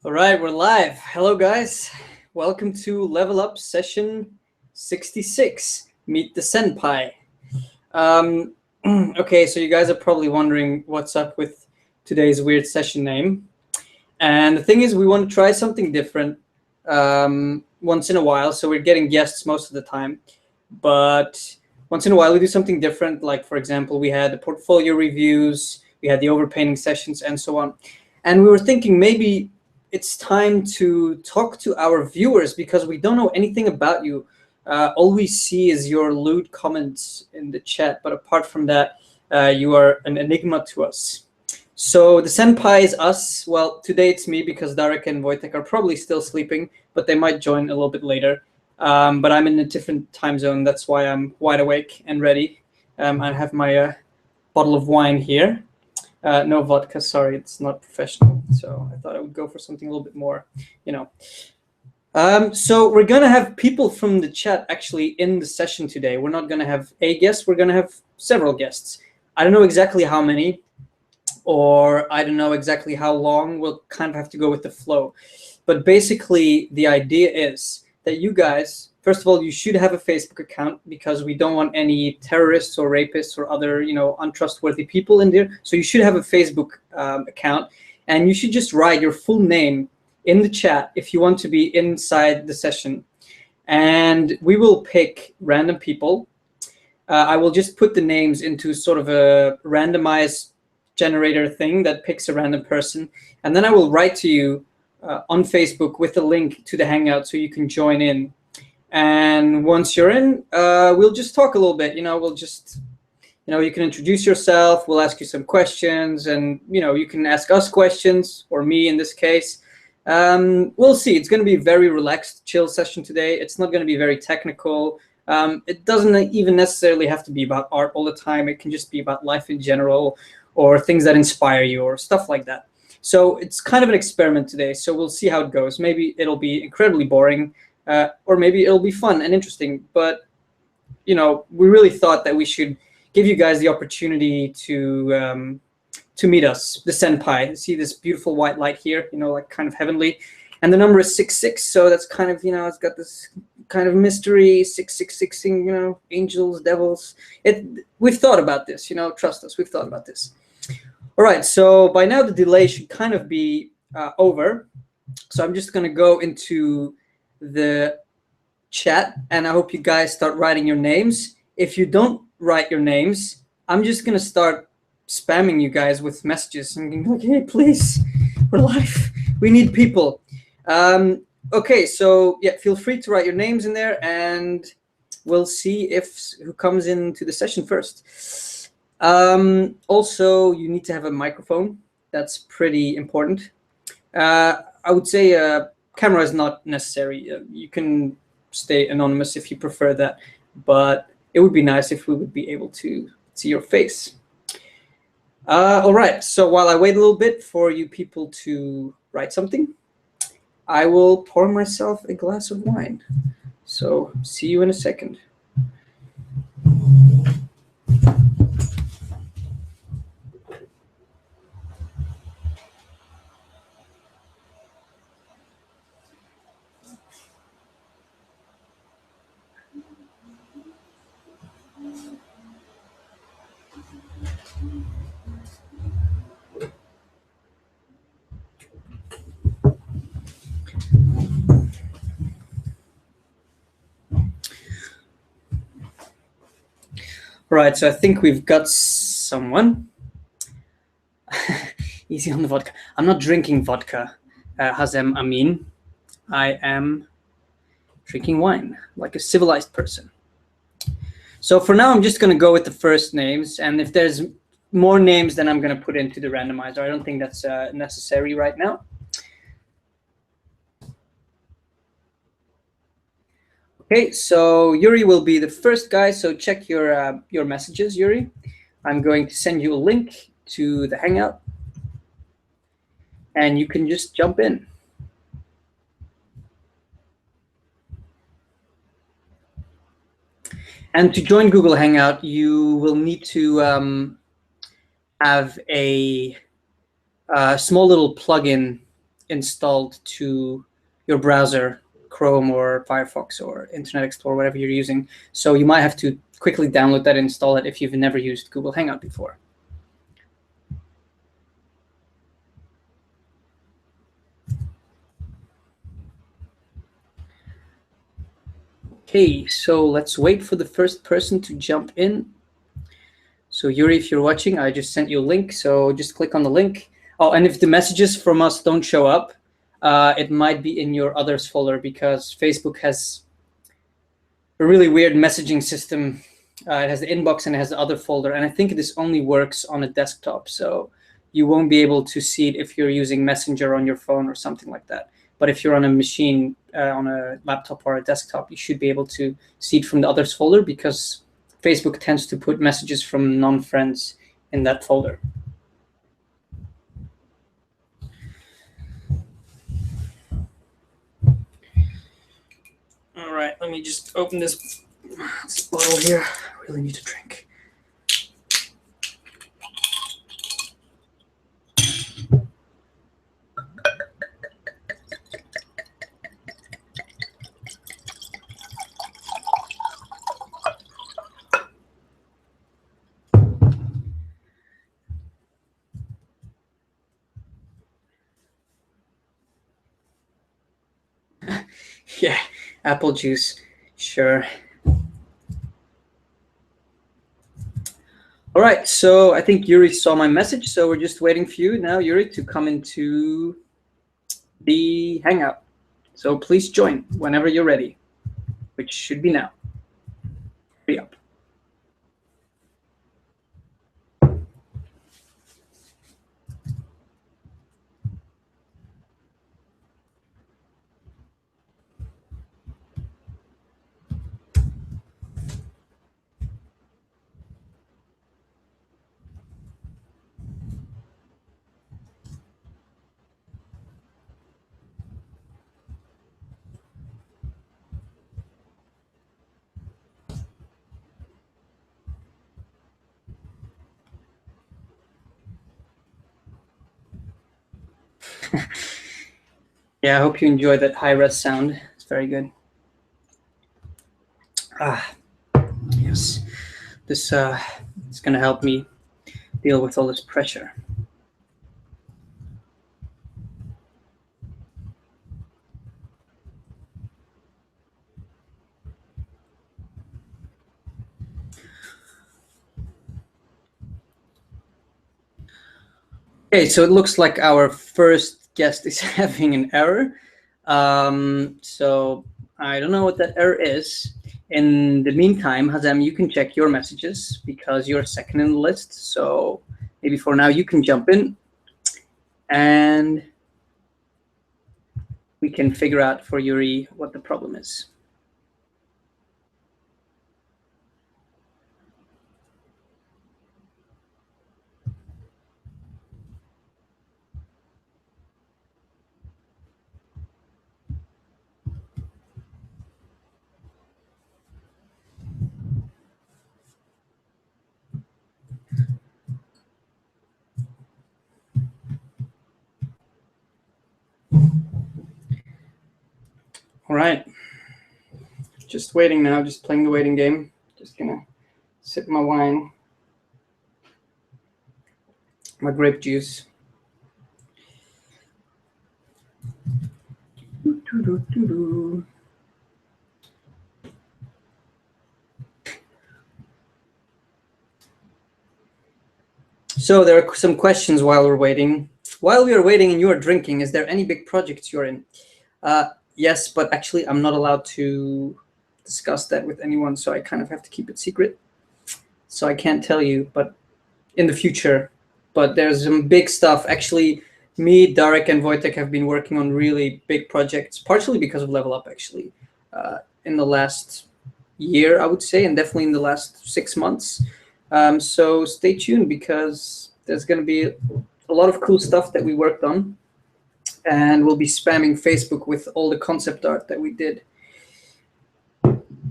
All right, we're live. Hello, guys. Welcome to Level Up Session 66, Meet the SENPAI. Okay, so you guys are probably wondering what's up with today's weird session name. And the thing is, we want to try something different once in a while. So we're getting guests most of the time. But once in a while, we do something different. Like, for example, we had the portfolio reviews, we had the overpainting sessions, and so on. And we were thinking maybe it's time to talk to our viewers because we don't know anything about you. All we see is your lewd comments in the chat, but apart from that, you are an enigma to us. So the SENPAI is us. Well, today it's me because Darek and Wojtek are probably still sleeping, but they might join a little bit later. But I'm in a different time zone. That's why I'm wide awake and ready. I have my bottle of wine here. No vodka, sorry, it's not professional. So I thought I would go for something a little bit more, So we're going to have people from the chat actually in the session today. We're not going to have a guest, we're going to have several guests. I don't know exactly how many, or I don't know exactly how long. We'll kind of have to go with the flow. But basically, the idea is that you guys, first of all, you should have a Facebook account because we don't want any terrorists or rapists or other, untrustworthy people in there. So you should have a Facebook account, and you should just write your full name in the chat if you want to be inside the session. And we will pick random people. I will just put the names into sort of a randomized generator thing that picks a random person. And then I will write to you on Facebook with a link to the Hangout so you can join in. And once you're in, we'll just talk a little bit. We'll just, you can introduce yourself. We'll ask you some questions, and you can ask us questions, or me in this case. We'll see. It's going to be a very relaxed, chill session today. It's not going to be very technical. It doesn't even necessarily have to be about art all the time. It can just be about life in general, or things that inspire you, or stuff like that. So it's kind of an experiment today. So we'll see how it goes. Maybe it'll be incredibly boring. Or maybe it'll be fun and interesting, but we really thought that we should give you guys the opportunity to meet us, the SENPAI. See this beautiful white light here, like kind of heavenly, and the number is 66. So that's kind of it's got this kind of mystery, 666, angels, devils. We've thought about this, trust us, we've thought about this. All right, so by now the delay should kind of be over. So I'm just gonna go into the chat, and I hope you guys start writing your names. If you don't write your names, I'm just gonna start spamming you guys with messages and like, hey, please, we're live, we need people. Okay, so yeah, feel free to write your names in there, and we'll see who comes into the session first. Also, you need to have a microphone. That's pretty important. I would say camera is not necessary. You can stay anonymous if you prefer that, but it would be nice if we would be able to see your face. All right, so while I wait a little bit for you people to write something, I will pour myself a glass of wine. So see you in a second. All right, so I think we've got someone. Easy on the vodka. I'm not drinking vodka, Hazem Amin. I am drinking wine like a civilized person. So for now, I'm just going to go with the first names. And if there's more names, then I'm going to put into the randomizer. I don't think that's necessary right now. Okay, so Yuri will be the first guy. So check your messages, Yuri. I'm going to send you a link to the Hangout, and you can just jump in. And to join Google Hangout, you will need to have a small little plugin installed to your browser, Chrome or Firefox or Internet Explorer, whatever you're using. So you might have to quickly download that and install it if you've never used Google Hangout before. Okay, so let's wait for the first person to jump in. So Yuri, if you're watching, I just sent you a link, so just click on the link. Oh, and if the messages from us don't show up, it might be in your others folder, because Facebook has a really weird messaging system. It has the inbox and it has the other folder, and I think this only works on a desktop, so you won't be able to see it if you're using Messenger on your phone or something like that. But if you're on a machine, on a laptop or a desktop, you should be able to see it from the others folder, because Facebook tends to put messages from non-friends in that folder. All right, let me just open this bottle here. I really need to drink. Yeah, apple juice, sure. All right, so I think Yuri saw my message, so we're just waiting for you now, Yuri, to come into the Hangout. So please join whenever you're ready, which should be now. Hurry up. Yeah, I hope you enjoy that high-res sound. It's very good. Yes. This is going to help me deal with all this pressure. Okay, so it looks like our first guest is having an error. So I don't know what that error is. In the meantime, Hazem, you can check your messages because you're second in the list. So maybe for now you can jump in and we can figure out for Yuri what the problem is. All right, just waiting now, just playing the waiting game. Just gonna sip my wine, my grape juice. So there are some questions while we're waiting. While we are waiting and you are drinking, is there any big projects you're in? Yes, but actually I'm not allowed to discuss that with anyone, so I kind of have to keep it secret. So I can't tell you, but in the future. But there's some big stuff. Actually, me, Darek, and Wojtek have been working on really big projects, partially because of Level Up, actually, in the last year, I would say, and definitely in the last 6 months. So stay tuned, because there's going to be a lot of cool stuff that we worked on, and we'll be spamming Facebook with all the concept art that we did.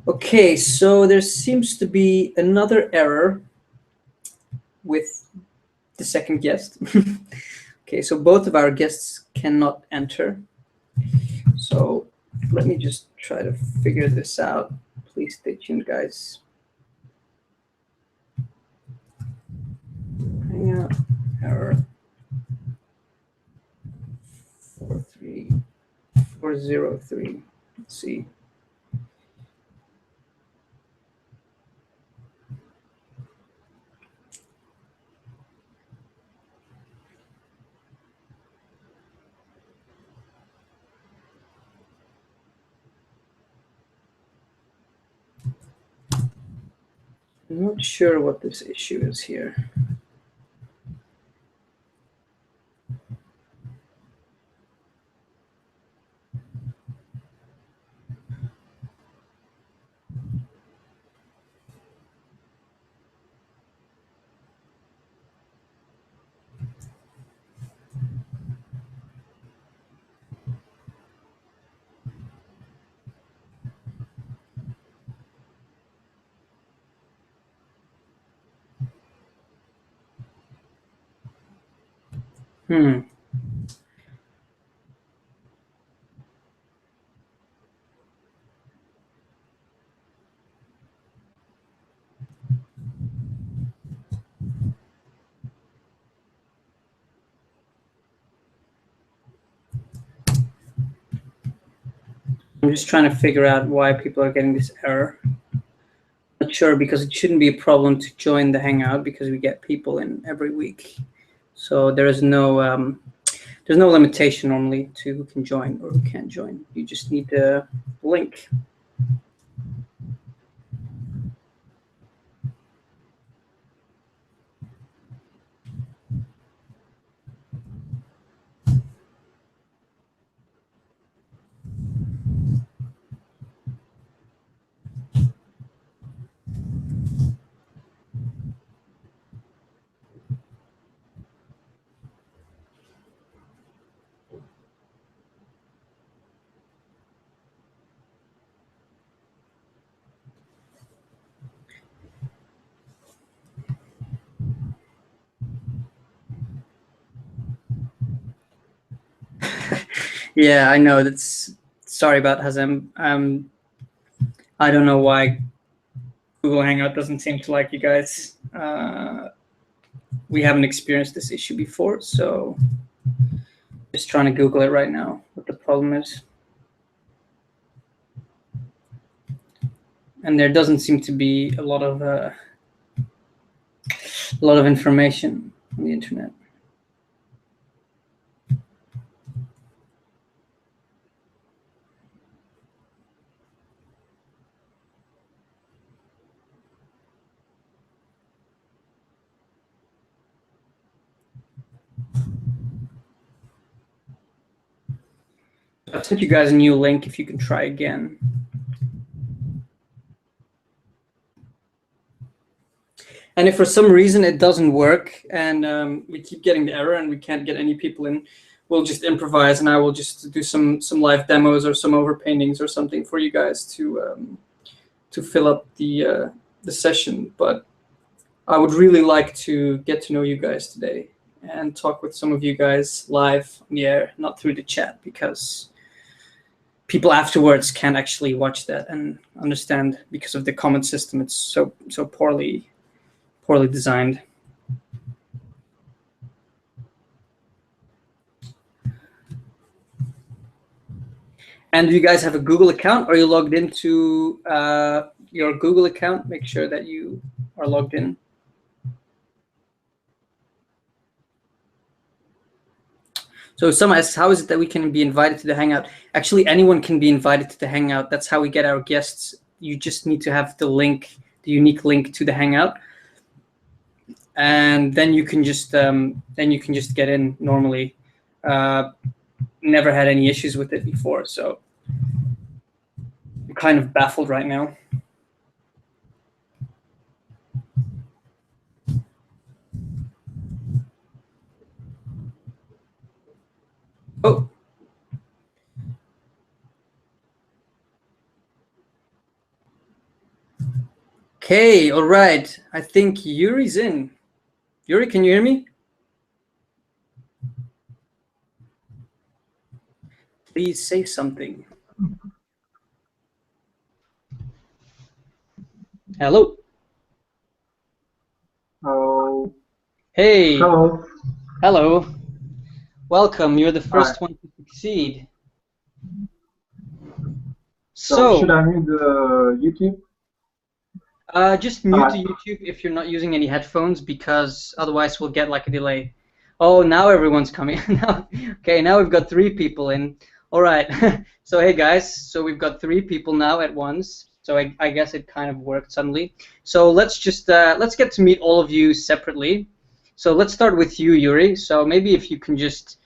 Okay, so there seems to be another error with the second guest. Okay, so both of our guests cannot enter. So let me just try to figure this out. Please stay tuned, guys. Hangout error 43403. Let's see. I'm not sure what this issue is here. I'm just trying to figure out why people are getting this error. Not sure, because it shouldn't be a problem to join the Hangout because we get people in every week. So there's no limitation normally to who can join or who can't join. You just need the link. Yeah, I know. That's sorry about Hazem. I don't know why Google Hangout doesn't seem to like you guys. We haven't experienced this issue before, so just trying to Google it right now, what the problem is. And there doesn't seem to be a lot of information on the internet. I've sent you guys a new link if you can try again. And if for some reason it doesn't work and we keep getting the error and we can't get any people in, we'll just improvise and I will just do some live demos or some overpaintings or something for you guys to fill up the session. But I would really like to get to know you guys today and talk with some of you guys live on the air, not through the chat, because people afterwards can't actually watch that and understand because of the comment system. It's so poorly designed. And do you guys have a Google account? Are you logged into your Google account? Make sure that you are logged in. So someone asks, how is it that we can be invited to the Hangout? Actually, anyone can be invited to the Hangout. That's how we get our guests. You just need to have the link, the unique link to the Hangout. And then you can just get in normally. Never had any issues with it before, so I'm kind of baffled right now. Oh. Okay, all right. I think Yuri's in. Yuri, can you hear me? Please say something. Hello. Oh. Hey. Hello. Hello. Welcome. You're the first Hi. one to succeed. So should So, I mute the YouTube? just mute Hi. the YouTube if you're not using any headphones, because otherwise we'll get like a delay. Oh, now everyone's coming. Okay, now we've got 3 people in. All right. So hey guys, so we've got 3 people now at once. So I guess it kind of worked suddenly. So let's just let's get to meet all of you separately. So let's start with you, Yuri. So maybe if you can just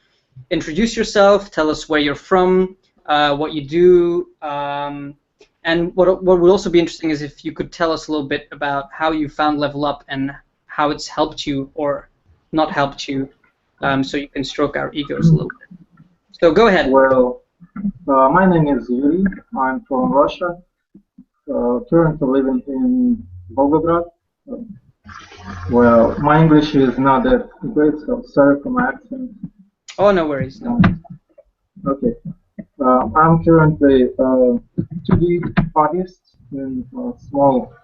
introduce yourself, tell us where you're from, what you do, and what would also be interesting is if you could tell us a little bit about how you found Level Up and how it's helped you or not helped you, so you can stroke our egos a little bit. So go ahead. Well, my name is Yuri. I'm from Russia. Currently living in Volgograd. Well, my English is not that great, so sorry for my accent. Oh, no worries. No. Okay. I'm currently a 2D artist in a small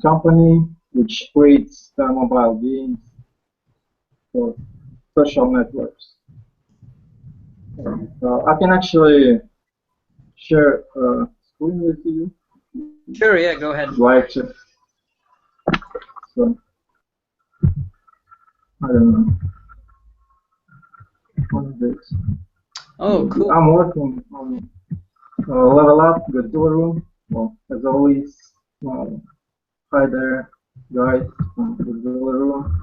company which creates mobile games for social networks. I can actually share a screen with you. Sure, yeah, go ahead. Like, so, I don't know. What is this? Oh, cool. I'm working on Level Up, the door room. Well, as always, hi there, guys, from the door room.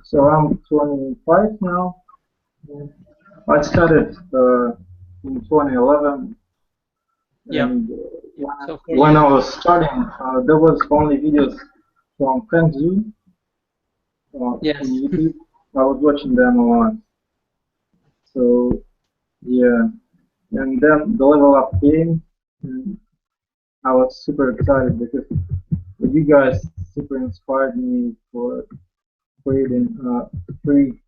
So I'm 25 now. I started in 2011. Yeah. And So when I was starting, there was only videos from Kanzu yes. on YouTube. I was watching them a lot. So yeah, and then the Level Up came, and I was super excited because you guys super inspired me for creating a free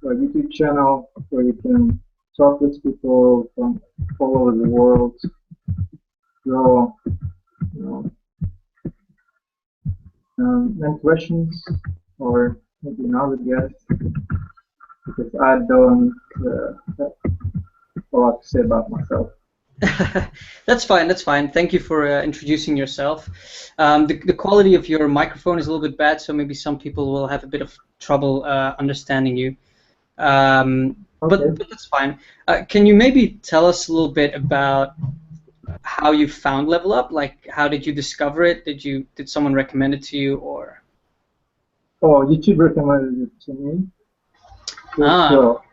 YouTube channel where you can talk with people from all over the world, draw, you know, any questions or maybe another guest because I don't have a lot to say about myself. That's fine. That's fine. Thank you for introducing yourself. The quality of your microphone is a little bit bad, so maybe some people will have a bit of trouble understanding you. Okay. But that's fine. Can you maybe tell us a little bit about how you found Level Up? Like, how did you discover it? Did someone recommend it to you, or? Oh, YouTube recommended it to me. Ah, Well,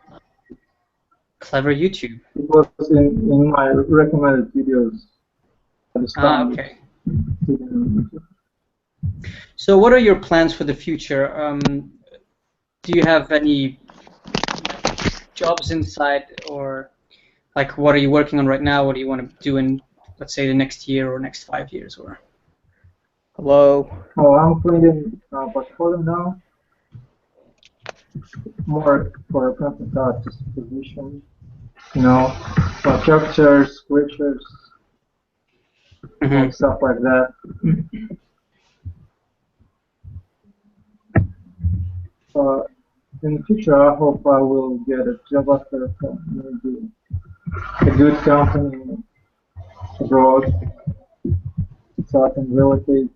clever YouTube. it was in my recommended videos. I just Ah, found okay. it. So, what are your plans for the future? Do you have any jobs inside, or like what are you working on right now? What do you want to do in, let's say, the next year or next 5 years? Or Hello. Oh, I'm creating a portfolio now, more for a content artist position. You know, for characters, creatures, or stuff like that. In the future, I hope I will get a job after maybe a good company abroad, so I can relocate.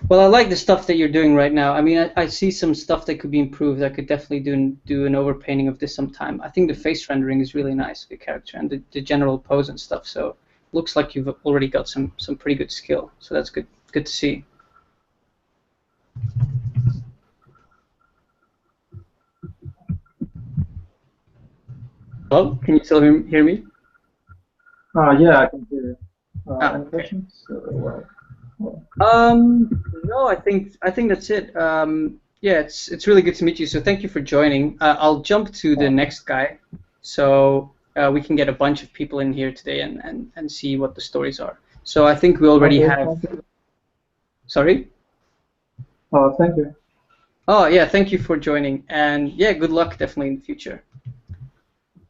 Well, I like the stuff that you're doing right now. I mean, I see some stuff that could be improved. I could definitely do an overpainting of this sometime. I think the face rendering is really nice of the character and the general pose and stuff. So looks like you've already got some pretty good skill. So that's good to see. Hello, can you still hear me? Yeah, I can hear you. Any Okay. questions? No, I think that's it. Yeah, it's really good to meet you. So thank you for joining. I'll jump to the next guy, so we can get a bunch of people in here today and see what the stories are. So I think we already have. Sorry. Thank you. Oh, yeah, thank you for joining. And yeah, good luck definitely in the future.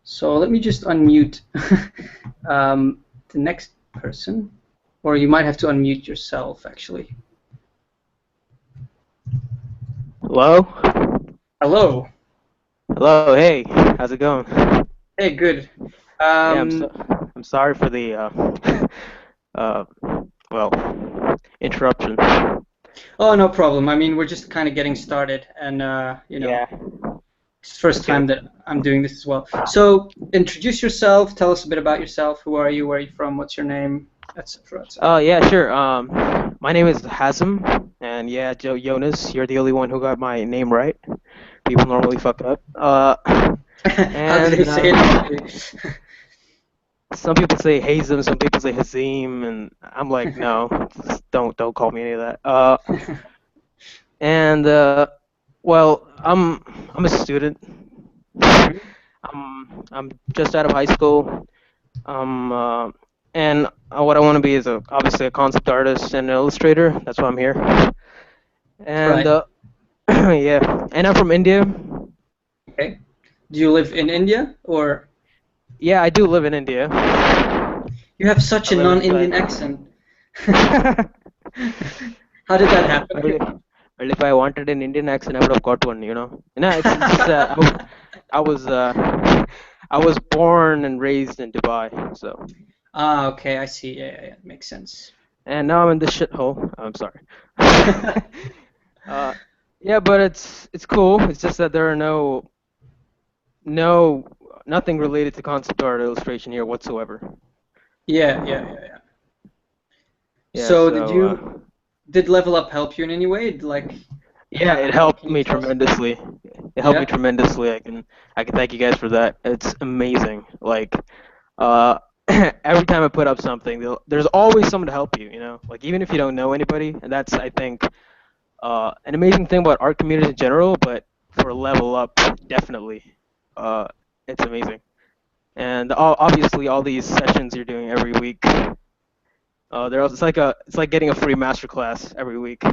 So let me just unmute the next person. Or you might have to unmute yourself, actually. Hello? Hello. Hello, hey, how's it going? Hey, good. Yeah, I'm sorry for the uh well, interruption. Oh, no problem. I mean, we're just kind of getting started, and Yeah. it's the first Okay. time that I'm doing this as well. So, introduce yourself. Tell us a bit about yourself. Who are you? Where are you from? What's your name? Etc. Oh, Etc. yeah, sure. My name is Hazem, and yeah, Jonas, you're the only one who got my name right. People normally fuck up. How do they And say it? some people say Hazem, some people say Hazim, and I'm like, no, just don't call me any of that. And well, I'm a student. Mhm. I'm just out of high school. And what I want to be is obviously a concept artist and an illustrator. That's why I'm here. And Right. yeah, and I'm from India. Okay. Do you live in India, or Yeah, I do live in India. you have such I a live non-Indian inside. accent? How did that well, happen? well, if I wanted an Indian accent, I would have got one. No, it's just that I was I was born and raised in Dubai. So, Ah, okay, I see. Yeah, yeah, yeah. Makes sense. and now I'm in this shithole. I'm sorry. uh, yeah, but it's cool. It's just that there are no nothing related to concept art or illustration here whatsoever. Yeah, yeah, yeah, yeah. Yeah, So so did Level Up help you in any way? Like, yeah, it how helped can you me tell us? tremendously. It helped me Yeah. tremendously. I can thank you guys for that. It's amazing. Like every time I put up something, there's always someone to help you, Like even if you don't know anybody, and that's I think an amazing thing about art communities in general, but for Level Up, definitely. Uh it's amazing. And obviously all these sessions you're doing every week. It's like getting a free master class every week.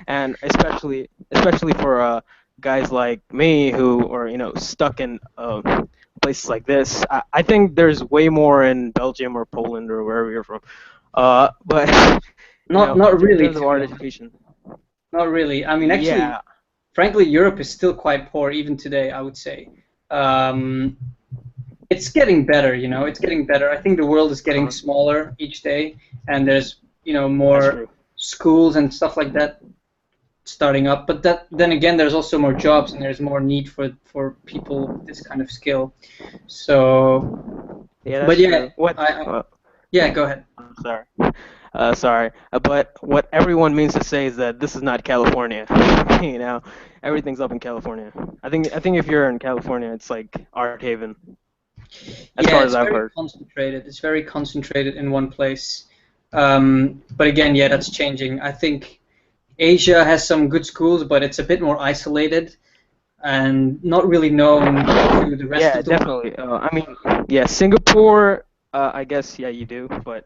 And especially for guys like me who are stuck in places like this. I think there's way more in Belgium or Poland or wherever you're from. But Not in really, terms of to be art honest. education, Not really. I mean, actually, yeah, frankly, Europe is still quite poor even today, I would say. Um, it's getting better, It's getting better. I think the world is getting uh, smaller each day, and there's, that's more true. schools and stuff like that starting up. But then again, there's also more jobs, and there's more need for people with this kind of skill. So, Yeah, but that's yeah, true. What? yeah, go ahead. I'm sorry. Sorry, but what everyone means to say is that this is not California. Everything's up in California. I think if you're in California, it's like art haven, as Yeah, far as it's I've very heard. concentrated. It's very concentrated in one place. But again, yeah, that's changing. I think Asia has some good schools, but it's a bit more isolated and not really known to the rest Yeah, of the world. definitely. I mean, yeah, Singapore. I guess yeah, you do, but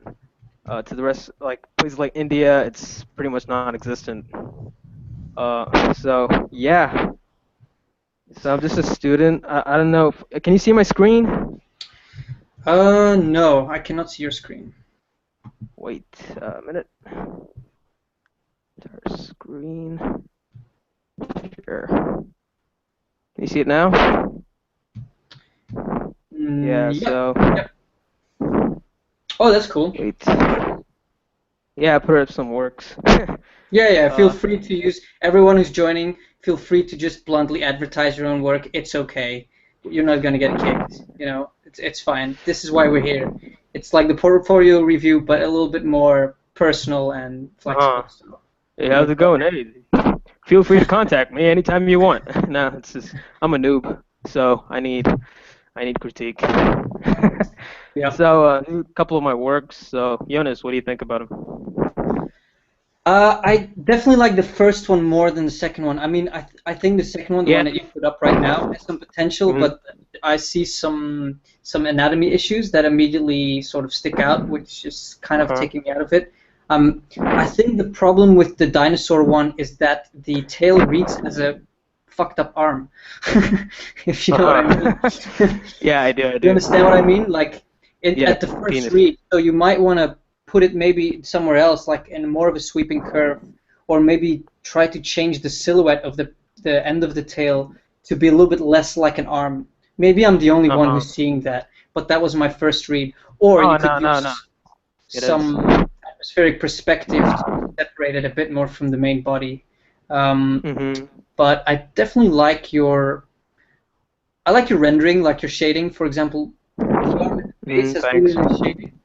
to the rest, like places like India, it's pretty much non-existent. So yeah. So I'm just a student. I don't know. Can you see my screen? No, I cannot see your screen. Wait a minute. Entire screen. Sure. Can you see it now? Yeah, Yep, so yep. Oh, that's cool. wait. Yeah, I put up some works. Yeah, yeah. Feel uh free to use everyone who's joining. Feel free to just bluntly advertise your own work. It's okay. You're not gonna get kicked. It's fine. This is why we're here. It's like the portfolio review, but a little bit more personal and uh-huh. flexible. So, Hey, how's it go going? Hey, feel free to contact me anytime you want. No, it's just I'm a noob, so I need critique. Yeah. So, a couple of my works. So, Jonas, what do you think about them? I definitely like the first one more than the second one. I mean, I think the second one, the Yeah. one that you put up right now, has some potential, Hmm. but I see some anatomy issues that immediately sort of stick out, which is kind of Uh-huh. taking me out of it. I think the problem with the dinosaur one is that the tail reads as a fucked up arm. If you know what I mean. Yeah, I do. You understand what I mean? Like Yeah, at the first penis. read, so you might want to put it maybe somewhere else, like in more of a sweeping curve, or maybe try to change the silhouette of the end of the tail to be a little bit less like an arm. Maybe I'm the only one who's seeing that, but that was my first read. Or Oh, you could no. use It some is. atmospheric perspective to separate it a bit more from the main body. Mm-hmm. But I definitely like your rendering, like your shading. For example, the arm and the face has really Thanks. nice shading.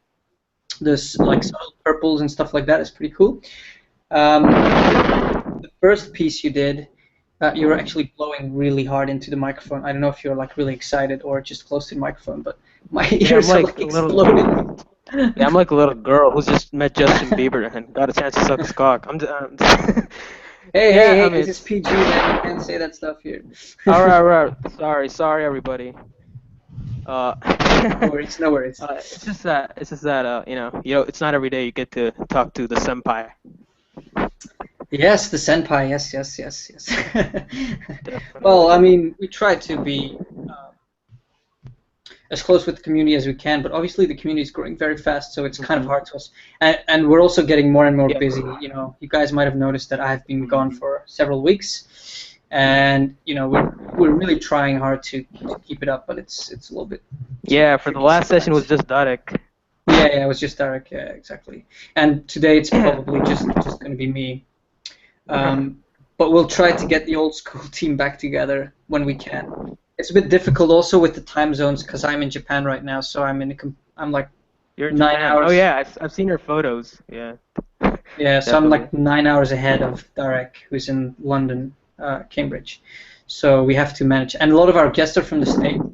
There's like subtle purples and stuff like that. It's pretty cool. The first piece you did, you were actually blowing really hard into the microphone. I don't know if you're like really excited or just close to the microphone, but my ears are like exploding. Yeah, I'm like a little girl who's just met Justin Bieber and got a chance to suck his cock. Hey, I mean, this is PG, man. You can't say that stuff here. all right. Sorry, everybody. No worries, no worries. It's just that it's not every day you get to talk to the senpai. Yes, the senpai. Yes. Definitely. Well, I mean, we try to be as close with the community as we can, but obviously the community is growing very fast, so it's kind of hard to us. And we're also getting more and more busy. You know, you guys might have noticed that I have been gone for several weeks, and you know we're really trying hard to keep it up, but it's a little bit. Yeah, for the last session was just Darek. Yeah, it was just Darek. Yeah, exactly. And today it's probably just going to be me. But we'll try to get the old school team back together when we can. It's a bit difficult also with the time zones because I'm in Japan right now, so I'm like You're in 9 Japan. hours. Oh yeah, I've seen your photos. Yeah. Yeah, so I'm like 9 hours ahead of Darek, who's in London, Cambridge. So we have to manage, and a lot of our guests are from the States,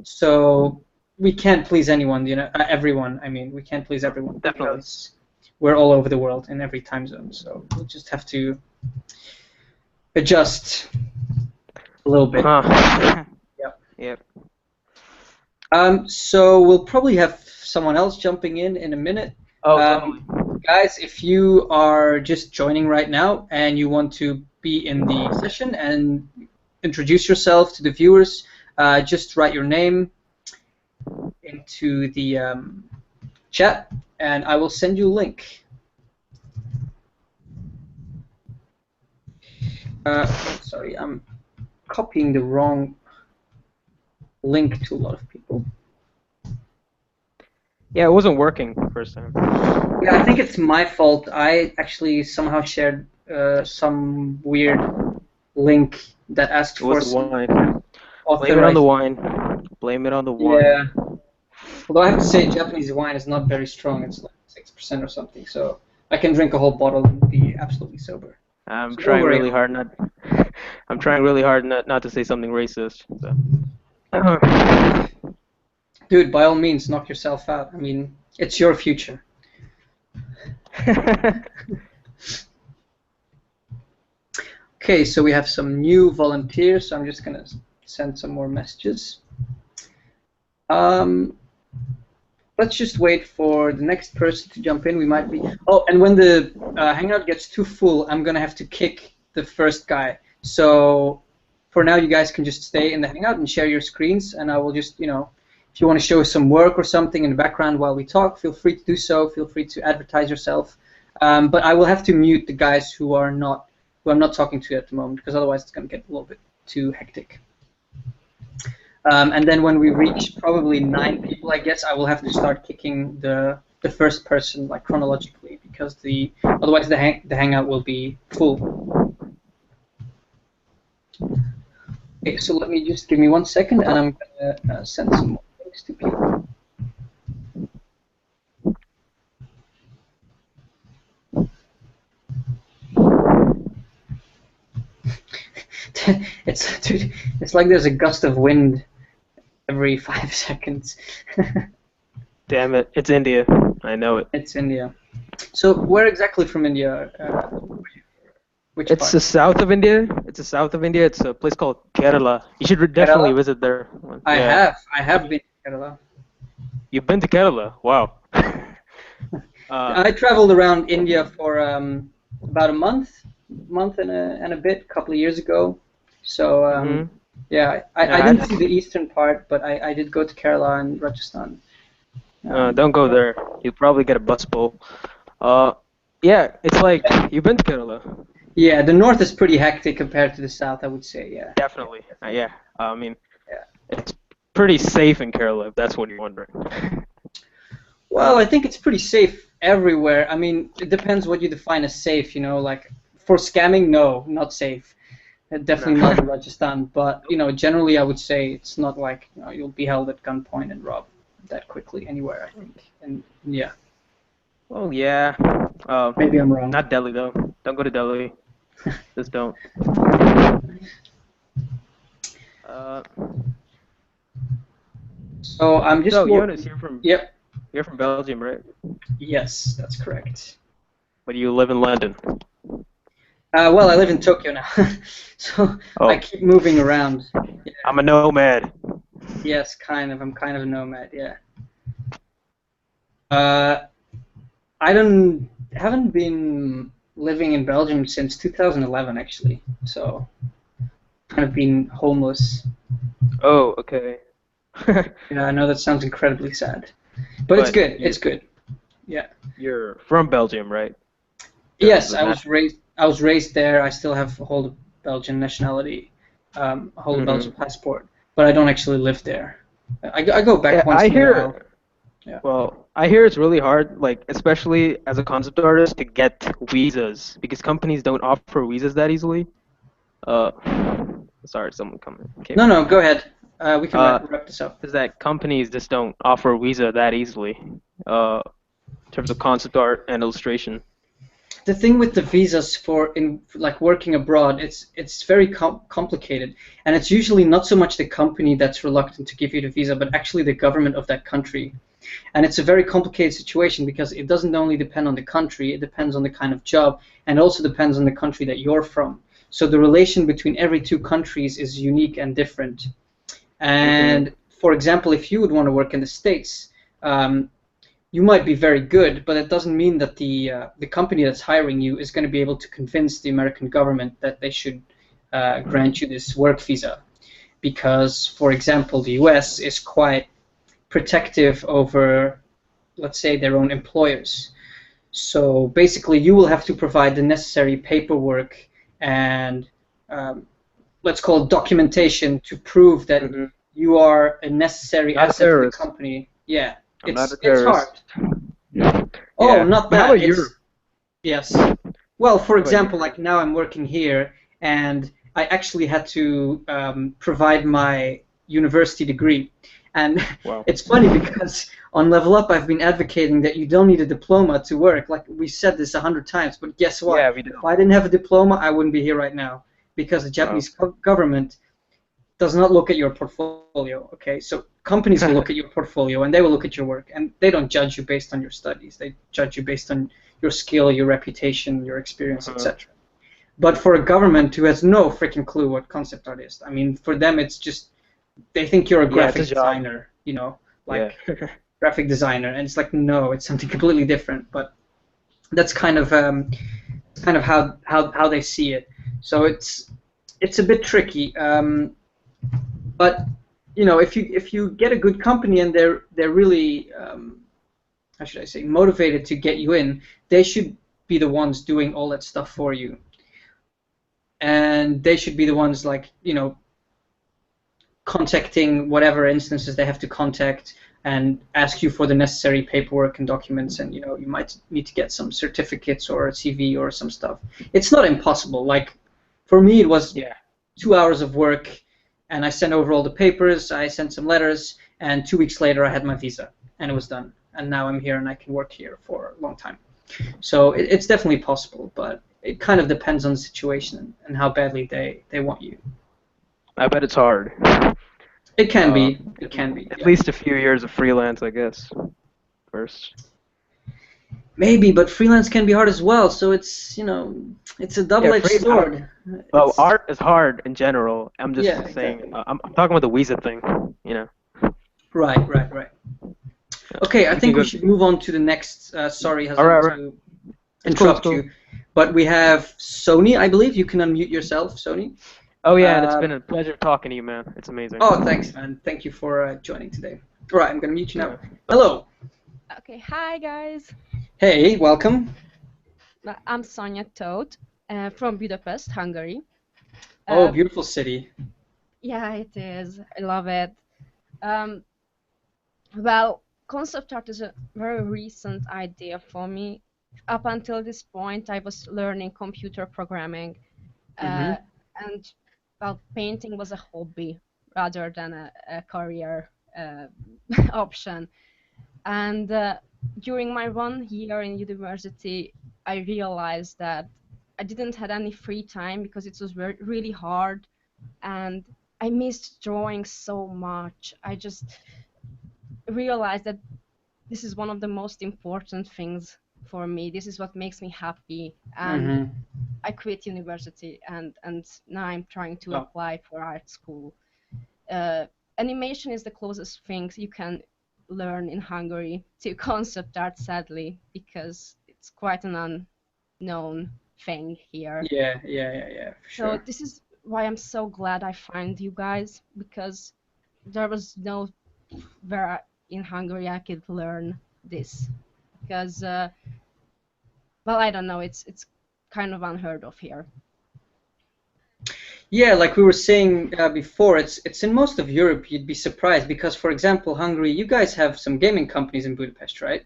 so we can't please anyone. You know, everyone. I mean, we can't please everyone. Definitely. Because we're all over the world in every time zone, so we'll just have to adjust a little bit. Yep. So we'll probably have someone else jumping in a minute. Oh, totally. Guys, if you are just joining right now and you want to be in the session and introduce yourself to the viewers, just write your name into the chat, and I will send you a link. Sorry, I'm copying the wrong link to a lot of people. Yeah, it wasn't working first time. Yeah, I think it's my fault. I actually somehow shared some weird link that asked for some wine. authorized. Blame it on the wine. Blame it on the wine. Yeah. Although I have to say, Japanese wine is not very strong. It's like 6% or something. So I can drink a whole bottle and be absolutely sober. I'm trying really hard not to say something racist. So. Dude, by all means, knock yourself out. I mean, it's your future. Okay, so we have some new volunteers. So I'm just gonna send some more messages. Let's just wait for the next person to jump in. We might be. Oh, and when the hangout gets too full, I'm gonna have to kick the first guy. So for now, you guys can just stay in the hangout and share your screens, and I will just, you know, if you want to show some work or something in the background while we talk, feel free to do so. Feel free to advertise yourself. But I will have to mute the guys who I'm not talking to at the moment, because otherwise it's gonna get a little bit too hectic. And then when we reach probably 9 people, I guess I will have to start kicking the first person like chronologically, because otherwise the hangout will be full. Okay, so let me just give me 1 second, and I'm gonna send some more links to people. It's like there's a gust of wind every 5 seconds. Damn it! It's India. I know it. It's India. So where exactly from India? Which It's part? the south of India. It's a place called Kerala. You should definitely visit there. I have been to Kerala. You've been to Kerala? Wow. I traveled around India for about a month and a bit, a couple of years ago. So yeah, I Yeah, didn't see the eastern part, but I did go to Kerala and Rajasthan. don't go there. You'll probably get a bus pull. Yeah, it's like you've been to Kerala. Yeah, the north is pretty hectic compared to the south, I would say. Yeah. Definitely. Yeah. I mean, Yeah. it's pretty safe in Kerala, if that's what you're wondering. Well, I think it's pretty safe everywhere. I mean, it depends what you define as safe. You know, like for scamming, no, not safe. Definitely No. not in Rajasthan. But you know, generally, I would say it's not like you'll be held at gunpoint and robbed that quickly anywhere. I think. And yeah, Well, yeah. maybe I'm wrong. Not Delhi though. Don't go to Delhi. Just don't. So I'm just. So Jonas, Yep. you're from Belgium, right? Yes, that's correct. But you live in London. Well, I live in Tokyo now, so I keep moving around. Yeah. I'm a nomad. Yes, kind of. I'm kind of a nomad. Yeah. I haven't been living in Belgium since 2011 actually, so kind of been homeless. Oh, okay. Yeah, I know that sounds incredibly sad, but it's good. It's good. Yeah. You're from Belgium, right? Yes, I was raised there. I still hold a Belgian nationality, hold a Belgian passport, but I don't actually live there. I go back once in a while. Yeah. Well, I hear it's really hard, like especially as a concept artist, to get visas because companies don't offer visas that easily. Sorry, someone coming. No, go ahead. We can wrap this up. Is that companies just don't offer visa that easily, in terms of concept art and illustration. The thing with the visas for like working abroad, it's very complicated, and it's usually not so much the company that's reluctant to give you the visa, but actually the government of that country. And it's a very complicated situation because it doesn't only depend on the country, it depends on the kind of job, and also depends on the country that you're from. So the relation between every two countries is unique and different. And for example, if you would want to work in the States, you might be very good, but it doesn't mean that the company that's hiring you is going to be able to convince the American government that they should grant you this work visa, because, for example, the U.S. is quite protective over, let's say, their own employers. So basically, you will have to provide the necessary paperwork and let's call it documentation to prove that you are a necessary asset to the company. Yeah. It's hard. Oh, not that. How about you? Yes. Well, for example, like now I'm working here, and I actually had to provide my university degree. And it's funny because on Level Up I've been advocating that you don't need a diploma to work. Like we said this 100 times, but guess what? Yeah, we do. If I didn't have a diploma, I wouldn't be here right now because the Japanese government does not look at your portfolio. Okay, so companies will look at your portfolio and they will look at your work, and they don't judge you based on your studies. They judge you based on your skill, your reputation, your experience, etc. But for a government who has no freaking clue what concept art is, I mean, for them it's just they think you're a graphic designer, you know, like graphic designer, and it's like no, it's something completely different. But that's kind of how they see it. So it's a bit tricky. But you know, if you get a good company and they're really how should I say, motivated to get you in, they should be the ones doing all that stuff for you, and they should be the ones, like, you know, contacting whatever instances they have to contact and ask you for the necessary paperwork and documents, and you know, you might need to get some certificates or a CV or some stuff. It's not impossible. Like for me, it was 2 hours of work. And I sent over all the papers, I sent some letters, and 2 weeks later I had my visa, and it was done. And now I'm here and I can work here for a long time. So it's definitely possible, but it kind of depends on the situation and how badly they want you. I bet it's hard. It can be. It can be. At least a few years of freelance, I guess, first. Maybe, but freelance can be hard as well. So it's, you know, it's a double-edged sword. Well, art is hard in general. I'm just saying. Exactly. I'm talking about the visa thing, you know. Right. Okay, I We can think we go. should move on to the next. Sorry, All right, Hassan, right. to It's cool, it's interrupt cool. you, but we have Sony, I believe. You can unmute yourself, Sony. Oh yeah, and it's been a pleasure talking to you, man. It's amazing. Oh, thanks, man. Thank you for joining today. All right, I'm going to mute you now. Yeah. Hello. Okay, hi guys. Hey, welcome. I'm Sonia Todt from Budapest, Hungary. Oh, beautiful city. Yeah, it is. I love it. Well, concept art is a very recent idea for me. Up until this point, I was learning computer programming, Mhm. and well, painting was a hobby rather than a career option. And during my 1 year in university, I realized that I didn't have any free time because it was really hard, and I missed drawing so much. I just realized that this is one of the most important things for me. This is what makes me happy, and Mhm. I quit university, and now I'm trying to Oh. apply for art school. Animation is the closest thing you can learn in Hungary to concept art, sadly, because it's quite an unknown thing here. Yeah, for So sure. this is why I'm so glad I found you guys, because there was no where in Hungary I could learn this, because well, I don't know, it's kind of unheard of here. Yeah, like we were saying before, it's in most of Europe. You'd be surprised because, for example, Hungary, you guys have some gaming companies in Budapest, right?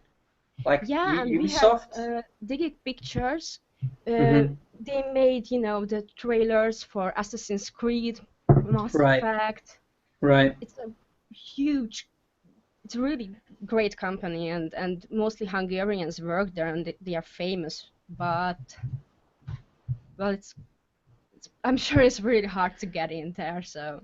Like Yeah, and we have Ubisoft. Digi Pictures. Mhm. They made, you know, the trailers for Assassin's Creed, Mass Right, Effect. right. It's a huge, it's a really great company, and mostly Hungarians work there, and they are famous. But well, I'm sure it's really hard to get in there, so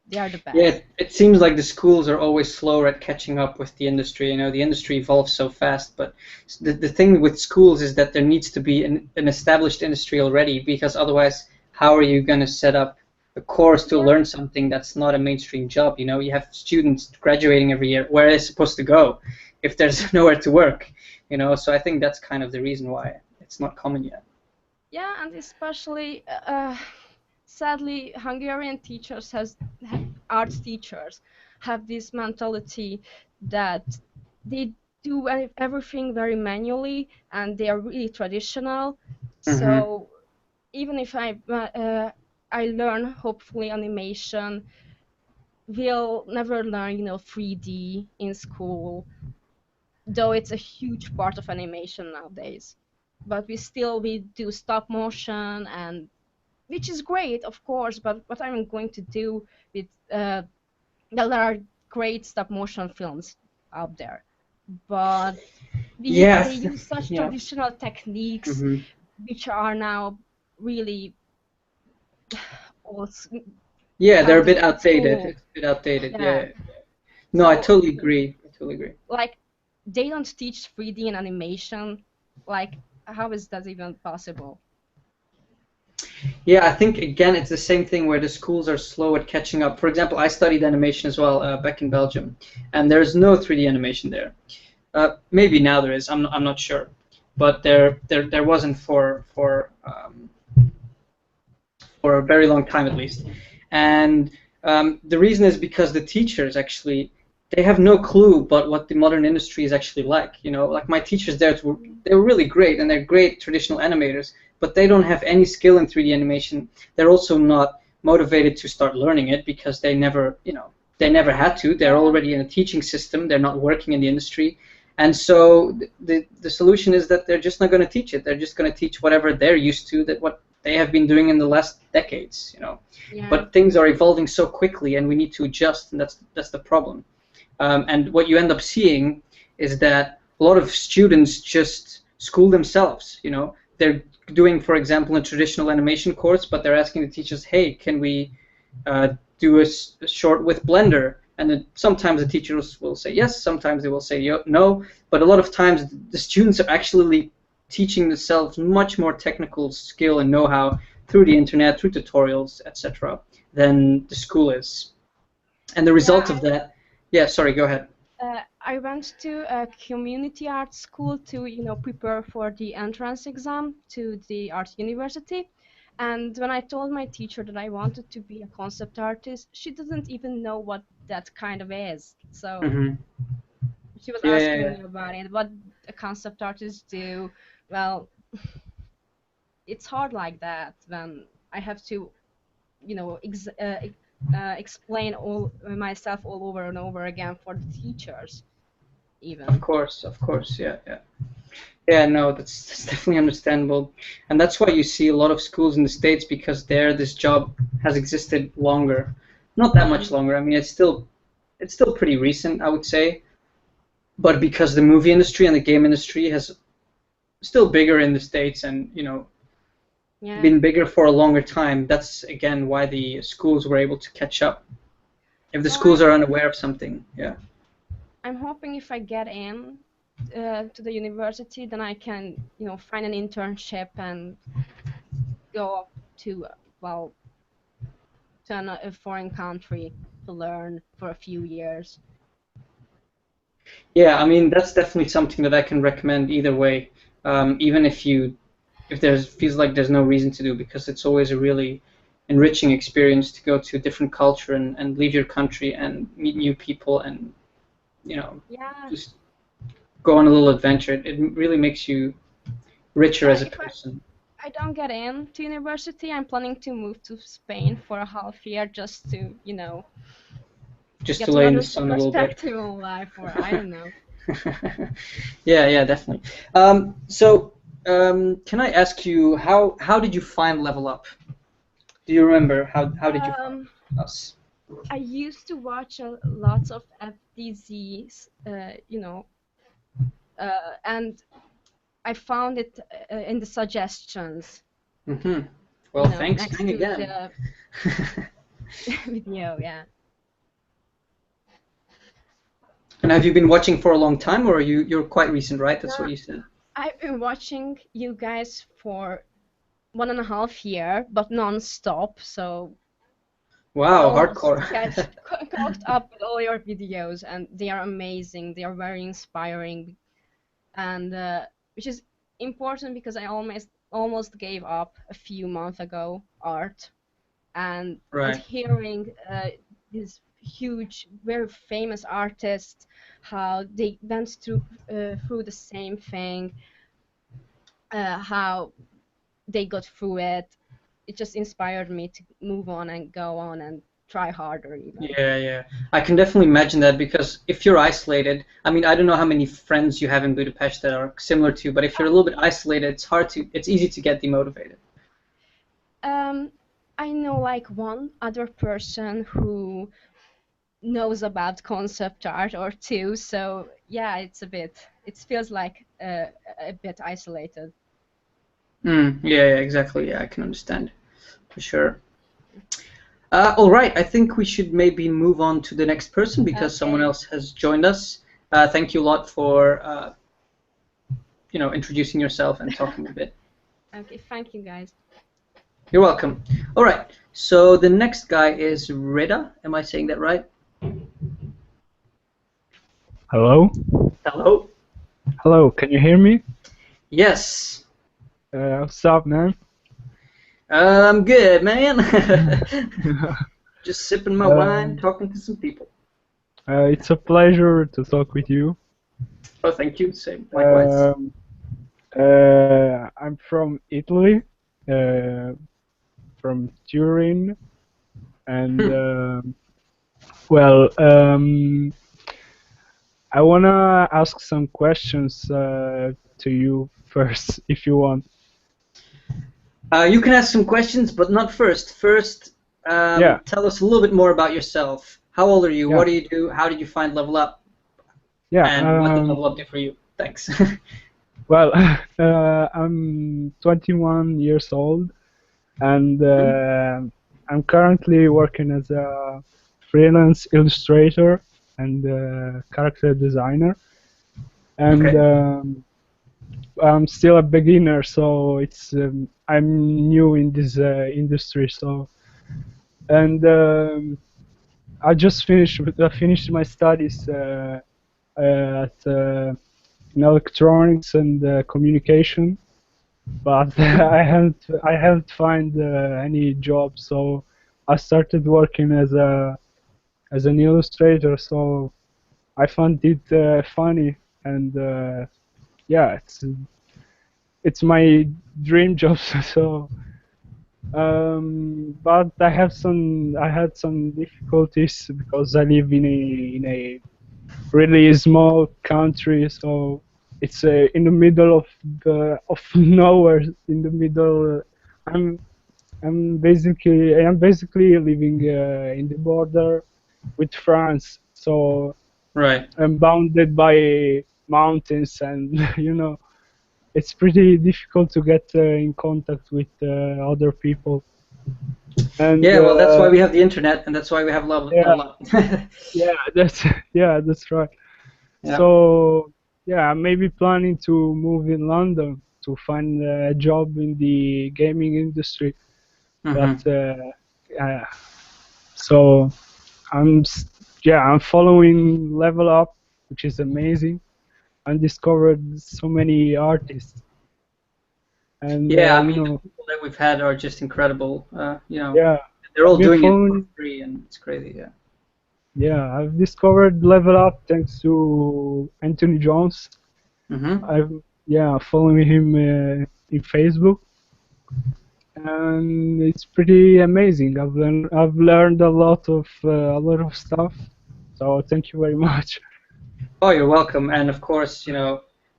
they are the Yeah, best. it seems like the schools are always slower at catching up with the industry. You know, the industry evolves so fast, but the thing with schools is that there needs to be an established industry already, because otherwise, how are you going to set up a course to Yeah. learn something that's not a mainstream job? You know, you have students graduating every year. Where are they supposed to go if there's nowhere to work? You know, so I think that's kind of the reason why it's not common yet. Yeah, and especially, sadly, Hungarian teachers arts teachers have this mentality that they do everything very manually, and they are really traditional. Mm-hmm. So even if I learn hopefully animation, we'll never learn, you know, 3D in school, though it's a huge part of animation nowadays. But we do stop motion, and which is great, of course. But what I'm going to do with there are great stop motion films out there, but they Yes. use such Yeah. traditional techniques Mm-hmm. which are now really also Yeah, they're a counted bit in outdated. school. It's a bit outdated. Yeah. Yeah. No, I So totally agree. I totally agree. like they don't teach 3D and animation. Like, how is that even possible? Yeah, I think again it's the same thing where the schools are slow at catching up. For example, I studied animation as well back in Belgium, and there's no 3D animation there. Maybe now there is. I'm not sure, but there wasn't for a very long time at least. And the reason is because the teachers actually they have no clue about what the modern industry is actually like. You know, like my teachers there, they were really great and they're great traditional animators, but they don't have any skill in 3D animation. They're also not motivated to start learning it because they never, you know, they never had to. They're Yeah. already in a teaching system. They're not working in the industry. And so the solution is that they're just not going to teach it. They're just going to teach whatever they're used to, that what they have been doing in the last decades, you know. Yeah. But things are evolving so quickly, and we need to adjust, and that's the problem. And what you end up seeing is that a lot of students just school themselves. You know, they're doing, for example, a traditional animation course, but they're asking the teachers, "Hey, can we do a short with Blender?" And then sometimes the teachers will say yes, sometimes they will say no. But a lot of times the students are actually teaching themselves much more technical skill and know-how through the internet, through tutorials, etc., than the school is. And the result Yeah, of that, yeah, sorry, go ahead. I went to a community art school to, prepare for the entrance exam to the art university. And when I told my teacher that I wanted to be a concept artist, she doesn't even know what that kind of is. So Hmm. she was Yeah, yeah, asking yeah. me about it, what a concept artist do. Well, it's hard like that when I have to, explain all myself all over and over again for the teachers, even. Of course, yeah, yeah. Yeah, no, that's definitely understandable, and that's why you see a lot of schools in the States because there this job has existed longer, not that much longer. I mean, it's still pretty recent, I would say, but because the movie industry and the game industry has still bigger in the States and Yeah. been bigger for a longer time, that's again why the schools were able to catch up. If the Well, schools are unaware of something, yeah. I'm hoping if I get in to the university, then I can, find an internship and go up to, well, to a foreign country to learn for a few years. Yeah, I mean that's definitely something that I can recommend either way. Even if there's feels like there's no reason to do because it's always a really enriching experience to go to a different culture and leave your country and meet new people and Yeah. just go on a little adventure. It really makes you richer as a If person. I don't get in to university, I'm planning to move to Spain for a half year just to, Just to get lay in the another sun a little bit. perspective on life, or I don't know. Yeah, yeah, definitely. Can I ask you how did you find Level Up? Do you remember how did you find Um, us? I used to watch lots of FDZs, and I found it in the suggestions, Hmm. Well, thanks next to again. the video. Yeah. And have you been watching for a long time, or you're quite recent, right? That's what Yeah, you said. I've been watching you guys for 1.5 years, but non-stop. So I Wow, almost hardcore. caught up with all your videos, and they are amazing. They are very inspiring, and which is important because I almost gave up a few months ago art, and Right. hearing these huge, very famous artists, how they went through the same thing, how they got through it. It just inspired me to move on and go on and try harder even. Yeah, yeah. I can definitely imagine that because if you're isolated, I mean, I don't know how many friends you have in Budapest that are similar to you, but if you're a little bit isolated, it's easy to get demotivated. Um, I know like one other person who knows about concept art or two, so yeah, it feels like a bit isolated. Yeah, yeah, exactly. Yeah, I can understand for sure. All right, I think we should maybe move on to the next person because someone Okay. else has joined us. Thank you a lot for introducing yourself and talking a bit. Okay, thank you guys. You're welcome. All right, so the next guy is Reda. Am I saying that right? Hello? Hello. Hello, can you hear me? Yes. What's up, man? I'm good, man. Just sipping my wine, talking to some people. It's a pleasure to talk with you. Oh, thank you. Same. Likewise. I'm from Italy, from Turin, and well, I wanna ask some questions to you first, if you want. You can ask some questions, but not first. First, Yeah. tell us a little bit more about yourself. How old are you? Yeah. What do you do? How did you find Level Up? Yeah. And what did Level Up do for you? Thanks. Well, I'm 21 years old, and I'm currently working as a freelance illustrator and character designer. And Okay. I'm still a beginner, so I'm new in this industry. So, and I just finished my studies in electronics and communication, but I haven't find any job. So I started working as an illustrator. So I found it funny, and yeah, it's my dream job. So but I had some difficulties because I live in a really small country, so it's in the middle of nowhere. In the middle, I'm I'm basically living in the border with France, so Right. I'm bounded by mountains, and it's pretty difficult to get in contact with other people. And Yeah, well, that's why we have the internet, and that's why we have yeah, Level Up. yeah, that's right. Yeah. So yeah, I'm maybe planning to move in London to find a job in the gaming industry. But Hmm. uh, so I'm following Level Up, which is amazing. I discovered so many artists, and Yeah, I mean, the people that we've had are just incredible. yeah, They're I've all been doing it for following. free, and it's crazy. Yeah. Yeah, I've discovered Level Up thanks to Anthony Jones. Hmm. I'm following him in Facebook, and it's pretty amazing. I've learned a lot of stuff. So thank you very much. Oh, you're welcome. And of course,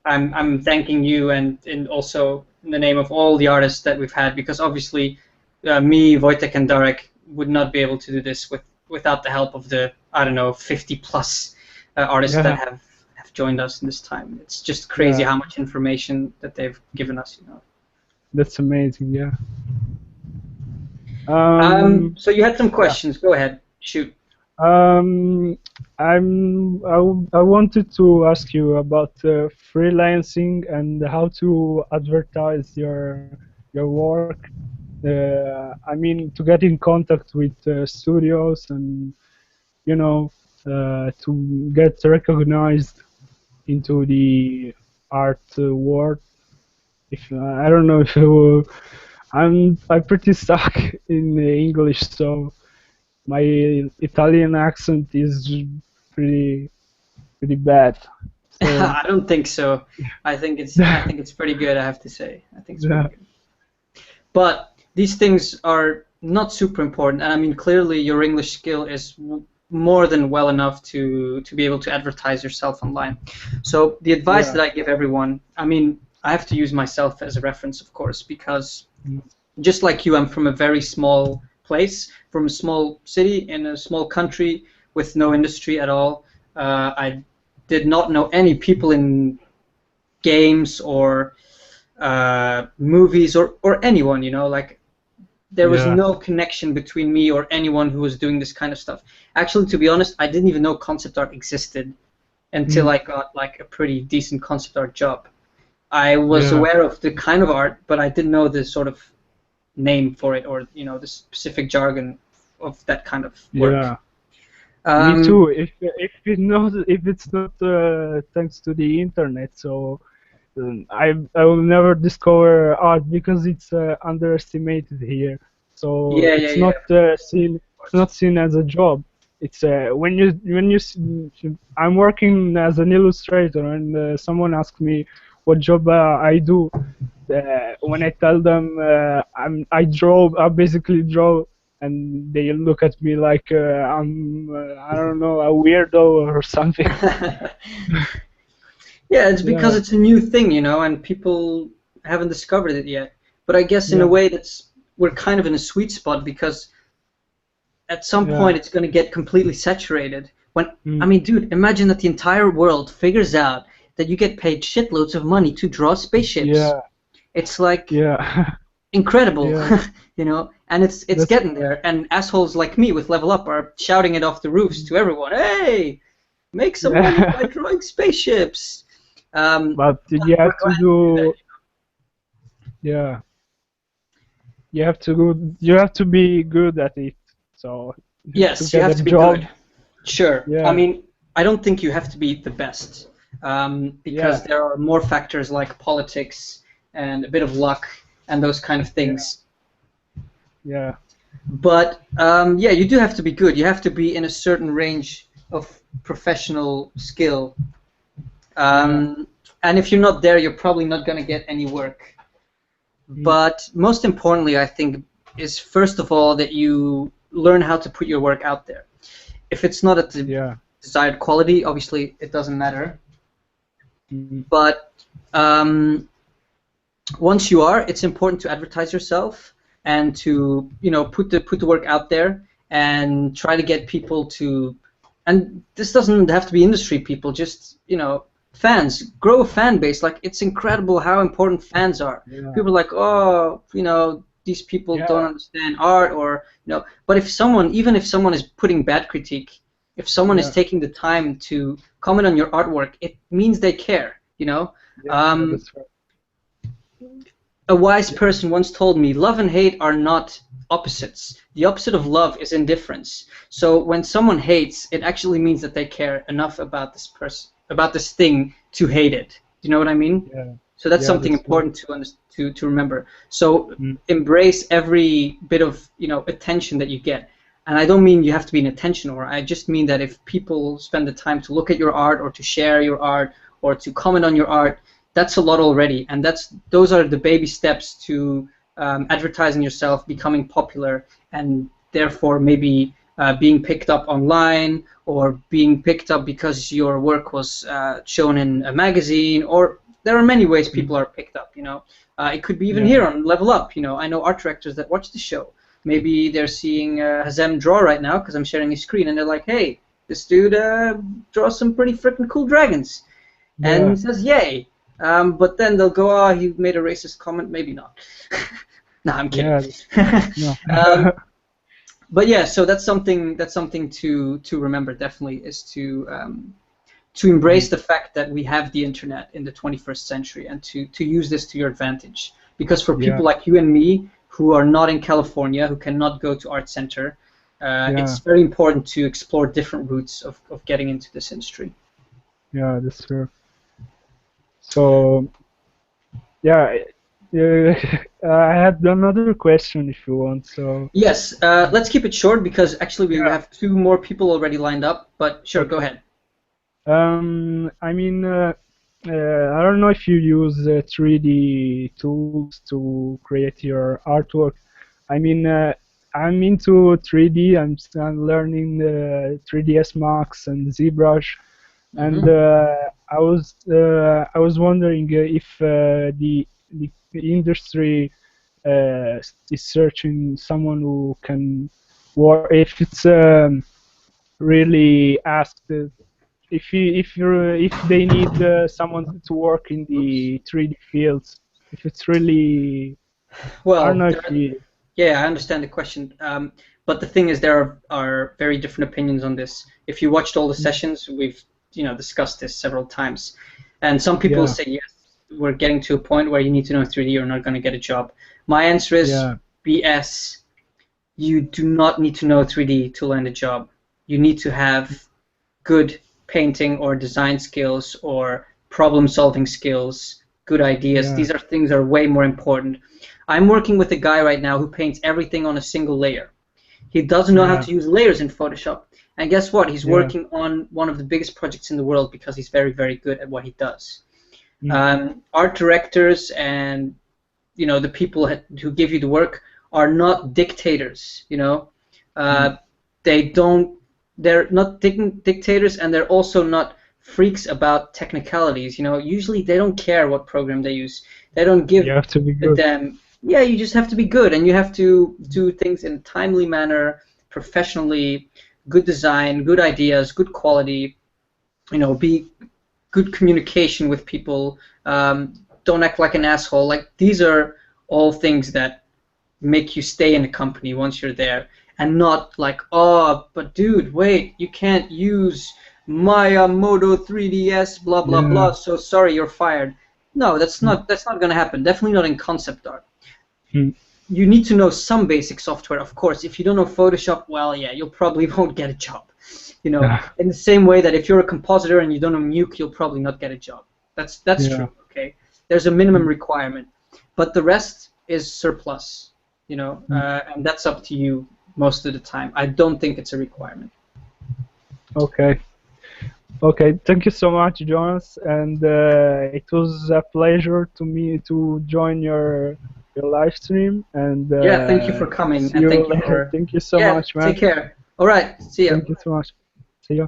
I'm thanking you, and also in the name of all the artists that we've had, because obviously, me, Wojtek, and Darek would not be able to do this without the help of the, I don't know, 50 plus artists that Yeah, have joined us in this time. It's just crazy yeah, how much information that they've given us. that's amazing. Yeah. Um, So you had some yeah. questions. Go ahead. Shoot. Um, I wanted to ask you about freelancing and how to advertise your work. I mean, to get in contact with studios and to get recognized into the art world. If I don't know if I'm pretty stuck in English, so my Italian accent is pretty bad. So I don't think so. I think it's pretty good, I have to say. I think it's pretty yeah, good. But these things are not super important, and I mean, clearly your English skill is more than well enough to be able to advertise yourself online. So the advice yeah, that I give everyone, I mean, I have to use myself as a reference, of course, because just like you, I'm from a very small place, from a small city in a small country with no industry at all. I did not know any people in games or movies or anyone, like there was yeah, no connection between me or anyone who was doing this kind of stuff. Actually, to be honest, I didn't even know concept art existed until mm, I got like a pretty decent concept art job. I was yeah, aware of the kind of art, but I didn't know the sort of name for it, or the specific jargon of that kind of work. yeah. Me Um, too. If it's not thanks to the internet, so I will never discover art because it's underestimated here. So yeah, yeah, it's yeah, not seen of it's not course. seen as a job. It's I'm working as an illustrator, and someone asks me what job I do. When I tell them I basically draw, and they look at me like I'm I don't know, a weirdo or something. Yeah, it's because Yeah, it's a new thing, and people haven't discovered it yet. But I guess in a yeah, way we're kind of in a sweet spot, because at some yeah. point it's going to get completely saturated. I Mm. mean, dude, imagine that the entire world figures out that you get paid shitloads of money to draw spaceships. Yeah, It's like yeah, incredible, yeah. and it's That's getting there. And assholes like me with Level Up are shouting it off the roofs to everyone. Hey, make some money yeah. by drawing spaceships. But you We're have to glad to do that. do, yeah. You have to be good at it. So to Yes, you get have a to be job, good. Sure. I yeah, mean, I don't think you have to be the best, because there are more factors like politics and a bit of luck and those kind of things. Yeah. But yeah, you do have to be good. You have to be in a certain range of professional skill. And if you're not there, you're probably not going to get any work. But most importantly, I think, is first of all that you learn how to put your work out there. If it's not at the desired quality, obviously it doesn't matter. But once you are, it's important to advertise yourself and to put the work out there and try to get people to. And this doesn't have to be industry people, just fans. Grow a fan base. Like, it's incredible how important fans are. People are like, oh, these people don't understand art, or But even if someone is putting bad critique, if someone is taking the time to comment on your artwork, it means they care. That's right. A wise person once told me, love and hate are not opposites. The opposite of love is indifference. So when someone hates, it actually means that they care enough about this person, about this thing, to hate it. Do you know what I mean? Yeah. So that's something important to remember. So embrace every bit of attention that you get. And I don't mean you have to be an attention whore. I just mean that if people spend the time to look at your art, or to share your art, or to comment on your art, that's a lot already. And those are the baby steps to advertising yourself, becoming popular, and therefore maybe being picked up online, or being picked up because your work was shown in a magazine, or there are many ways people are picked up. It could be even here on Level Up. I know art directors that watch the show. Maybe they're seeing Hazem draw right now because I'm sharing his screen, and they're like, "Hey, this dude draws some pretty freaking cool dragons," and he says, "Yay!" But then they'll go, "Oh, he made a racist comment." Maybe not. No, I'm kidding. But yeah, so that's something to remember. Definitely is to embrace the fact that we have the internet in the 21st century, and to use this to your advantage. Because for people like you and me, who are not in California, who cannot go to Art Center, it's very important to explore different routes of getting into this industry. Yeah, that's true. So, I had another question if you want. So yes, let's keep it short because actually we have 2 more people already lined up. But sure, go ahead. I mean, I don't know if you use 3D tools to create your artwork. I mean, I'm into 3D. I'm learning 3ds Max and ZBrush, and I was wondering if the industry is searching someone who can work. If it's really asked. If they need someone to work in the 3D fields, if it's really, well, I don't know if yeah, I understand the question, but the thing is, there are very different opinions on this. If you watched all the sessions, we've discussed this several times, and some people say yes, we're getting to a point where you need to know 3D, you're not going to get a job. My answer is BS. You do not need to know 3D to land a job. You need to have good painting or design skills or problem-solving skills, good ideas. These are things that are way more important. I'm working with a guy right now who paints everything on a single layer. He doesn't know how to use layers in Photoshop. And guess what? He's working on one of the biggest projects in the world because he's very, very good at what he does. Art directors and the people who give you the work are not dictators. They're not dictators, and they're also not freaks about technicalities. Usually they don't care what program they use. They don't give you have to be good. them. Yeah, you just have to be good, and you have to do things in a timely manner, professionally, good design, good ideas, good quality. Be good communication with people. Don't act like an asshole. Like, these are all things that make you stay in a company once you're there. And not like, oh, but dude, wait, you can't use Maya Moto 3ds, blah blah blah. So sorry, you're fired. No, that's not going to happen. Definitely not in concept art. you need to know some basic software, of course. If you don't know Photoshop, well, yeah, you'll probably won't get a job. You know, in the same way that if you're a compositor and you don't know Nuke, you'll probably not get a job. That's true. Okay, there's a minimum requirement, but the rest is surplus. You know, and that's up to you most of the time. I don't think it's a requirement. Okay. Okay, thank you so much, Jonas, and it was a pleasure to join your live stream. And yeah, thank you for coming, see and you thank you later. for Thank you so much, man. Take care. All right, see ya. Thank you so much. See ya.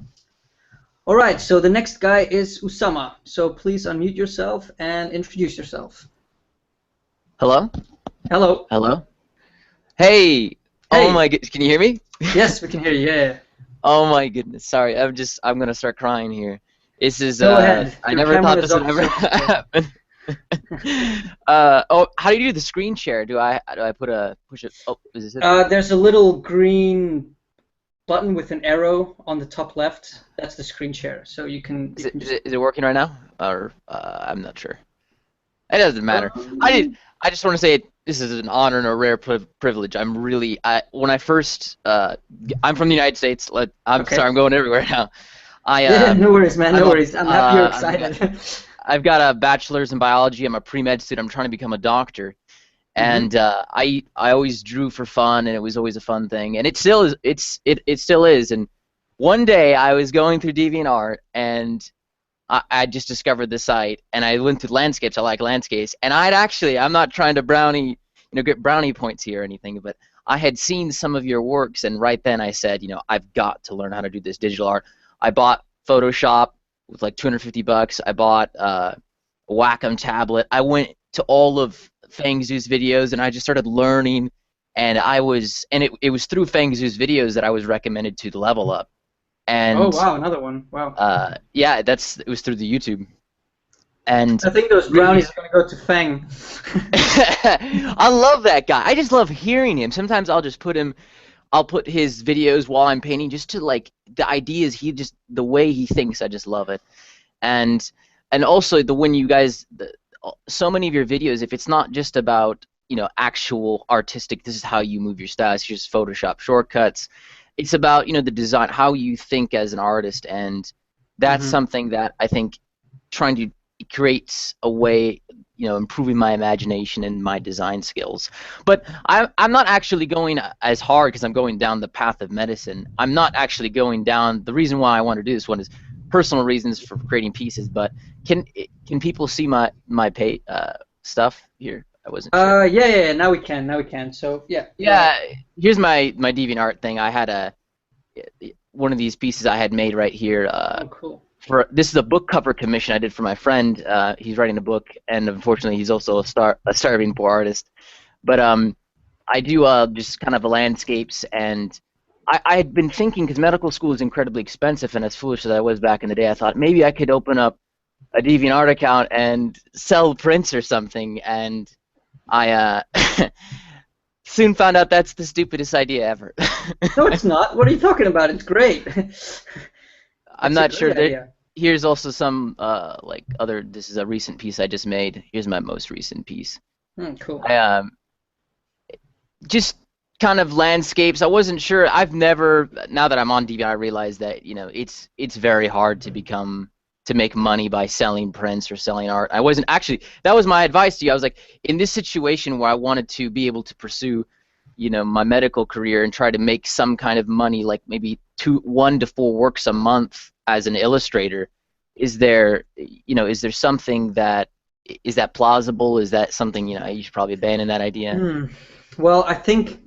All right, so the next guy is Usama. So please unmute yourself and introduce yourself. Hello? Hello. Hello? Hey! Oh my goodness, can you hear me? Yes, we can hear you, yeah. Oh my goodness, sorry, I'm gonna start crying here. This is, Go ahead. I Your never camera thought is this would up, ever so- happen. Oh, how do you do the screen share? Do I push it, oh, is this it? There's a little green button with an arrow on the top left. That's the screen share, so you can... Is it working right now? Or, I'm not sure. It doesn't matter. I just want to say this is an honor and a rare privilege. I'm really, when I first, I'm from the United States. I'm sorry, I'm going everywhere now. Yeah, no worries, man, no worries. I'm happy you're excited. I've got a bachelor's in biology. I'm a pre-med student. I'm trying to become a doctor. And I always drew for fun, and it was always a fun thing. And it still is. It still is. And one day I was going through DeviantArt, and I just discovered the site, and I went through landscapes. I like landscapes, and I'm not trying to get brownie points here or anything, but I had seen some of your works, and right then I said, I've got to learn how to do this digital art. I bought Photoshop with like $250. I bought a Wacom tablet. I went to all of Fangzoo's videos, and I just started learning, and it was through Fangzoo's videos that I was recommended to Level Up. And oh wow, another one. Wow. Yeah, it was through the YouTube. And I think those brownies are gonna go to Fang. I love that guy. I just love hearing him. Sometimes I'll put his videos while I'm painting, just to like the ideas. The way he thinks, I just love it. And also so many of your videos, if it's not just about actual artistic, this is how you move your style, it's just Photoshop shortcuts. It's about the design, how you think as an artist, and that's something that I think trying to create a way, improving my imagination and my design skills. But I'm not actually going as hard because I'm going down the path of medicine. I'm not actually going down. The reason why I want to do this one is personal reasons for creating pieces. But can people see my stuff here? I wasn't sure. Yeah, now we can. So yeah. Yeah, here's my DeviantArt thing. I had one of these pieces I had made right here. Oh, cool. This is a book cover commission I did for my friend. He's writing a book, and unfortunately, he's also a starving poor artist. But I do just kind of landscapes, and I had been thinking, because medical school is incredibly expensive, and as foolish as I was back in the day, I thought maybe I could open up a DeviantArt account and sell prints or something, and I soon found out that's the stupidest idea ever. No, it's not. What are you talking about? It's great. I'm not sure. Here's also some this is a recent piece I just made. Here's my most recent piece. Cool. I just kind of landscapes. I wasn't sure. Now that I'm on DeviantArt, I realize that it's very hard to make money by selling prints or selling art. I wasn't actually. That was my advice to you. I was like, in this situation where I wanted to be able to pursue, my medical career and try to make some kind of money, like maybe 1 to 4 works a month as an illustrator. Is there something is that plausible? Is that something you should probably abandon that idea? Well, I think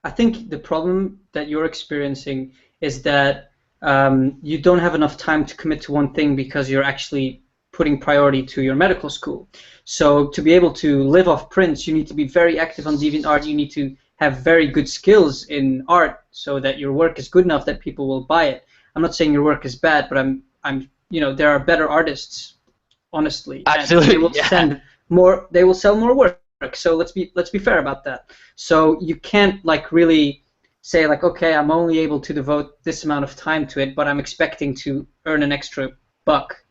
the problem that you're experiencing is that you don't have enough time to commit to one thing because you're actually putting priority to your medical school. So to be able to live off prints, you need to be very active on DeviantArt. You need to have very good skills in art so that your work is good enough that people will buy it. I'm not saying your work is bad, but I'm there are better artists, honestly. Absolutely. And they will sell more work. So let's be fair about that. So you can't really say okay, I'm only able to devote this amount of time to it, but I'm expecting to earn an extra buck.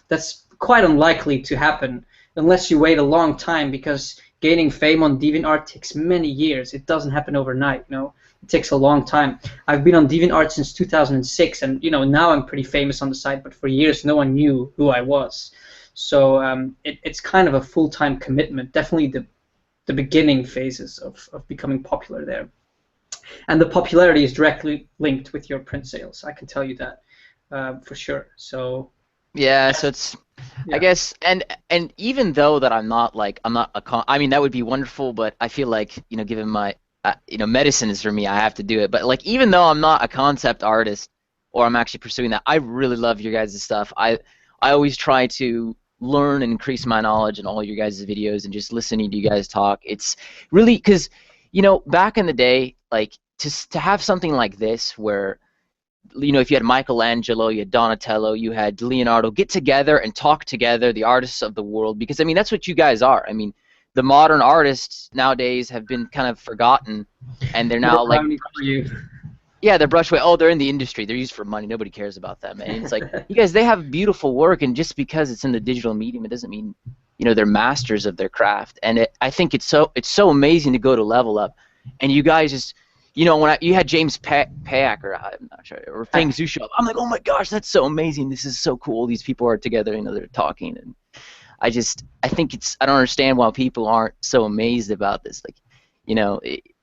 That's quite unlikely to happen unless you wait a long time, because gaining fame on DeviantArt takes many years. It doesn't happen overnight, you know. It takes a long time. I've been on DeviantArt since 2006, and you know, now I'm pretty famous on the site, but for years no one knew who I was. So it's kind of a full-time commitment. Definitely the beginning phases of becoming popular there. And the popularity is directly linked with your print sales. I can tell you that for sure. So yeah, so it's I guess and even though that I'm not I mean, that would be wonderful, but I feel like, you know, given my you know, medicine is for me, I have to do it. But like, even though I'm not a concept artist or I'm actually pursuing that, I really love your guys' stuff. I always try to learn and increase my knowledge in all your guys' videos, and just listening to you guys talk. It's really, because, you know, back in the day, like to have something like this where, you know, if you had Michelangelo, you had Donatello, you had Leonardo get together and talk together, the artists of the world, because I mean, that's what you guys are. I mean, the modern artists nowadays have been kind of forgotten, and they're now like, yeah, they're brushed away. Oh, they're in the industry. They're used for money. Nobody cares about them. And it's like, you guys, they have beautiful work, and just because it's in the digital medium, it doesn't mean, you know, they're masters of their craft. And I think it's so amazing to go to Level Up, and you guys just, you know, when you had James Payak, or I'm not sure, or Feng Zhu show up, I'm like, oh my gosh, that's so amazing. This is so cool. These people are together, you know, they're talking, and I think I don't understand why people aren't so amazed about this. Like, you know,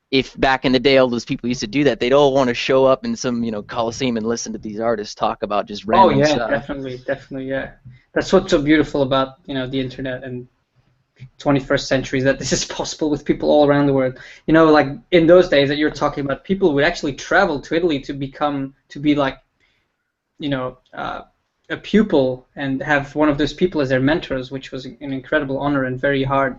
if back in the day all those people used to do that, they'd all want to show up in some, you know, Coliseum and listen to these artists talk about just random stuff. Definitely, yeah. That's what's so beautiful about, you know, the internet and 21st century, is that this is possible with people all around the world. You know, like in those days that you're talking about, people would actually travel to Italy to be like, you know, a pupil and have one of those people as their mentors, which was an incredible honor and very hard.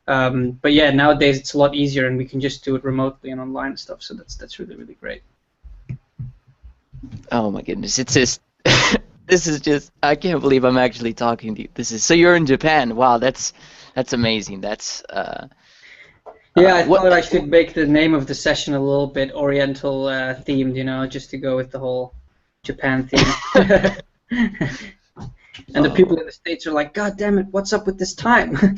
But yeah, nowadays it's a lot easier, and we can just do it remotely and online and stuff. So that's really, really great. Oh my goodness, it's just this is just, I can't believe I'm actually talking to you. So you're in Japan. Wow, that's amazing. That's yeah, I thought I should make the name of the session a little bit Oriental themed, you know, just to go with the whole Japan theme. And the people in the States are like, God damn it, what's up with this time?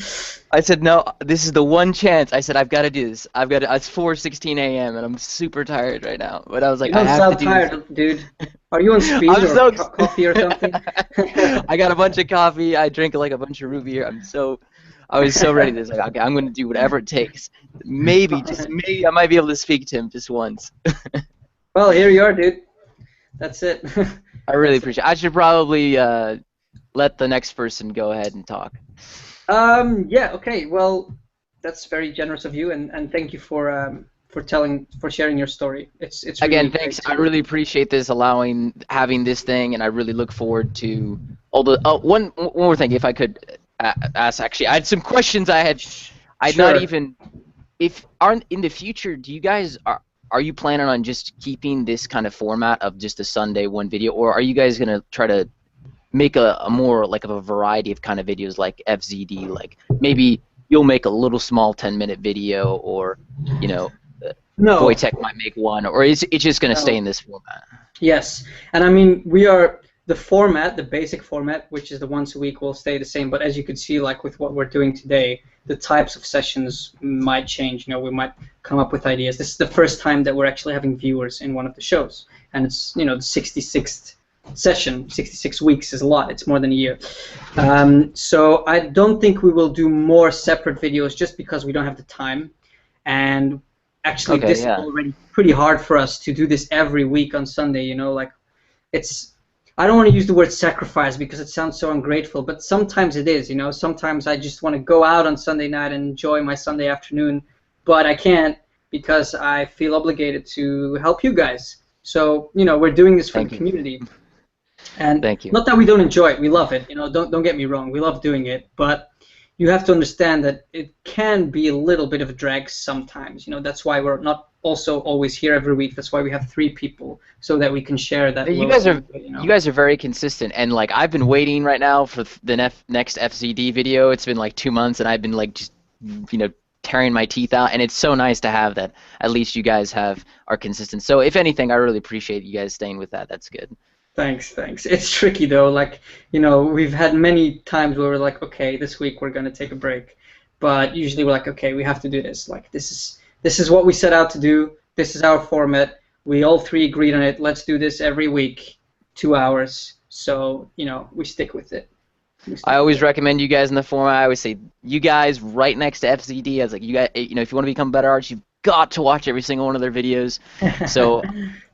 I said, no, this is the one chance. I said, I've got to do this. It's 4:16 a.m. and I'm super tired right now. But I was like, you don't I have to do tired, this. Dude. Are you on speed or coffee or something? I got a bunch of coffee. I drink like a bunch of root beer. I was so ready. This, like, okay, I'm going to do whatever it takes. Maybe, just maybe, I might be able to speak to him just once. Well, here you are, dude. That's it. I really appreciate it. I should probably let the next person go ahead and talk. Yeah. Okay. Well, that's very generous of you, and thank you for sharing your story. It's really again, thanks. I really appreciate this, having this thing, and I really look forward to all the. Oh, one more thing, if I could ask. Actually, I had some questions. I'd Sure. not even. In the future, do you guys are you planning on just keeping this kind of format of just a Sunday one video, or are you guys gonna try to make a more like of a variety of kind of videos like FZD? Like maybe you'll make a little small 10-minute video, or you know, No. Wojtek might make one, or is it just gonna stay in this format? Yes, and I mean the basic format, which is the once a week, will stay the same. But as you can see, like with what we're doing today, the types of sessions might change. You know, we might come up with ideas. This is the first time that we're actually having viewers in one of the shows, and it's, you know, the 66th session. 66 weeks is a lot. It's more than a year. So I don't think we will do more separate videos just because we don't have the time. And actually, this is already pretty hard for us to do this every week on Sunday. You know, like I don't want to use the word sacrifice because it sounds so ungrateful, but sometimes it is, you know. Sometimes I just want to go out on Sunday night and enjoy my Sunday afternoon, but I can't because I feel obligated to help you guys. So, you know, we're doing this for the community. And Thank you. Not that we don't enjoy it, we love it, you know, don't get me wrong, we love doing it, but you have to understand that it can be a little bit of a drag sometimes. You know, that's why we're not also always here every week. That's why we have 3 people, so that we can share that. You guys are very consistent, and like I've been waiting right now for the next FZD video. It's been like 2 months, and I've been like just, you know, tearing my teeth out, and it's so nice to have that. At least you guys are consistent. So if anything, I really appreciate you guys staying with that. That's good. Thanks. It's tricky though. Like, you know, we've had many times where we're like, okay, this week we're gonna take a break, but usually we're like, okay, we have to do this. Like this is what we set out to do. This is our format. We all three agreed on it. Let's do this every week, 2 hours. So we stick with it. I always recommend you guys in the format. I always say you guys right next to FZD. I was like, you guys, if you want to become better artists, you've got to watch every single one of their videos. So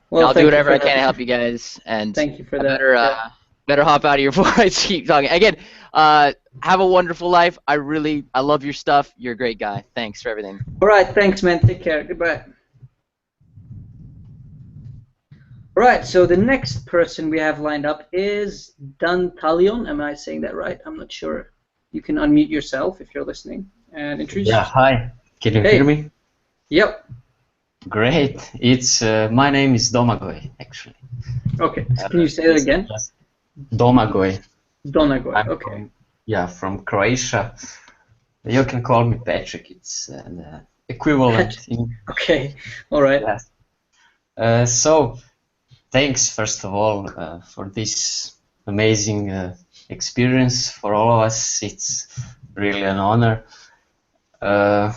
well, I'll do whatever I can to help you guys. And thank you for that. Better hop out of here before I keep talking. Again, have a wonderful life. I love your stuff. You're a great guy. Thanks for everything. All right, thanks, man. Take care. Goodbye. All right, so the next person we have lined up is Dantalion. Am I saying that right? I'm not sure. You can unmute yourself if you're listening and introduce. Yeah, hi. Can you hear me? Yep. Great. It's my name is Domagoj, actually. Okay. Can you say it again? Domagoj. Domagoj. Okay. From Croatia. You can call me Patrick. It's the equivalent. Okay. All right. Yes. So, thanks first of all for this amazing experience for all of us. It's really an honor. A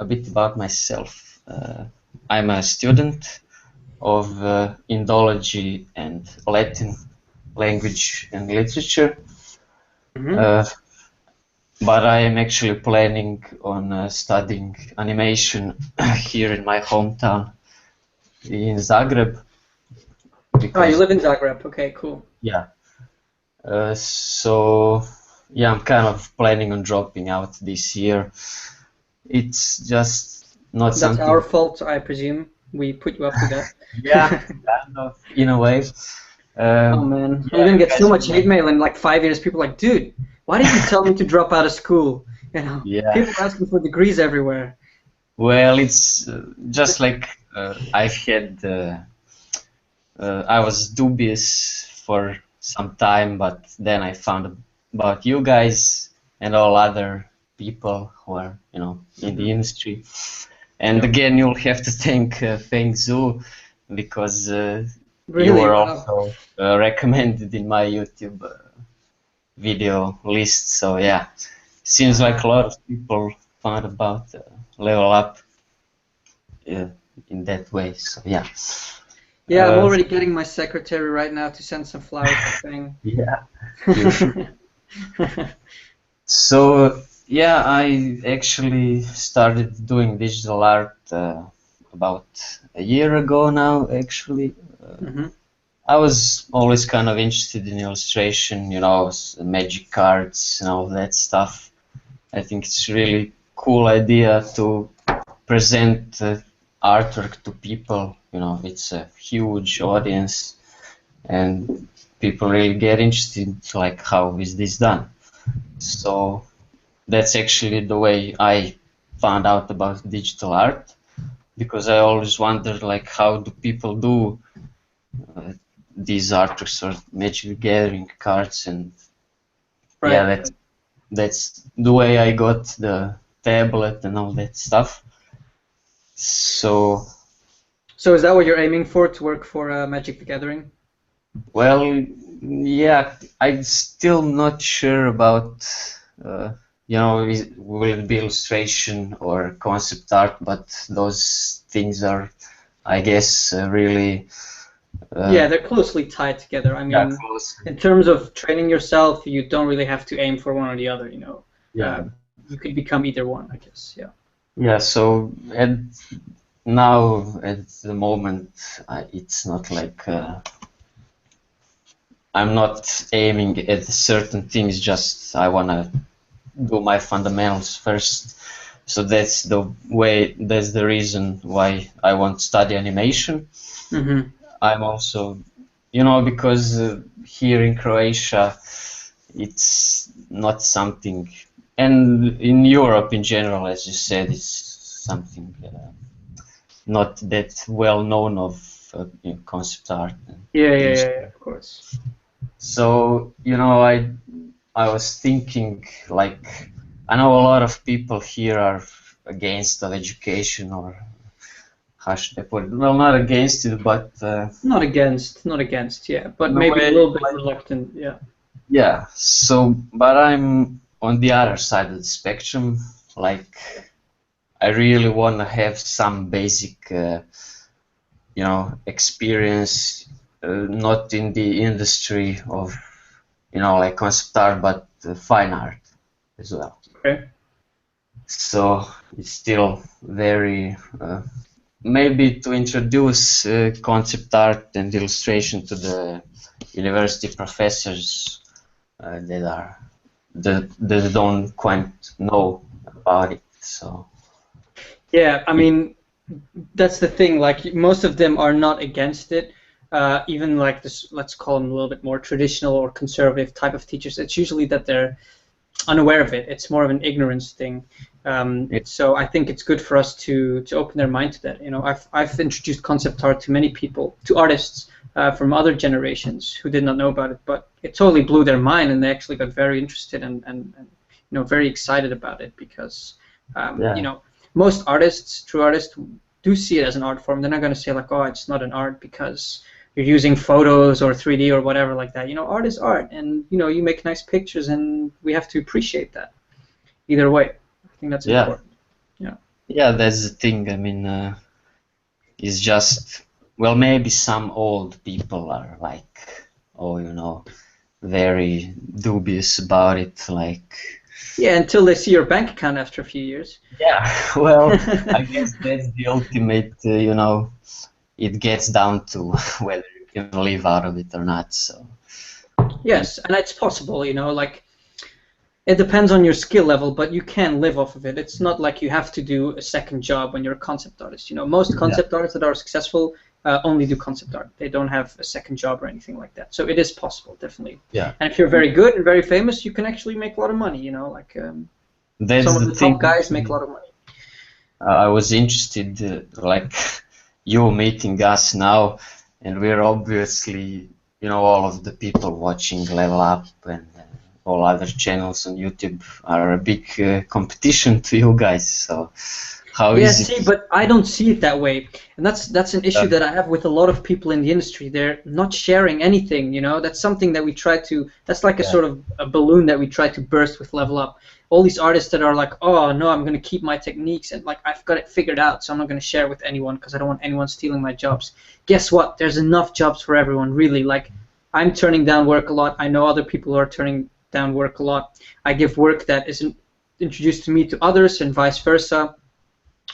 bit about myself. I'm a student of Indology and Latin language and literature. But I am actually planning on studying animation here in my hometown in Zagreb. Oh, you live in Zagreb. Okay, cool. Yeah. So, yeah, I'm kind of planning on dropping out this year. It's just not something... That's our fault, I presume. We put you up to that. Yeah, kind of, in a way. Oh, man. We're going to get so much hate mail in like 5 years. People are like, dude, why did you tell me to drop out of school? Yeah. People are asking for degrees everywhere. Well, it's just like I've had... I was dubious for some time, but then I found about you guys and all other people who are, in the industry. And again, you'll have to thank Feng because you were also recommended in my YouTube video list. So yeah, seems like a lot of people found about Level Up in that way. So yeah. Yeah, I'm already getting my secretary right now to send some flowers to Feng. Yeah. So yeah, I actually started doing digital art about a year ago now, actually. I was always kind of interested in illustration, magic cards and all that stuff. I think it's a really cool idea to present artwork to people. It's a huge audience and people really get interested, like, how is this done? So that's actually the way I found out about digital art, because I always wondered, like, how do people do these artworks or Magic Gathering cards, and yeah, that's the way I got the tablet and all that stuff. So is that what you're aiming for, to work for Magic the Gathering? Well, yeah, I'm still not sure about, will it be illustration or concept art, but those things are, I guess, really... yeah, they're closely tied together. I mean, in terms of training yourself, you don't really have to aim for one or the other, Yeah. You could become either one, I guess, yeah. Yeah, so now, at the moment, it's not like... I'm not aiming at certain things, just I want to do my fundamentals first. So that's the reason why I want to study animation. I'm also, because here in Croatia, it's not something, and in Europe in general, as you said, it's something not that well known of concept art. Yeah, of course. So, I was thinking, like, I know a lot of people here are against education, or how should I put it? Well, not against it, but... not against, yeah, but maybe a little bit reluctant, yeah. Yeah, so, but I'm on the other side of the spectrum, like I really want to have some basic, you know, experience, not in the industry of, you know, like concept art, but fine art as well. Okay. So it's still very, maybe to introduce concept art and illustration to the university professors that don't quite know about it. So Yeah, I mean, that's the thing. Like most of them are not against it. Even like this, let's call them a little bit more traditional or conservative type of teachers. It's usually that they're unaware of it. It's more of an ignorance thing. So I think it's good for us to open their mind to that. You know, I've introduced concept art to many people, to artists from other generations who did not know about it, but it totally blew their mind, and they actually got very interested and you know, very excited about it because you know, most artists, true artists, do see it as an art form. They're not going to say like, oh, it's not an art because you're using photos or 3D or whatever like that. You know, art is art, and you know, you make nice pictures, and we have to appreciate that. Either way, I think that's important. Yeah. Yeah, that's the thing. I mean, it's just, well, maybe some old people are like, oh, you know, very dubious about it, like. Yeah, until they see your bank account after a few years. Yeah, well, I guess that's the ultimate, you know, it gets down to whether you can live out of it or not. So. Yes, and it's possible, you know, like it depends on your skill level, but you can live off of it. It's not like you have to do a second job when you're a concept artist. You know, most concept artists that are successful only do concept art. They don't have a second job or anything like that. So it is possible, definitely. Yeah. And if you're very good and very famous, you can actually make a lot of money. You know, like some of the top guys make a lot of money. I was interested, like you meeting us now, and we're obviously, you know, all of the people watching Level Up and all other channels on YouTube are a big competition to you guys. So how is it? Yeah, see, but I don't see it that way, and that's an issue that I have with a lot of people in the industry. They're not sharing anything, you know. That's something that we try to. That's like a sort of a balloon that we try to burst with Level Up. All these artists that are like, oh no, I'm gonna keep my techniques and like I've got it figured out, so I'm not gonna share with anyone because I don't want anyone stealing my jobs. Guess what? There's enough jobs for everyone, really. Like I'm turning down work a lot. I know other people are turning down work a lot. I give work that isn't introduced to me to others, and vice versa.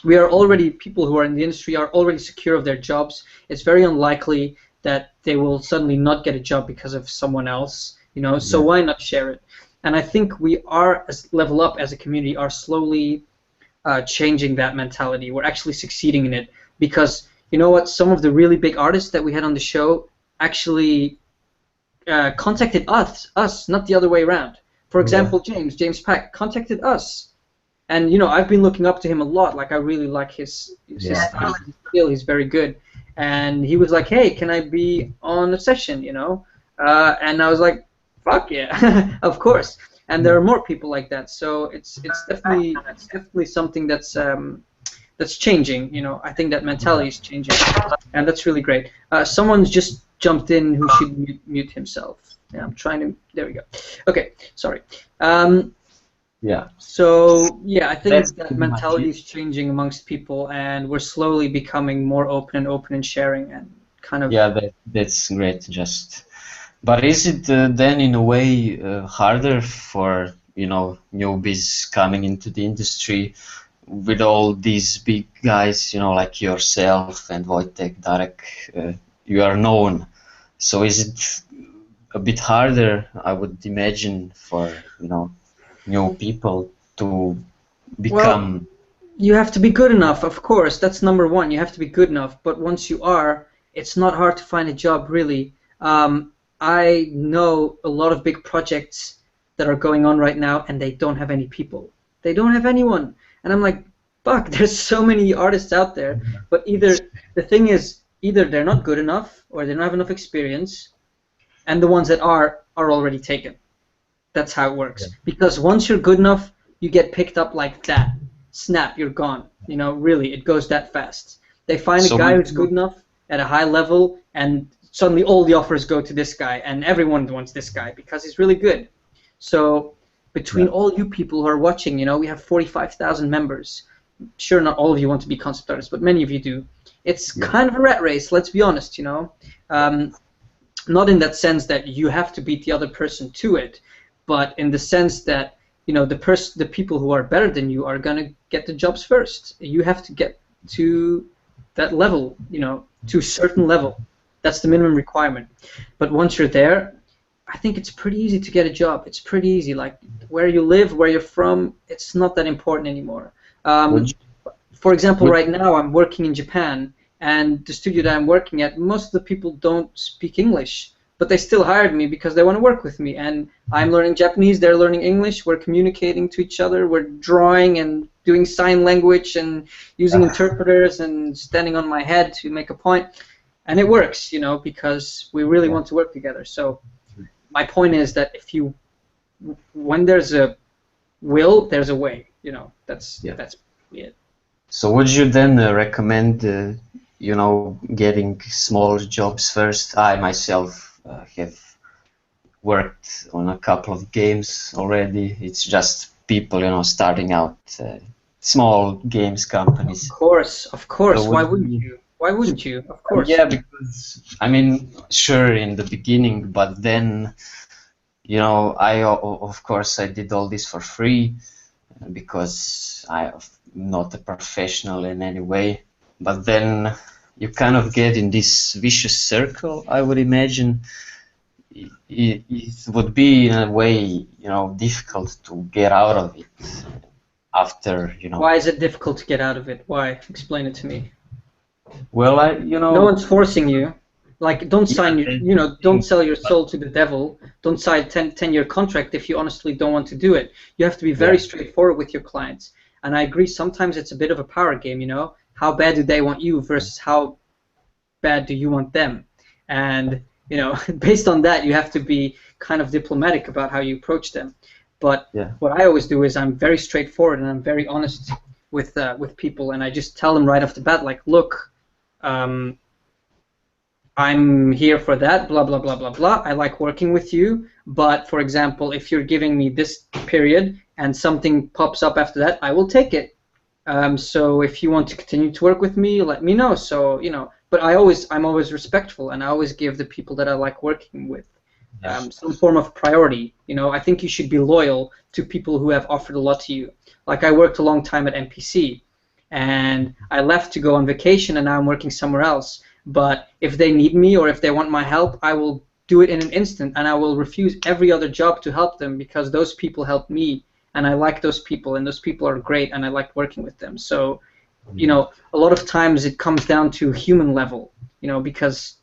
We are already, people who are in the industry are already secure of their jobs. It's very unlikely that they will suddenly not get a job because of someone else, you know, so why not share it? And I think we are, as Level Up as a community, are slowly changing that mentality. We're actually succeeding in it because, you know what, some of the really big artists that we had on the show actually contacted us, not the other way around. For example, James Pack contacted us. And you know, I've been looking up to him a lot. Like I really like his style, his skill. He's very good. And he was like, "Hey, can I be on a session?" You know, and I was like, "Fuck yeah, of course." And there are more people like that. So it's definitely something that's changing. You know, I think that mentality is changing, and that's really great. Someone's just jumped in who should mute himself. Yeah, I'm trying to. There we go. Okay, sorry. Yeah. So yeah, I think that mentality is changing amongst people, and we're slowly becoming more open and sharing and kind of. Yeah, that's great. But is it then in a way harder for, you know, newbies coming into the industry with all these big guys, you know, like yourself and Wojtek, Darek, you are known. So is it a bit harder, I would imagine, for, you know, new people to become... Well, you have to be good enough, of course. That's number one. You have to be good enough. But once you are, it's not hard to find a job, really. I know a lot of big projects that are going on right now, and they don't have any people. They don't have anyone. And I'm like, fuck, there's so many artists out there. But the thing is, either they're not good enough, or they don't have enough experience, and the ones that are already taken. That's how it works. Because once you're good enough, you get picked up like that. Snap, you're gone. You know, really, it goes that fast. They find a guy who's good enough at a high level, and suddenly all the offers go to this guy, and everyone wants this guy because he's really good. So between all you people who are watching, you know, we have 45,000 members. Sure, not all of you want to be concept artists, but many of you do. It's kind of a rat race, let's be honest, you know. Not in that sense that you have to beat the other person to it, but in the sense that, you know, the people who are better than you are gonna get the jobs first. You have to get to that level, you know, to a certain level. That's the minimum requirement. But once you're there, I think it's pretty easy to get a job. It's pretty easy. Like where you live, where you're from, it's not that important anymore. For example, right now I'm working in Japan, and the studio that I'm working at, most of the people don't speak English, but they still hired me because they want to work with me. And I'm learning Japanese, they're learning English, we're communicating to each other, we're drawing and doing sign language and using interpreters and standing on my head to make a point. And it works, you know, because we really want to work together. So my point is that when there's a will, there's a way, you know, that's it. So would you then recommend, you know, getting small jobs first? I myself have worked on a couple of games already. It's just people, you know, starting out, small games companies. Of course. So Why wouldn't you? Why wouldn't you? Of course. Yeah, because, I mean, sure, in the beginning, but then, you know, of course I did all this for free because I'm not a professional in any way. But then you kind of get in this vicious circle, I would imagine. It would be, in a way, you know, difficult to get out of it after, you know. Why is it difficult to get out of it? Why? Explain it to me. Well, you know. No one's forcing you. Like, don't sign, you know, don't sell your soul to the devil. Don't sign a 10-year contract if you honestly don't want to do it. You have to be very straightforward with your clients. And I agree, sometimes it's a bit of a power game, you know. How bad do they want you versus how bad do you want them? And, you know, based on that, you have to be kind of diplomatic about how you approach them. But what I always do is I'm very straightforward and I'm very honest with people, and I just tell them right off the bat, like, look, I'm here for that, blah, blah, blah, blah, blah. I like working with you, but, for example, if you're giving me this period and something pops up after that, I will take it. So if you want to continue to work with me, let me know. So, you know, but I'm always respectful, and I always give the people that I like working with some form of priority. You know, I think you should be loyal to people who have offered a lot to you. Like, I worked a long time at NPC, and I left to go on vacation, and now I'm working somewhere else. But if they need me or if they want my help, I will do it in an instant, and I will refuse every other job to help them because those people helped me, and I like those people, and those people are great, and I like working with them. So, you know, a lot of times it comes down to human level, you know, because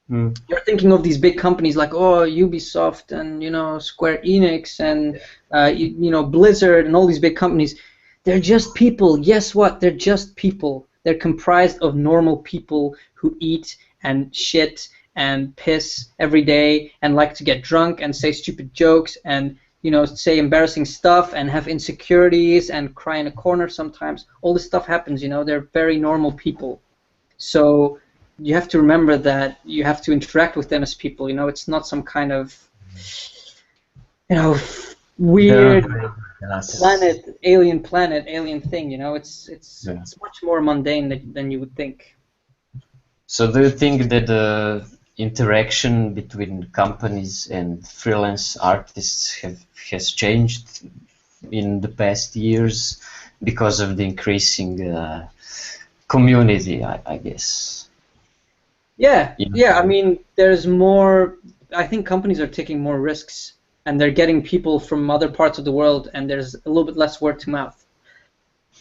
you're thinking of these big companies like, oh, Ubisoft and, you know, Square Enix and, you know, Blizzard and all these big companies. They're just people. Guess what? They're just people. They're comprised of normal people who eat and shit and piss every day and like to get drunk and say stupid jokes and, you know, say embarrassing stuff and have insecurities and cry in a corner sometimes. All this stuff happens, you know. They're very normal people. So you have to remember that you have to interact with them as people, you know. It's not some kind of, you know, weird alien thing, you know. It's much more mundane than you would think. So do you think that the interaction between companies and freelance artists has changed in the past years because of the increasing community, I guess? Yeah, I mean, there's more. I think companies are taking more risks, and they're getting people from other parts of the world, and there's a little bit less word to mouth.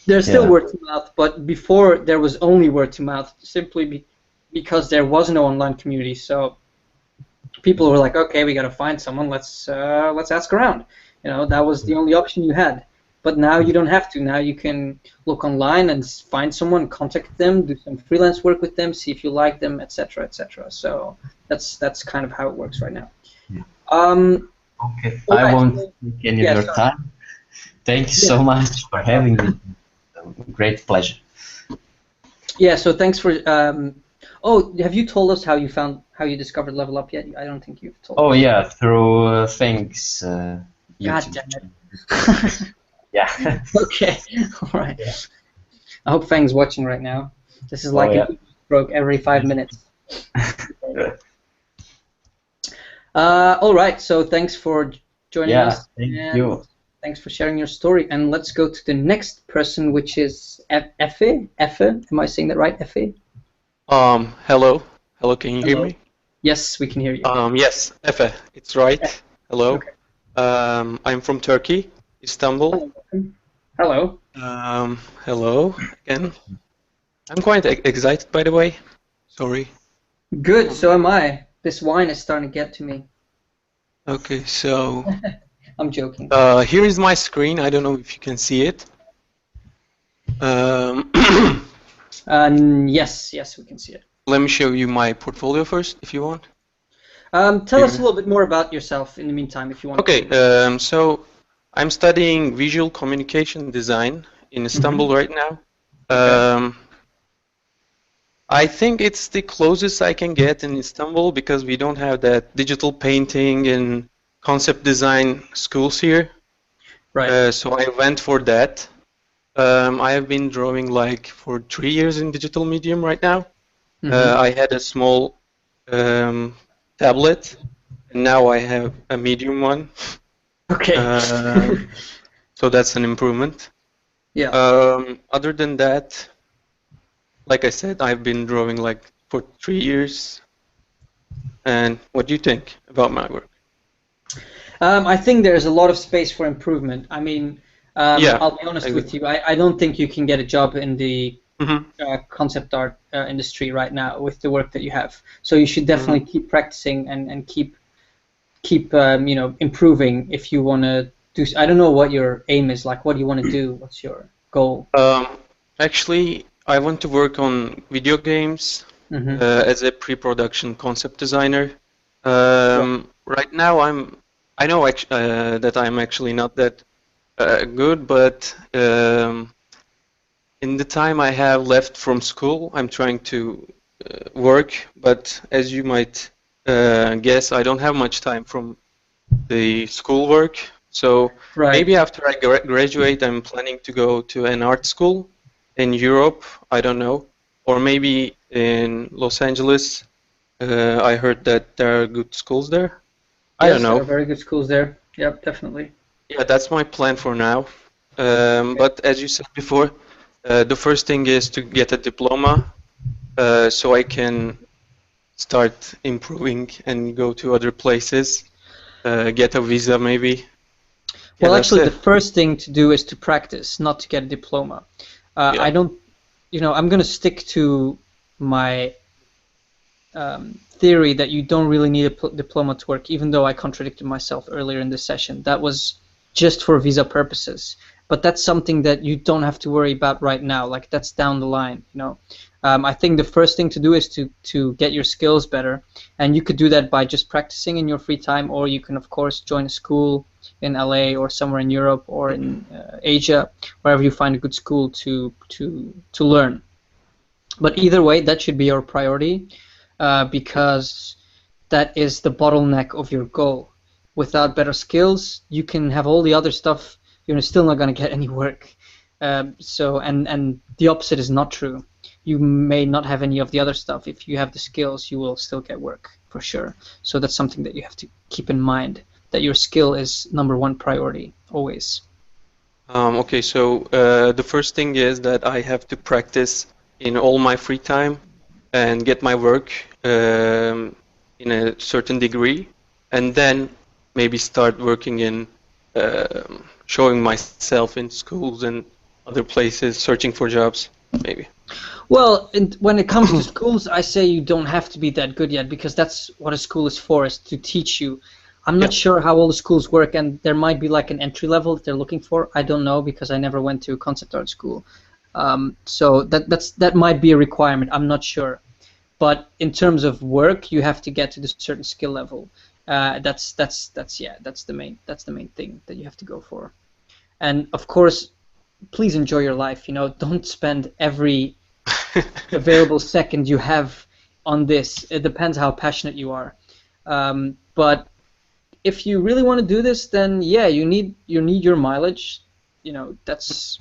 There's still word to mouth, but before there was only word to mouth, simply because there was no online community. So people were like, okay, we got to find someone. Let's ask around. You know, that was the only option you had. But now you don't have to. Now you can look online and find someone, contact them, do some freelance work with them, see if you like them, etc., etc. So that's kind of how it works right now. Okay, I won't take any of your time. Thank you so much for having me. Great pleasure. Yeah. So thanks for. Oh, have you told us how you discovered Level Up yet? I don't think you've told us. Oh yeah, through things. God YouTube damn channel. it. Yeah. Okay, all right. Yeah. I hope Fang's watching right now. This is Oh, like yeah. a stroke every 5 minutes. All right, so thanks for joining Yeah, us. thank And you. thanks for sharing your story. And let's go to the next person, which is Effe. Effe, am I saying that right? Effe? Hello. Hello, can you hear Hello. me? Yes, we can hear you. Yes, Efe, it's right. Hello. Okay. I'm from Turkey, Istanbul. Hello. Hello again. I'm quite excited, by the way. Sorry. Good, so am I. This wine is starting to get to me. Okay, so I'm joking. here is my screen. I don't know if you can see it. Yes, we can see it. Let me show you my portfolio first, if you want. Tell us a little bit more about yourself in the meantime, if you want. Okay, so I'm studying visual communication design in Istanbul right now. Okay. I think it's the closest I can get in Istanbul because we don't have that digital painting and concept design schools here. Right. So I went for that. I have been drawing like for 3 years in digital medium right now. I had a small tablet, and now I have a medium one. Okay. So that's an improvement. Yeah. Other than that, like I said, I've been drawing like for 3 years. And what do you think about my work? I think there's a lot of space for improvement. I mean, Yeah, I'll be honest with you. I don't think you can get a job in the concept art industry right now with the work that you have. So you should definitely keep practicing and keep improving if you want to do. I don't know what your aim is. Like, what do you want to do? What's your goal? Actually, I want to work on video games as a pre-production concept designer. Right now, I know that I'm actually not that good, but in the time I have left from school, I'm trying to work. But as you might guess, I don't have much time from the schoolwork. So maybe after I graduate, I'm planning to go to an art school in Europe. I don't know, or maybe in Los Angeles. I heard that there are good schools there. I don't know. There are very good schools there. Yep, definitely. Yeah, that's my plan for now. But as you said before, the first thing is to get a diploma, so I can start improving and go to other places, get a visa maybe. Well, actually, the first thing to do is to practice, not to get a diploma. I don't, I'm going to stick to my theory that you don't really need a diploma to work, even though I contradicted myself earlier in this session. That was just for visa purposes. But that's something that you don't have to worry about right now. Like, that's down the line, I think the first thing to do is to get your skills better, and you could do that by just practicing in your free time, or you can of course join a school in LA or somewhere in Europe or in Asia, wherever you find a good school to learn. But either way, that should be your priority, because that is the bottleneck of your goal. Without better skills, you can have all the other stuff, you're still not going to get any work. So the opposite is not true. You may not have any of the other stuff. If you have the skills, you will still get work for sure. So that's something that you have to keep in mind, that your skill is #1 priority always. Okay, so the first thing is that I have to practice in all my free time and get my work in a certain degree, and then maybe start working in showing myself in schools and other places, searching for jobs, maybe. Well, when it comes to schools, I say you don't have to be that good yet, because that's what a school is for, is to teach you. I'm not sure how all the schools work, and there might be like an entry level that they're looking for. I don't know, because I never went to a concept art school. So that might be a requirement. I'm not sure. But in terms of work, you have to get to this certain skill level. That's the main thing that you have to go for. And of course, please enjoy your life. Don't spend every available second you have on this. It depends how passionate you are. But if you really want to do this, then yeah, you need your mileage. You know, that's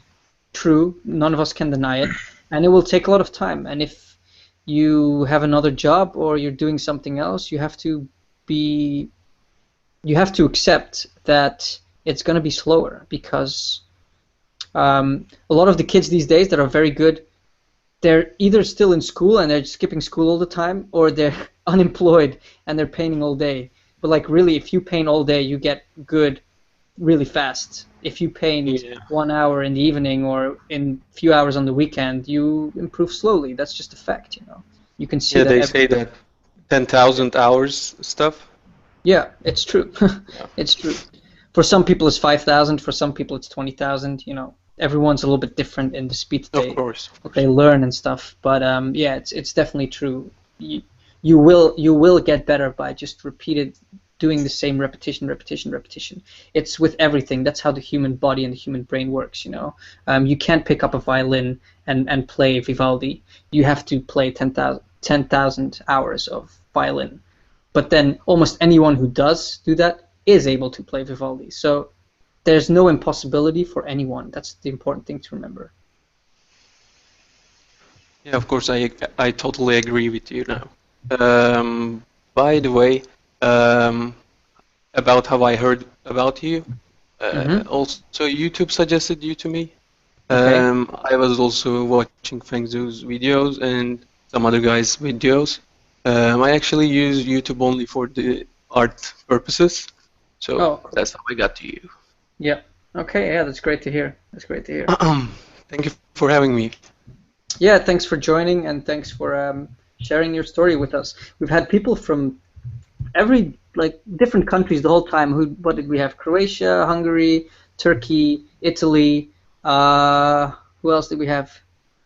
true. None of us can deny it, and it will take a lot of time. And if you have another job or you're doing something else, you have to accept that it's going to be slower, because a lot of the kids these days that are very good, they're either still in school and they're skipping school all the time, or they're unemployed and they're painting all day. But like really, if you paint all day, you get good really fast. If you paint 1 hour in the evening or in a few hours on the weekend, you improve slowly. That's just a fact, you know. You can see that. Yeah, they say that 10,000 hours stuff. Yeah, it's true. It's true. For some people it's 5,000. For some people it's 20,000. You know, everyone's a little bit different in the speed that they learn and stuff. But yeah, it's definitely true. You will get better by just doing the same repetition. It's with everything. That's how the human body and the human brain works, you know. You can't pick up a violin and play Vivaldi. You have to play 10,000 hours of violin. But then almost anyone who does do that is able to play Vivaldi. So there's no impossibility for anyone. That's the important thing to remember. Yeah, of course, I totally agree with you now. By the way, about how I heard about you, also YouTube suggested you to me. I was also watching Feng Zhu's videos and some other guys' videos. I actually use YouTube only for the art purposes, so that's how I got to you. Yeah. Okay. Yeah, that's great to hear. That's great to hear. Thank you for having me. Yeah, thanks for joining, and thanks for sharing your story with us. We've had people from every different countries the whole time. What did we have? Croatia, Hungary, Turkey, Italy. Who else did we have?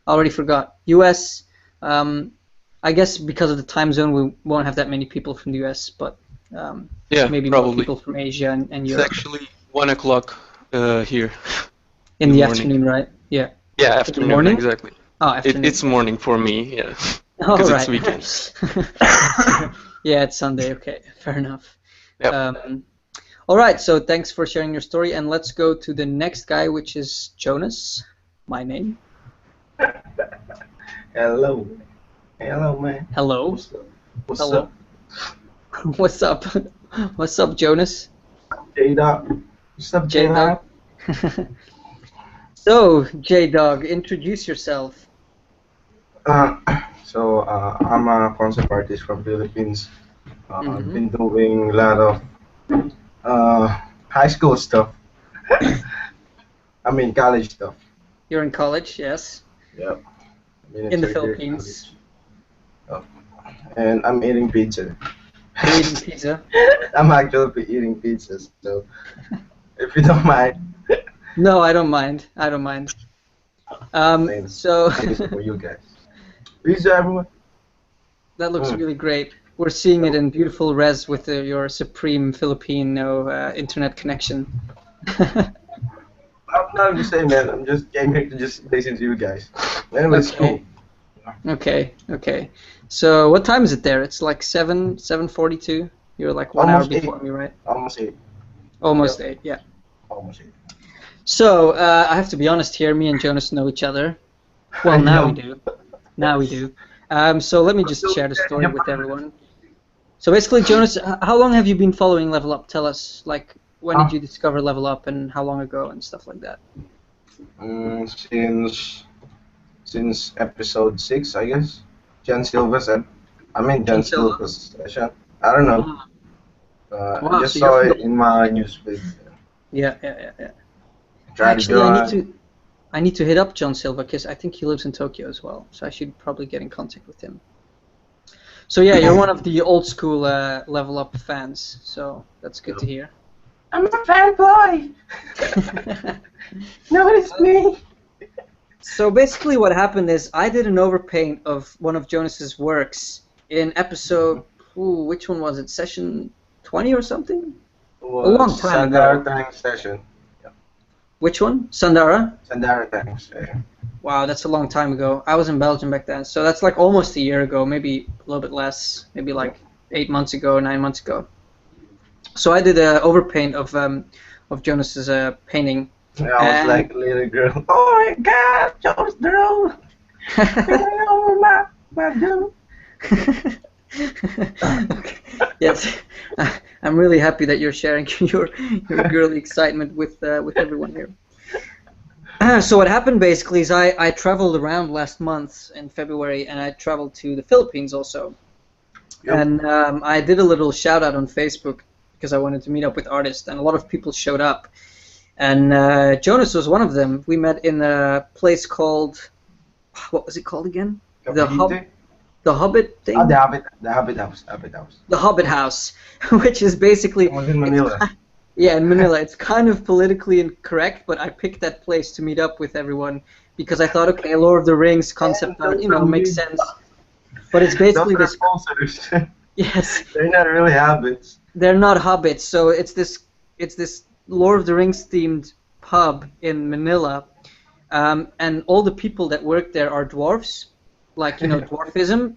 I already forgot. U.S. I guess because of the time zone, we won't have that many people from the U.S., but yeah, maybe probably more people from Asia and Europe. It's actually 1 o'clock here. In the afternoon, right? Yeah. Yeah, afternoon, morning? Exactly. Oh, afternoon. It's morning for me, yeah. Oh, Because right. it's weekend. Yeah, it's Sunday. Okay, fair enough. Yep. All right, so thanks for sharing your story, and let's go to the next guy, which is Jonas, my name. Hello. Hello, man. Hello. What's Hello. up? What's up? What's up, Jonas? J-Dog. What's up, J-Dog? So, J-Dog, introduce yourself. I'm a concept artist from Philippines. I've been doing a lot of high school stuff. I mean college stuff. You're in college, yes? Yep. In the Philippines. And I'm eating pizza. You're eating pizza? I'm actually eating pizza, so if you don't mind. No, I don't mind. I don't mind. So for you guys. Pizza, everyone. That looks really great. We're seeing it in beautiful res with your supreme Filipino internet connection. I'm not just saying that. I'm just came here to just listen to you guys. Anyway, it's cool. Okay. Okay. So what time is it there? It's like 7:42. You're like 1 hour before me, right? Almost 8. Almost 8. Yeah. Almost 8. So I have to be honest here. Me and Jonas know each other. Well, now we do. Now we do. So let me just share the story with everyone. So basically, Jonas, how long have you been following Level Up? Tell us, like, when did you discover Level Up and how long ago and stuff like that? Since episode 6, I guess. John Silva's session. I don't know. Wow, I just so saw it in my newsfeed. Yeah. Actually, I need to hit up John Silva because I think he lives in Tokyo as well. So I should probably get in contact with him. So yeah, you're one of the old school Level Up fans. So that's good to hear. I'm a fanboy. No, it's me. So basically what happened is I did an overpaint of one of Jonas's works in episode, which one was it, session 20 or something? A long time ago. Sandara Tank session. Yeah. Which one? Sandara? Sandara Tank session. Wow, that's a long time ago. I was in Belgium back then, so that's like almost a year ago, maybe a little bit less, maybe like 8 months ago, 9 months ago. So I did a overpaint of Jonas's painting. Yeah, I was like a little girl. Oh my God, Jonas De Ro! my dude. Okay. Yes, I'm really happy that you're sharing your girly excitement with everyone here. So what happened basically is I traveled around last month in February, and I traveled to the Philippines also. Yep. And I did a little shout out on Facebook because I wanted to meet up with artists, and a lot of people showed up. And Jonas was one of them. We met in a place called, what was it called again? The Hobbit thing? Oh, the Hobbit House. The Hobbit House, which is basically... It was in Manila. Yeah, in Manila. It's kind of politically incorrect, but I picked that place to meet up with everyone because I thought, okay, Lord of the Rings concept art, makes sense. But it's basically Those this... are sponsors. Yes. They're not really hobbits. They're not hobbits, so it's this Lord of the Rings themed pub in Manila, and all the people that work there are dwarfs, like dwarfism,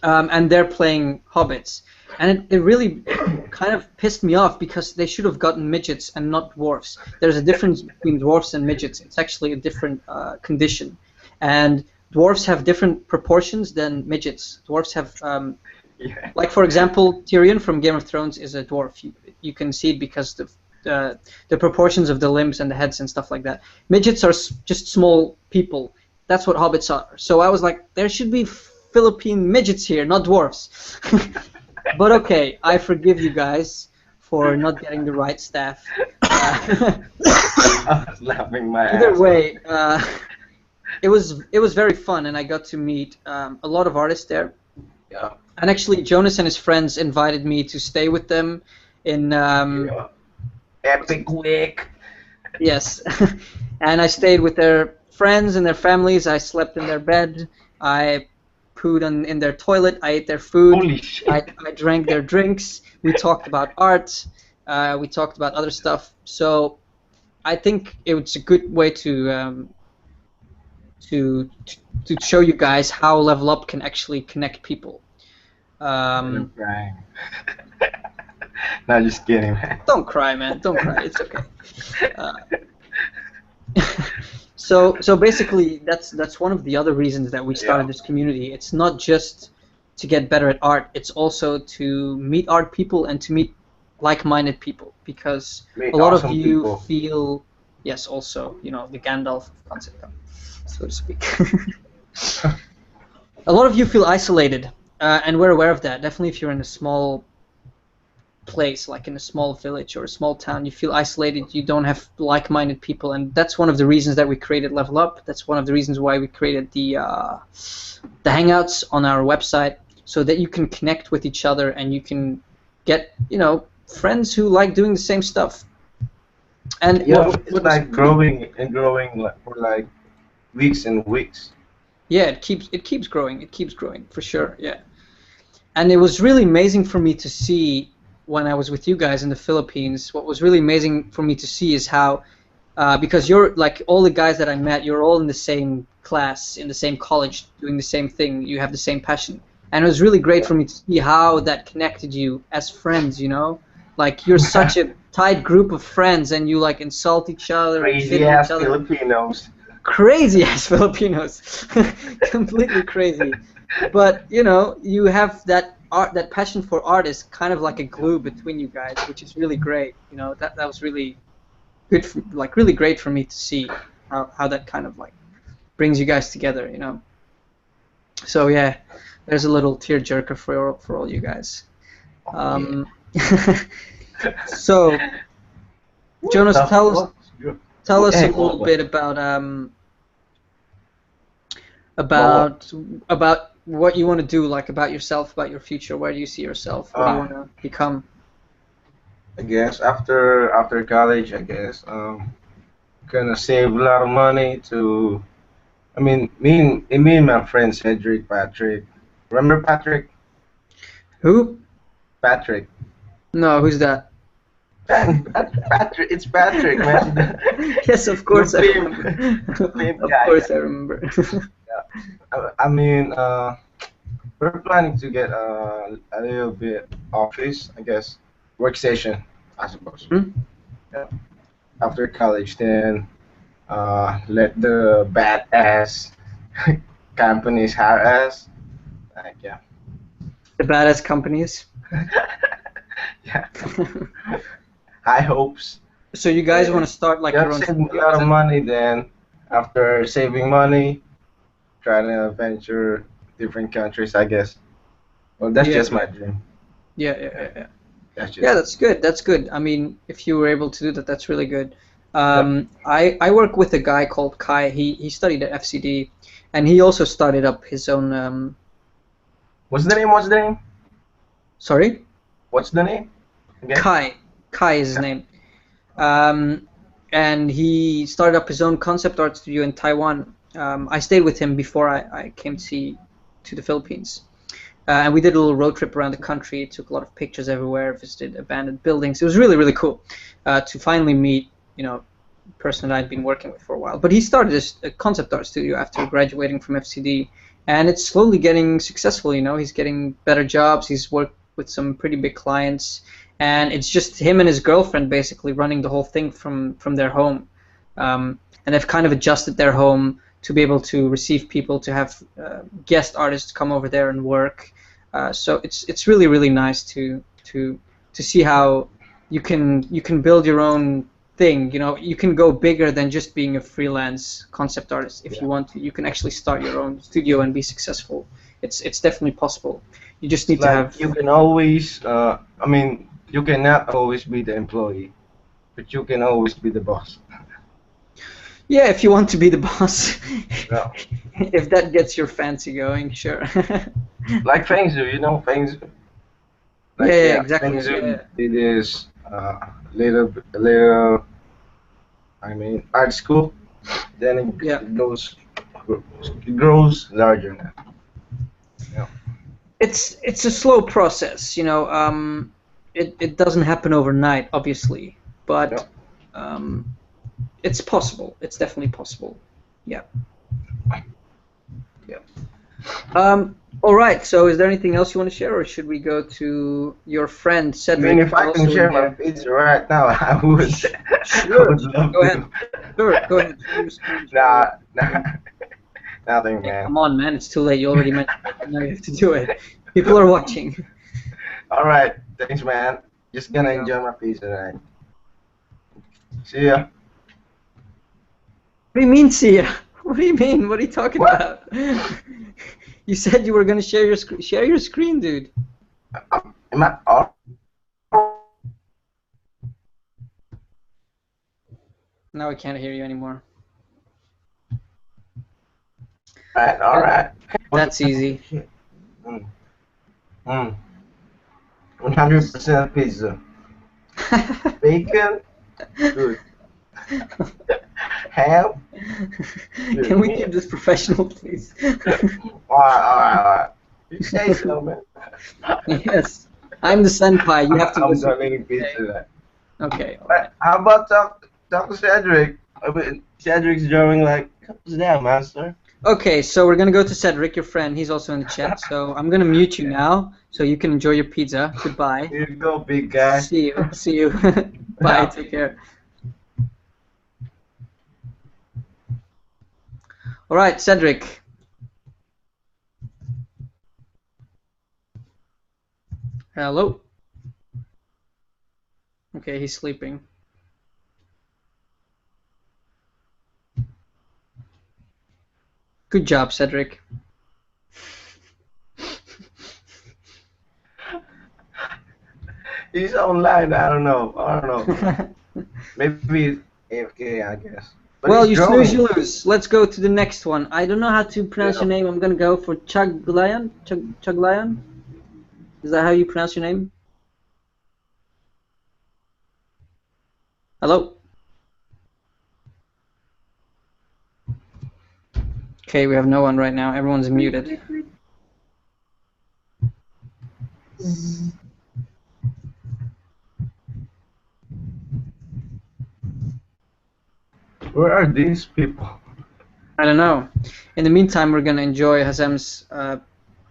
and they're playing hobbits, and it really kind of pissed me off because they should have gotten midgets and not dwarfs. There's a difference between dwarfs and midgets. It's actually a different condition, and dwarfs have different proportions than midgets. Dwarfs have Yeah. like, for example, Tyrion from Game of Thrones is a dwarf. You can see it because the proportions of the limbs and the heads and stuff like that. Midgets are just small people. That's what hobbits are. So I was like, there should be Philippine midgets here, not dwarfs. But okay, I forgive you guys for not getting the right staff. I was laughing my Either ass way, it was very fun, and I got to meet a lot of artists there. Yeah. And actually, Jonas and his friends invited me to stay with them in... Epic week. Yes. And I stayed with their friends and their families. I slept in their bed. I pooed in their toilet. I ate their food. Holy shit. I drank their drinks. We talked about art. We talked about other stuff. So I think it was a good way to show you guys how Level Up can actually connect people. I'm crying. No, just kidding, man. Don't cry, man. Don't cry. It's okay. So basically, that's one of the other reasons that we started this community. It's not just to get better at art. It's also to meet art people and to meet like-minded people, because Meet a lot of awesome you people. feel, yes, also, the Gandalf concept, so to speak. A lot of you feel isolated, and we're aware of that. Definitely, if you're in a small place, like in a small village or a small town, you feel isolated. You don't have like-minded people, and that's one of the reasons that we created Level Up. That's one of the reasons why we created the Hangouts on our website, so that you can connect with each other and you can get, friends who like doing the same stuff. And It's like growing and growing for like weeks and weeks. Yeah, it keeps growing. It keeps growing for sure. Yeah, and it was really amazing for me to see when I was with you guys in the Philippines. What was really amazing for me to see is how, because you're like all the guys that I met, you're all in the same class, in the same college, doing the same thing. You have the same passion, and it was really great for me to see how that connected you as friends. Like you're such a tight group of friends, and you like insult each other, and shit Crazy at ass each other. Filipinos. Crazy ass Filipinos, completely crazy. But you have that art, that passion for art is kind of like a glue between you guys, which is really great. That was really good, really great for me to see how that kind of like brings you guys together. So yeah, there's a little tearjerker for all you guys. So Jonas, tell us a little bit about what you want to do, like about yourself, about your future. Where do you see yourself? What do you want to become? I guess after college, gonna save a lot of money to. I mean, me and my friend Cedric, Patrick. Remember Patrick? Who? Patrick. No, who's that? Patrick. It's Patrick, man. Yes, of course I Pimp. remember. Pimp Of guy. course I remember. I mean, we're planning to get a little bit office, I guess. workstation, I suppose. Hmm? Yeah. After college, then let the badass companies hire us. Like, yeah. The badass companies. Yeah. High hopes. So you guys want to start like You your have own saved a studios lot of and money. Then, after saving money, trying to venture different countries, I guess. Well, that's yeah, just my dream. yeah. That's just Yeah, that's good. That's good. I mean, if you were able to do that, that's really good. Yep. I work with a guy called Kai. He studied at FCD, and he also started up his own. What's the name? What's the name? Sorry, What's the name? Again? Kai. Kai is his name. And he started up his own concept art studio in Taiwan. I stayed with him before I came to the Philippines. And we did a little road trip around the country, took a lot of pictures everywhere, visited abandoned buildings. It was really, really cool to finally meet, a person that I'd been working with for a while. But he started a concept art studio after graduating from FCD, and it's slowly getting successful. He's getting better jobs. He's worked with some pretty big clients, and it's just him and his girlfriend basically running the whole thing from their home. And they've kind of adjusted their home to be able to receive people, to have guest artists come over there and work. So it's really, really nice to see how you can build your own thing. You can go bigger than just being a freelance concept artist. If you want to, you can actually start your own studio and be successful. It's definitely possible. You just need to have. You can always. You cannot always be the employee, but you can always be the boss. Yeah, if you want to be the boss. Yeah. If that gets your fancy going, sure. Like Fengzu, Fengzu. Yeah, exactly. Fengzu did this little, art school. Then it grows larger now. Yeah. It's a slow process, It doesn't happen overnight, obviously, but it's possible. It's definitely possible. Yeah. All right. So, is there anything else you want to share, or should we go to your friend Cedric? If I can share my pizza right now, I would. Sure. I would love Go to. ahead. Sure. Go ahead. Nah. Nothing, man. Come on, man. It's too late. You already mentioned it. Now you have to do it. People are watching. All right. Thanks, man. Just gonna enjoy my pizza tonight. See ya. What do you mean, see ya? What do you mean? What are you talking about? You said you were gonna share your screen, dude. Am I off? Now I can't hear you anymore. All right. That's easy. 100% pizza. Bacon. Good. Ham. Good. Can we keep this professional, please? All right. You say so, man. Yes. I'm the senpai. You have to I'm listen. not eating pizza today. Okay. All right. How about talk to Cedric? Cedric's drawing like, what's that, master? Okay, so we're gonna go to Cedric, your friend. He's also in the chat. So I'm gonna mute you now, so you can enjoy your pizza. Goodbye. Here you go, big guy. See you. Bye. Take care. All right, Cedric. Hello. Okay, he's sleeping. Good job, Cedric. He's online. I don't know. Maybe AFK, I guess. But Well, he's you drawing. snooze, you lose. Let's go to the next one. I don't know how to pronounce your name. I'm gonna go for Chuglayan. Chuglayan. Is that how you pronounce your name? Hello. Okay, we have no one right now. Everyone's muted. Where are these people? I don't know. In the meantime, we're gonna enjoy Hazem's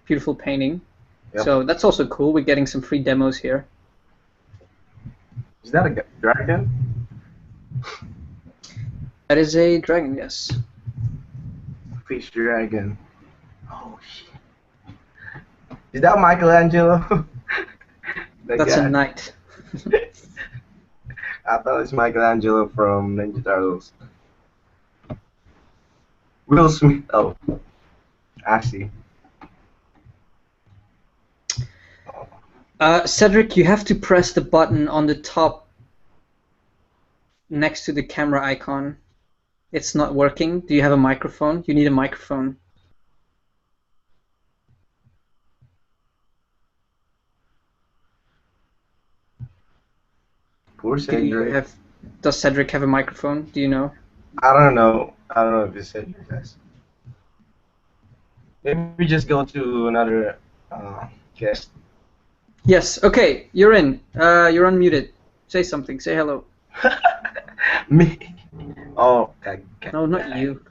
beautiful painting. Yep. So that's also cool. We're getting some free demos here. Is that a dragon? That is a dragon, yes. Fish dragon. Oh shit. Is that Michelangelo? That That's guy. a knight. I thought it's Michelangelo from Ninja Turtles. Will Smith. Oh, I see. Cedric, you have to press the button on the top next to the camera icon. It's not working. Do you have a microphone? You need a microphone. Poor Cedric. Does Cedric have a microphone? Do you know? I don't know. I don't know if it's Cedric does. Maybe we just go to another guest. Yes. Okay, you're in. You're unmuted. Say something. Say hello. Me? Oh, okay. No, not you.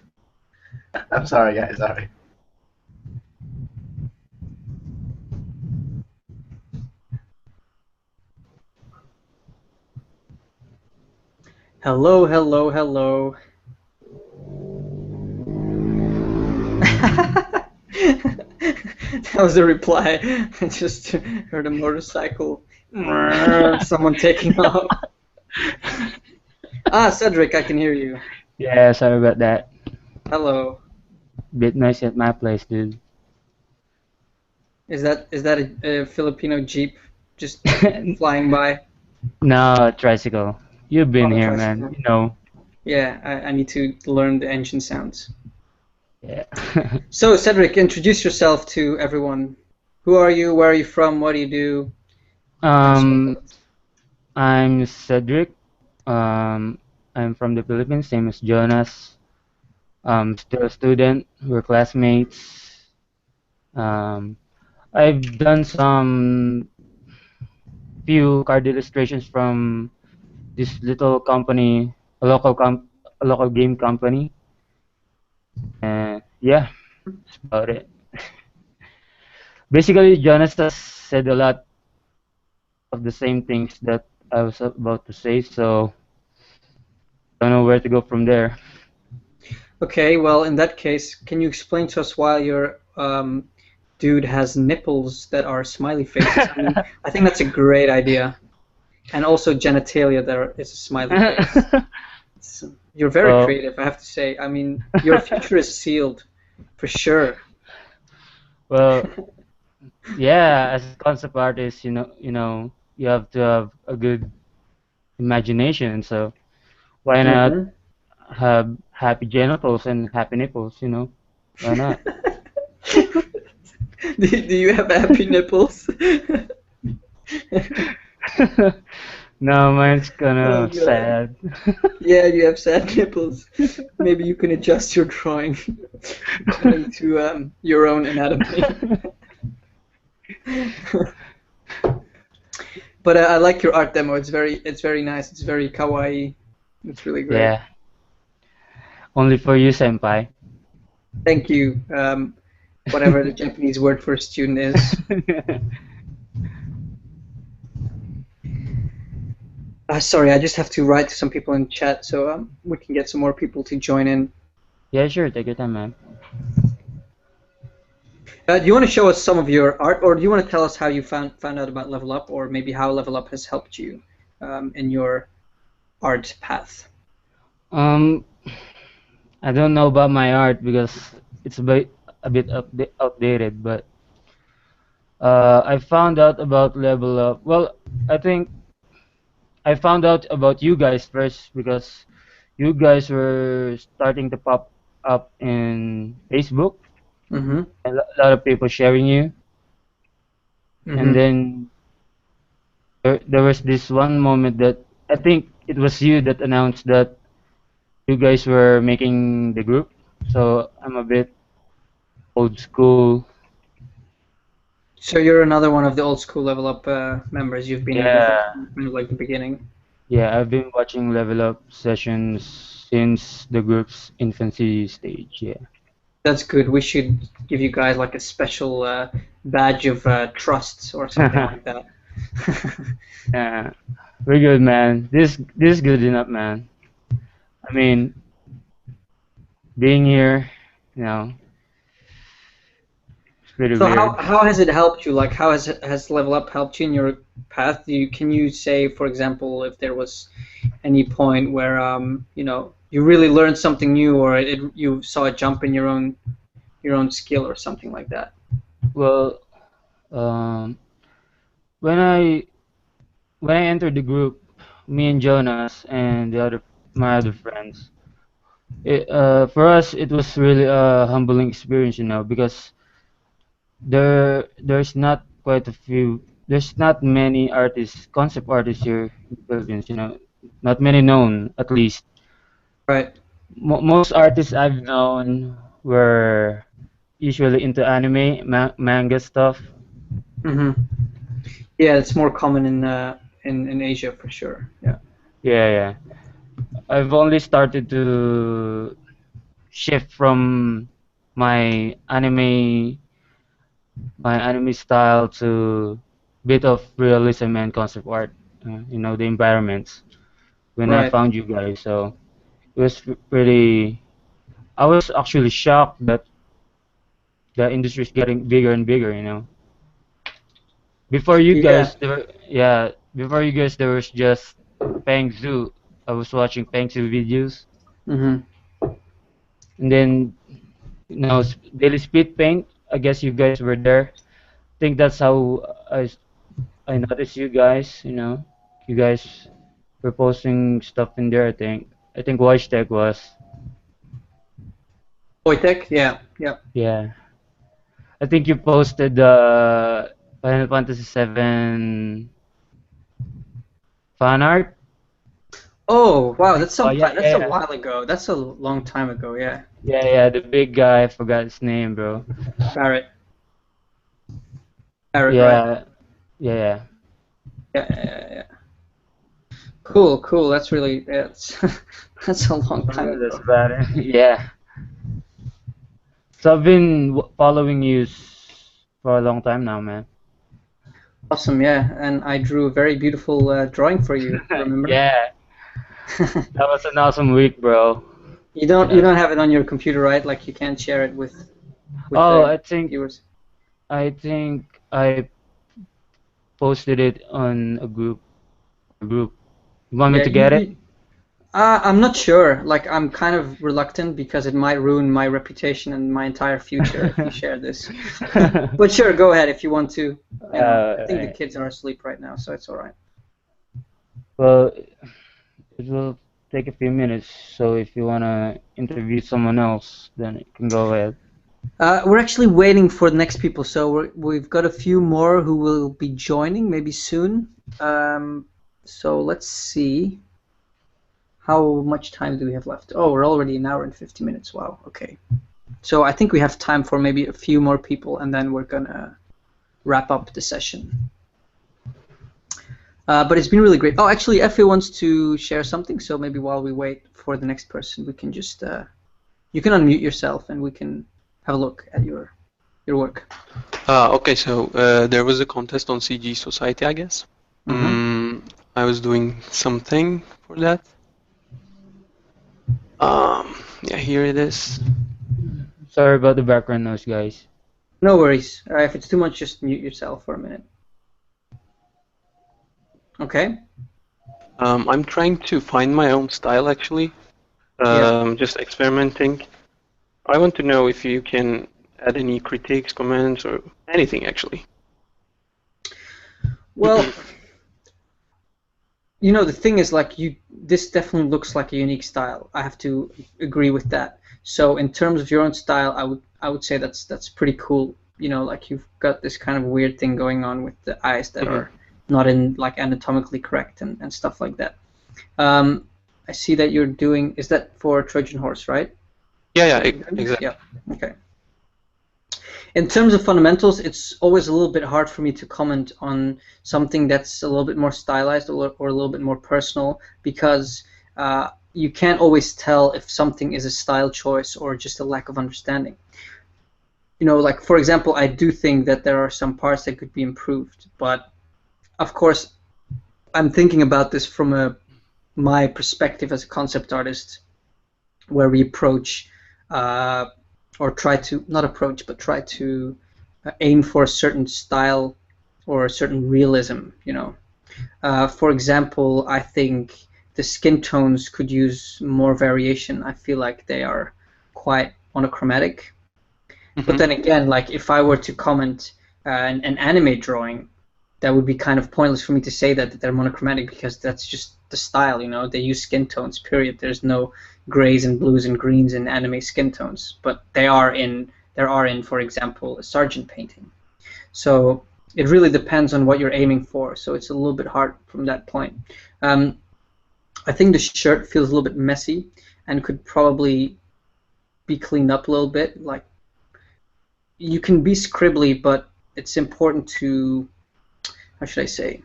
I'm sorry, guys. Sorry. Hello, hello, hello. That was the reply. I just heard a motorcycle. Someone taking off. Cedric, I can hear you. Yeah, sorry about that. Hello. Bit noisy at my place, dude. Is that a Filipino Jeep just flying by? No, tricycle. You've been here, tricycle. man. You know. Yeah, I need to learn the engine sounds. Yeah. So, Cedric, introduce yourself to everyone. Who are you? Where are you from? What do you do? I'm Cedric. I'm from the Philippines, same as Jonas. Still a student. We're classmates. I've done some few card illustrations from this little company, a local game company. Yeah, that's about it. Basically, Jonas has said a lot of the same things that I was about to say, so I don't know where to go from there. Okay, well, in that case, can you explain to us why your dude has nipples that are smiley faces? I mean, I think that's a great idea. And also genitalia that is a smiley face. You're very creative, I have to say. I mean, your future is sealed, for sure. Well, yeah, as a concept artist, you know, you have to have a good imagination. So why not have happy genitals and happy nipples? You know, why not? Do you have happy nipples? No, mine's kind of sad. Yeah, you have sad nipples. Maybe you can adjust your drawing according to your own anatomy. But I like your art demo. It's very nice. It's very kawaii. It's really great. Yeah. Only for you, senpai. Thank you. Whatever the Japanese word for student is. Sorry, I just have to write to some people in chat so we can get some more people to join in. Yeah, sure. Take your time, man. Do you want to show us some of your art, or do you want to tell us how you found out about Level Up, or maybe how Level Up has helped you in your art path? I don't know about my art because it's a bit outdated, but I found out about Level Up. Well, I think I found out about you guys first because you guys were starting to pop up in Facebook. Mm-hmm. A lot of people sharing you. Mm-hmm. And then there was this one moment that I think it was you that announced that you guys were making the group. So I'm a bit old school. So you're another one of the old school Level Up members. You've been from like the beginning. Yeah, I've been watching Level Up sessions since the group's infancy stage. Yeah. That's good. We should give you guys like a special badge of trust or something like that. Yeah, we're good, man. This is good enough, man. I mean, being here, you know, it's pretty So weird. how has it helped you? Like how has Level Up helped you in your path? Can you say, for example, if there was any point where you know, you really learned something new, or you saw a jump in your own skill or something like that? Well, um, when I entered the group, me and Jonas and my other friends, for us it was really a humbling experience, you know, because there's not quite a few, there's not many artists, concept artists here in the Philippines, you know, not many known at least. Right. Most artists I've known were usually into anime, manga stuff. Mm-hmm. Yeah, it's more common in Asia for sure. Yeah. Yeah, yeah. I've only started to shift from my anime my anime style to bit of realism and concept art. You know, the environments when I Right. found you guys. So it was pretty. I was actually shocked that the industry is getting bigger and bigger. You know, before you Yeah. guys, before you guys, there was just Peng Zhu. I was watching Peng Zhu videos, Mm-hmm. and then you know, Daily Speed Paint. I guess you guys were there. I think that's how I noticed you guys. You know, you guys were posting stuff in there. I think Wojtek was. Wojtek, yeah, yeah. Yeah, I think you posted Final Fantasy 7 fan art. Oh wow, Oh yeah, that's a yeah, while ago. That's a long time ago. Yeah. yeah. The big guy, I forgot his name, bro. Barrett. Barrett, right? Yeah, yeah. Yeah. Cool, cool. That's really that's that's a long time That's ago. about it. Yeah. So I've been following you for a long time now, man. Awesome, yeah. And I drew a very beautiful drawing for you. Remember? Yeah, that was an awesome week, bro. You Yes. don't have it on your computer, right? Like you can't share it with Oh, the I think viewers. I think I posted it on a group. You want me Yeah, to get it? I'm not sure. Like, I'm kind of reluctant because it might ruin my reputation and my entire future if you share this. But sure, go ahead if you want to. You know, I think the kids are asleep right now, so it's all right. Well, it will take a few minutes, so if you wanna interview someone else, then you can go ahead. We're actually waiting for the next people, so we've got a few more who will be joining maybe soon. So let's see. How much time do we have left? Oh, we're already an hour and 50 minutes. Wow, okay. So I think we have time for maybe a few more people, and then we're gonna wrap up the session. But it's been really great. Oh, actually, Effie wants to share something, so maybe while we wait for the next person, we can just you can unmute yourself and we can have a look at your work. Okay, so there was a contest on CG Society, I guess. I was doing something for that. Yeah, here it is. Sorry about the background noise, guys. No worries. If it's too much, just mute yourself for a minute. Okay. I'm trying to find my own style, actually. Just experimenting. I want to know if you can add any critiques, comments, or anything, actually. Well, you know, the thing is, like, this definitely looks like a unique style. I have to agree with that. So in terms of your own style, I would say that's pretty cool. You know, like you've got this kind of weird thing going on with the eyes that are not in like anatomically correct and stuff like that. I see that you're doing. Is that for Trojan Horse, right? Yeah, exactly. Yeah. Okay. In terms of fundamentals, it's always a little bit hard for me to comment on something that's a little bit more stylized or a little bit more personal because you can't always tell if something is a style choice or just a lack of understanding. You know, like for example, I do think that there are some parts that could be improved, but of course, I'm thinking about this from my perspective as a concept artist, where we approach, or try to, not approach, but try to aim for a certain style or a certain realism, you know. For example, I think the skin tones could use more variation. I feel like they are quite monochromatic. But then again, like if I were to comment an anime drawing, that would be kind of pointless for me to say that they're monochromatic, because that's just the style, you know. They use skin tones, period. There's no grays and blues and greens in anime skin tones, but there are in, for example, a Sargent painting. So it really depends on what you're aiming for. So it's a little bit hard from that point. I think the shirt feels a little bit messy and could probably be cleaned up a little bit. Like, you can be scribbly, but it's important to, how should I say,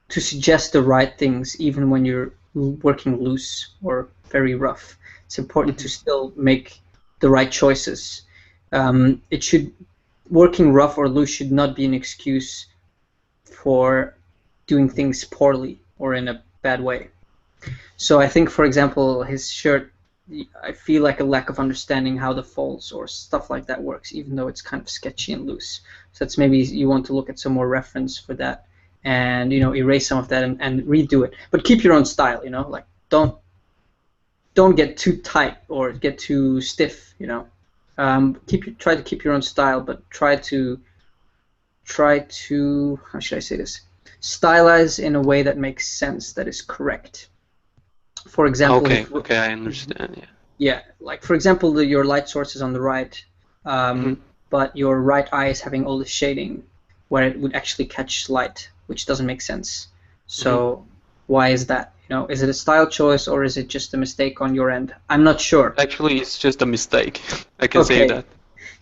to suggest the right things even when you're working loose or very rough. It's important to still make the right choices. Working rough or loose should not be an excuse for doing things poorly or in a bad way. So I think, for example, his shirt, I feel like a lack of understanding how the folds or stuff like that works, even though it's kind of sketchy and loose. So that's maybe you want to look at some more reference for that, and, you know, erase some of that and redo it. But keep your own style, you know, like don't get too tight or get too stiff, you know. Try to keep your own style, but try to how should I say this? Stylize in a way that makes sense, that is correct. For example, okay, I understand. Yeah. Yeah, like for example, your light source is on the right, but your right eye is having all the shading, where it would actually catch light, which doesn't make sense. So why is that? You know, is it a style choice or is it just a mistake on your end? I'm not sure. Actually, it's just a mistake. I can say that.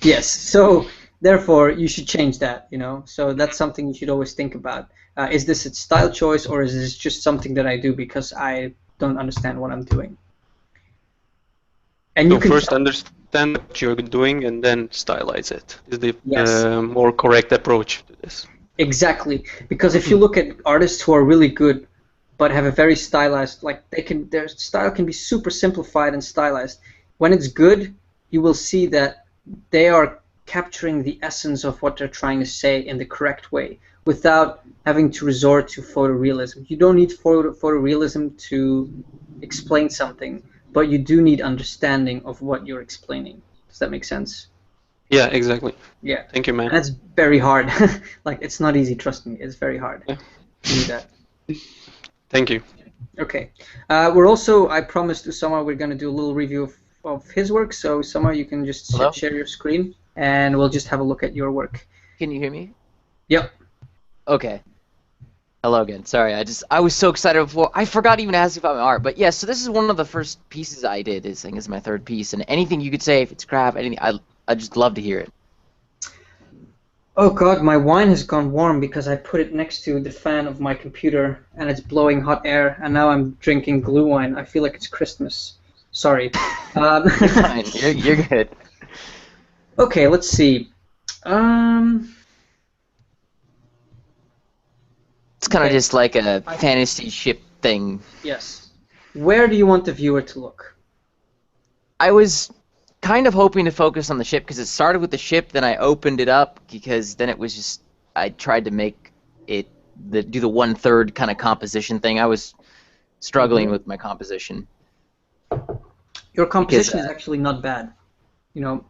Yes. So therefore, you should change that. You know, so that's something you should always think about. Is this a style choice, or is this just something that I do because I don't understand what I'm doing? And so you can first understand what you're doing and then stylize it. Is the more correct approach to this? Exactly, because if you look at artists who are really good but have a very stylized, like their style can be super simplified and stylized. When it's good, you will see that they are capturing the essence of what they're trying to say in the correct way, without having to resort to photorealism. You don't need photorealism to explain something, but you do need understanding of what you're explaining. Does that make sense? Yeah, exactly. Yeah. Thank you, man. And that's very hard. Like, it's not easy, trust me. It's very hard to do that. Thank you. Okay. We're also, I promised Usama we're going to do a little review of his work. So, Usama, you can just share your screen, and we'll just have a look at your work. Can you hear me? Yep. Okay. Hello again. Sorry, I was so excited before. I forgot even to ask you about my art. But yeah, so this is one of the first pieces I did. I think it's my third piece. And anything you could say, if it's crap, anything, I'd just love to hear it. Oh god, my wine has gone warm because I put it next to the fan of my computer and it's blowing hot air, and now I'm drinking glue wine. I feel like it's Christmas. Sorry. You're fine. You're good. Okay, let's see. It's kind of just like a fantasy ship thing. Yes. Where do you want the viewer to look? I was kind of hoping to focus on the ship because it started with the ship, then I opened it up because then it was just, I tried to make it do the 1/3 kind of composition thing. I was struggling with my composition. Your composition is actually not bad. You know,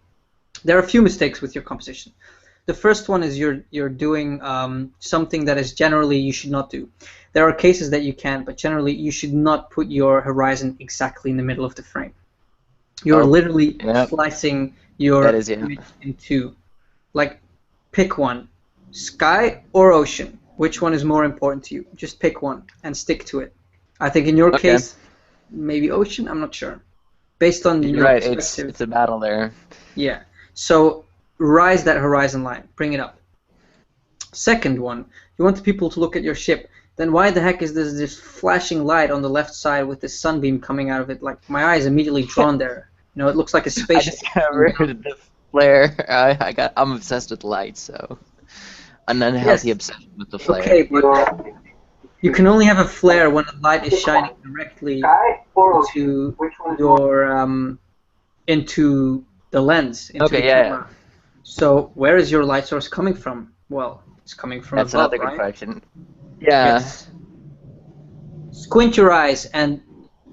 there are a few mistakes with your composition. The first one is you're doing something that is generally you should not do. There are cases that you can, but generally you should not put your horizon exactly in the middle of the frame. You're literally slicing your image in two. Like, pick one. Sky or ocean? Which one is more important to you? Just pick one and stick to it. I think in your case, maybe ocean? I'm not sure. Based on your perspective. It's a battle there. Yeah. So rise that horizon line. Bring it up. Second one, you want the people to look at your ship. Then why the heck is this flashing light on the left side with this sunbeam coming out of it? Like, my eye is immediately drawn there. You know, it looks like a spaceship. I discovered the flare. I'm obsessed with light, so an unhealthy Yes. obsession with the flare. Okay, but you can only have a flare when the light is shining directly into your into the lens, into Okay, the yeah, camera. So where is your light source coming from? Well, it's coming from that's above, another good right? question. Yeah. Yes. Squint your eyes and,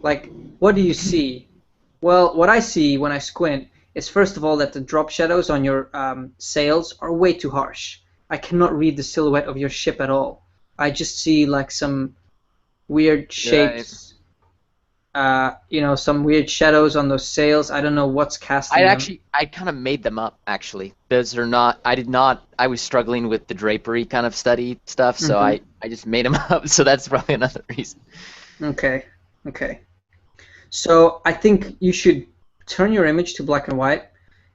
like, what do you see? Well, what I see when I squint is, first of all, that the drop shadows on your sails are way too harsh. I cannot read the silhouette of your ship at all. I just see like some weird shapes, you know, some weird shadows on those sails. I don't know what's casting them. I kind of made them up, actually. Those are not, I was struggling with the drapery kind of study stuff, so I just made them up, so that's probably another reason. Okay, okay. So I think you should turn your image to black and white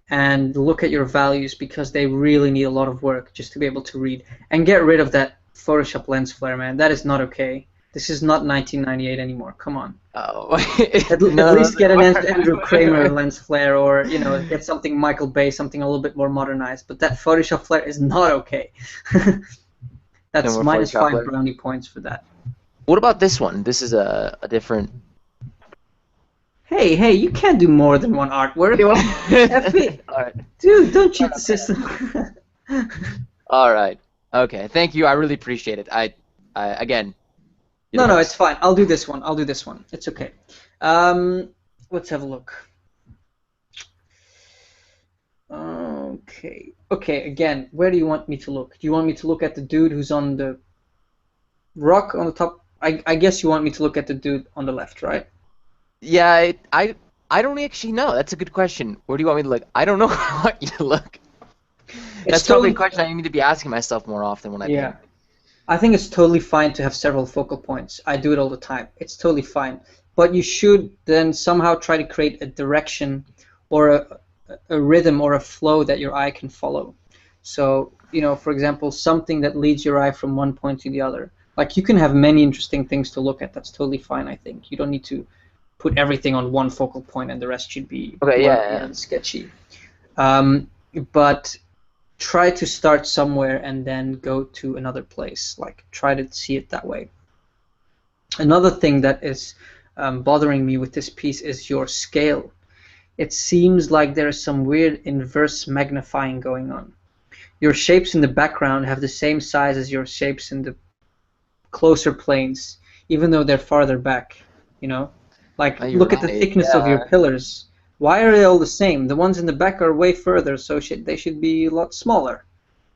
and look at your values, because they really need a lot of work just to be able to read. And get rid of that Photoshop lens flare, man. That is not okay. This is not 1998 anymore. Come on. Oh. At least get an Andrew Kramer lens flare, or, you know, get something Michael Bay, something a little bit more modernized. But that Photoshop flare is not okay. That's -5 brownie points for that. What about this one? This is a different... Hey, you can't do more than one artwork. Alright. Dude, don't cheat the system. Alright. Okay, thank you. I really appreciate it. I again... No, it's fine. I'll do this one. It's okay. Let's have a look. Okay, again, where do you want me to look? Do you want me to look at the dude who's on the rock on the top? I guess you want me to look at the dude on the left, right? Yeah, I don't actually know. That's a good question. Where do you want me to look? I don't know where I want you to look. That's probably a question I need to be asking myself more often when I paint. I think it's totally fine to have several focal points. I do it all the time. It's totally fine. But you should then somehow try to create a direction or a rhythm or a flow that your eye can follow. So, you know, for example, something that leads your eye from one point to the other. Like, you can have many interesting things to look at. That's totally fine, I think. You don't need to put everything on one focal point and the rest should be and sketchy. But try to start somewhere and then go to another place. Like, try to see it that way. Another thing that is bothering me with this piece is your scale. It seems like there is some weird inverse magnifying going on. Your shapes in the background have the same size as your shapes in the closer planes, even though they're farther back, you know? Like, look at the thickness of your pillars. Why are they all the same? The ones in the back are way further, so they should be a lot smaller,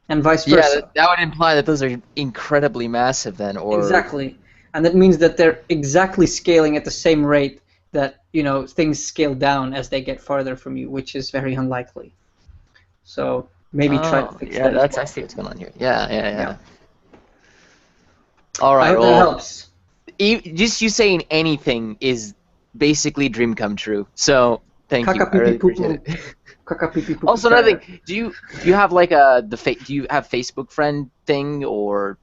and vice versa. Yeah, that would imply that those are incredibly massive then, or... Exactly. And that means that they're exactly scaling at the same rate that, you know, things scale down as they get farther from you, which is very unlikely. So maybe try to fix that. Yeah, I see what's going on here. Yeah. All right, I hope that helps. Just you saying anything is basically dream come true. So thank you. I really appreciate it. Also, another thing, do you have like do you have Facebook friend thing, or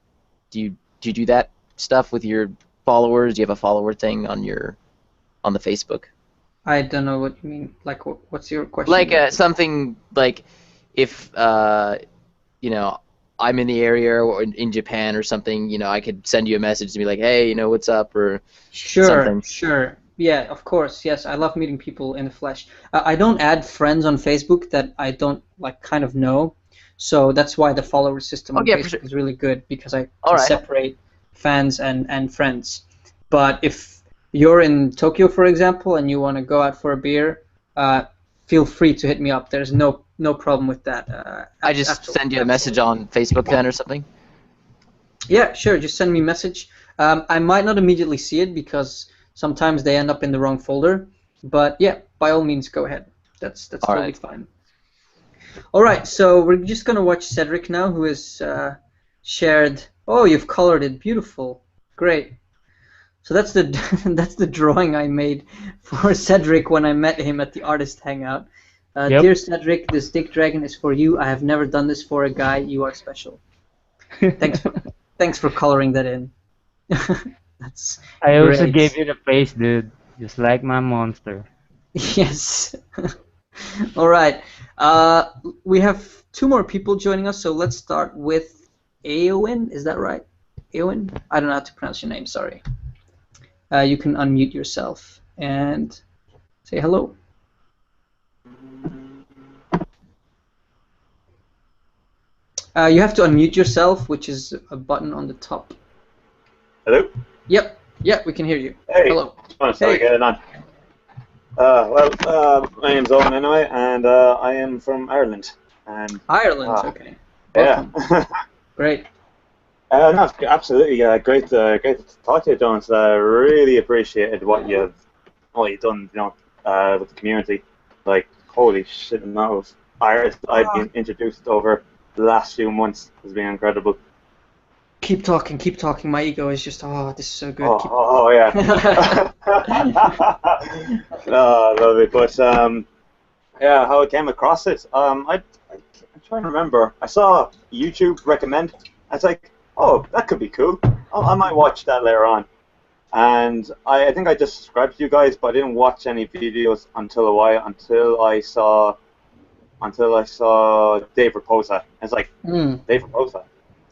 do you do that stuff with your followers? Do you have a follower thing on the Facebook? I don't know what you mean. Like, what's your question? Like something like, if you know, I'm in the area or in Japan or something, you know, I could send you a message to be like, hey, you know, what's up, or something. Sure. Yeah, of course. Yes, I love meeting people in the flesh. I don't add friends on Facebook that I don't like kind of know, so that's why the follower system on Facebook is really good, because I can separate fans and friends. But if you're in Tokyo, for example, and you want to go out for a beer, feel free to hit me up. There's no problem with that. I just send you a message on Facebook then or something? Yeah, sure. Just send me a message. I might not immediately see it because sometimes they end up in the wrong folder. But yeah, by all means, go ahead. That's totally fine. All right, so we're just going to watch Cedric now, who has shared... Oh, you've colored it. Beautiful. Great. So that's the drawing I made for Cedric when I met him at the artist hangout. Dear Cedric, this dick dragon is for you. I have never done this for a guy. You are special. Thanks for coloring that in. I also gave you the face, dude. Just like my monster. Yes. All right. We have 2 more people joining us, so let's start with Eowyn, is that right? Eowyn? I don't know how to pronounce your name, sorry. You can unmute yourself and say hello. You have to unmute yourself, which is a button on the top. Hello? Yep, we can hear you. Hey. Hello. Sorry, getting on. My name's Owen anyway, and I am from Ireland. And Ireland, okay. Welcome. Yeah. Great. No, absolutely. Great to talk to you, Jonas. Really appreciated what you've done, with the community. Like, holy shit, the amount of Irish I've been introduced over the last few months has been incredible. Keep talking. My ego is just, this is so good. Yeah. Lovely. But yeah, how I came across it. I'm trying to remember. I saw YouTube recommend. I was like, oh, that could be cool. I might watch that later on. And I think I just subscribed to you guys, but I didn't watch any videos until I saw Dave Raposa. It's like, Dave Raposa.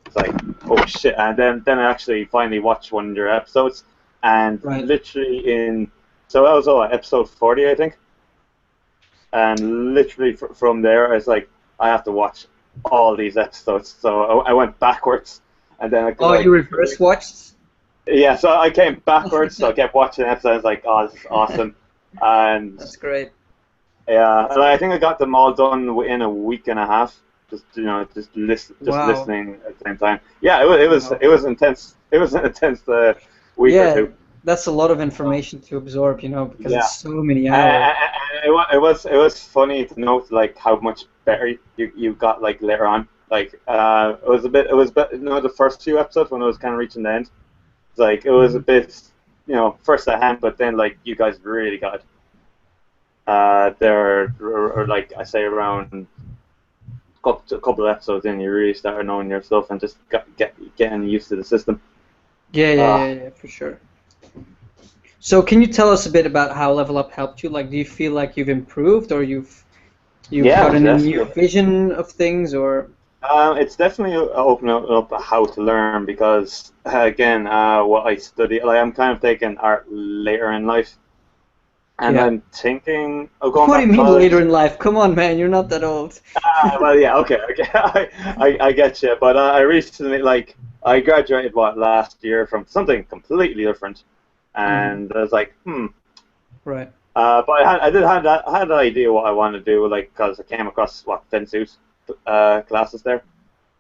It's like, oh shit! And then I actually finally watched one of your episodes, and literally so that was episode 40, I think. And literally from there, I was like, I have to watch all these episodes. So I went backwards, and then you reverse watched? Yeah, so I came backwards, so I kept watching episodes. I was like, oh, this is awesome, and that's great. Yeah, and I think I got them all done within a week and a half. Just listening at the same time. Yeah, it was intense. It was an intense week or two. That's a lot of information to absorb, because it's so many hours. It was funny to note like how much better you got like later on. Like it was a bit the first few episodes when it was kind of reaching the end. It's like it was a bit first at hand, but then like you guys really got there or like I say around a couple of episodes in, you really started knowing your stuff and just getting used to the system. Yeah, for sure. So can you tell us a bit about how Level Up helped you? Like, do you feel like you've improved, or you've gotten a new vision of things, or? It's definitely opening up how to learn because again, what I study, like I'm kind of taking art later in life. And I'm thinking of going back to college. What do you mean later in life? Come on, man, you're not that old. Well, yeah, okay. I get you. But I recently, like, I graduated, last year from something completely different. And I was like, Right. But I had an idea what I wanted to do, like, because I came across, Fensuit classes there.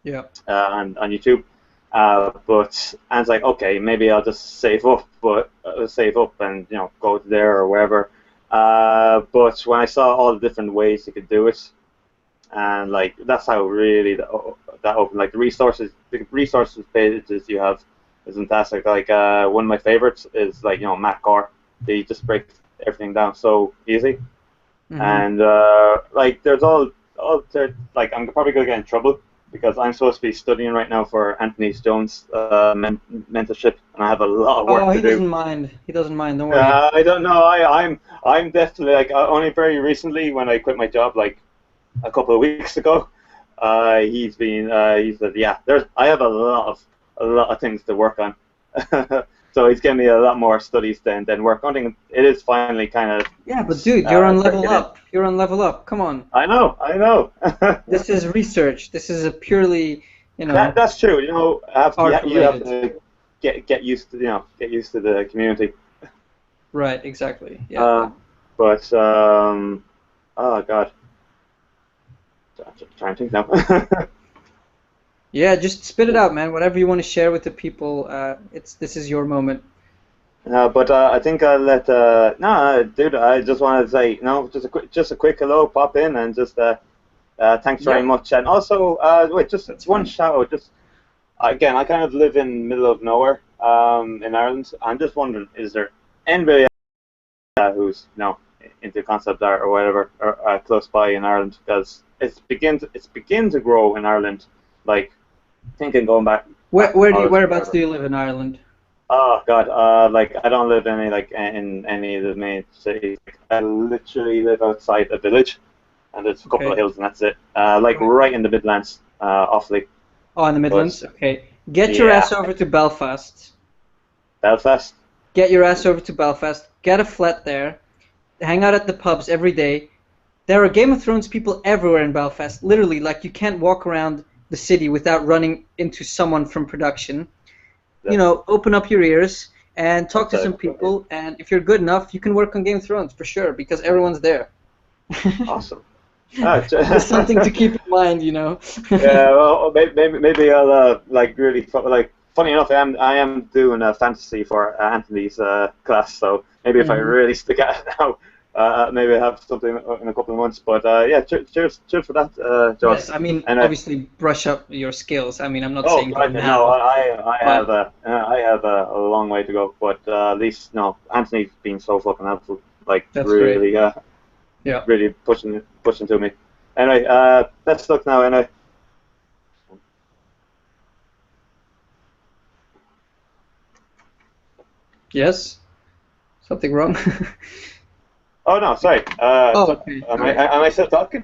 Yeah. On YouTube. But I was like, okay, maybe I'll just save up and go to there or wherever. But when I saw all the different ways you could do it, and like that's how really that opened. Like the resources pages you have is fantastic. Like one of my favorites is like Matt Core. They just break everything down so easy, and like there's all there. Like I'm probably gonna get in trouble, because I'm supposed to be studying right now for Anthony Jones' mentorship, and I have a lot of work to do. Oh, he doesn't mind. He doesn't mind. Don't worry. I don't know. I'm definitely like only very recently when I quit my job, like a couple of weeks ago. He said, yeah, I have a lot of things to work on. So he's giving me a lot more studies than work. I think it is finally kind of. Yeah, but dude, you're on Level Up. You're on Level Up. Come on. I know. This is research. This is a purely, That's true. You have to get used to the community. Right. Exactly. Yeah. But oh god, I'm trying to think now. Yeah, just spit it out, man. Whatever you want to share with the people, this is your moment. But I think I'll let dude. I just wanted to say, just a quick hello, pop in, and just thanks very much. And also, wait, just one shout out. Just again, I kind of live in the middle of nowhere, in Ireland. I'm just wondering, is there anybody who's into concept art or whatever, or close by in Ireland? Because it's begin to grow in Ireland, like. Thinking going back. Whereabouts do you live in Ireland? Oh God, like I don't live in any of the main cities. I literally live outside a village, and there's a couple of hills, and that's it. Like right in the Midlands, Offaly. Oh, in the Midlands? But, Okay. Get your yeah. ass over to Belfast. Belfast? Get your ass over to Belfast. Get a flat there. Hang out at the pubs every day. There are Game of Thrones people everywhere in Belfast. Literally, like, you can't walk around the city without running into someone from production. You know, open up your ears and talk to some people, and if you're good enough, you can work on Game of Thrones for sure, because everyone's there. Awesome. Just something to keep in mind, you know. Yeah, well, maybe I'll like really like. Funny enough, I am doing a fantasy for Anthony's class, so maybe if I really stick at it now, maybe I have something in a couple of months. But yeah, cheers for that, Josh. Yes, I mean, obviously brush up your skills. I mean, I'm not saying go right, now. no, I have a long way to go, but at least no, Anthony's been so fucking helpful, like That's really, great. really pushing to me. Anyway, best luck now, anyway. Yes? Something wrong? Oh no, sorry. Okay. Am I still talking?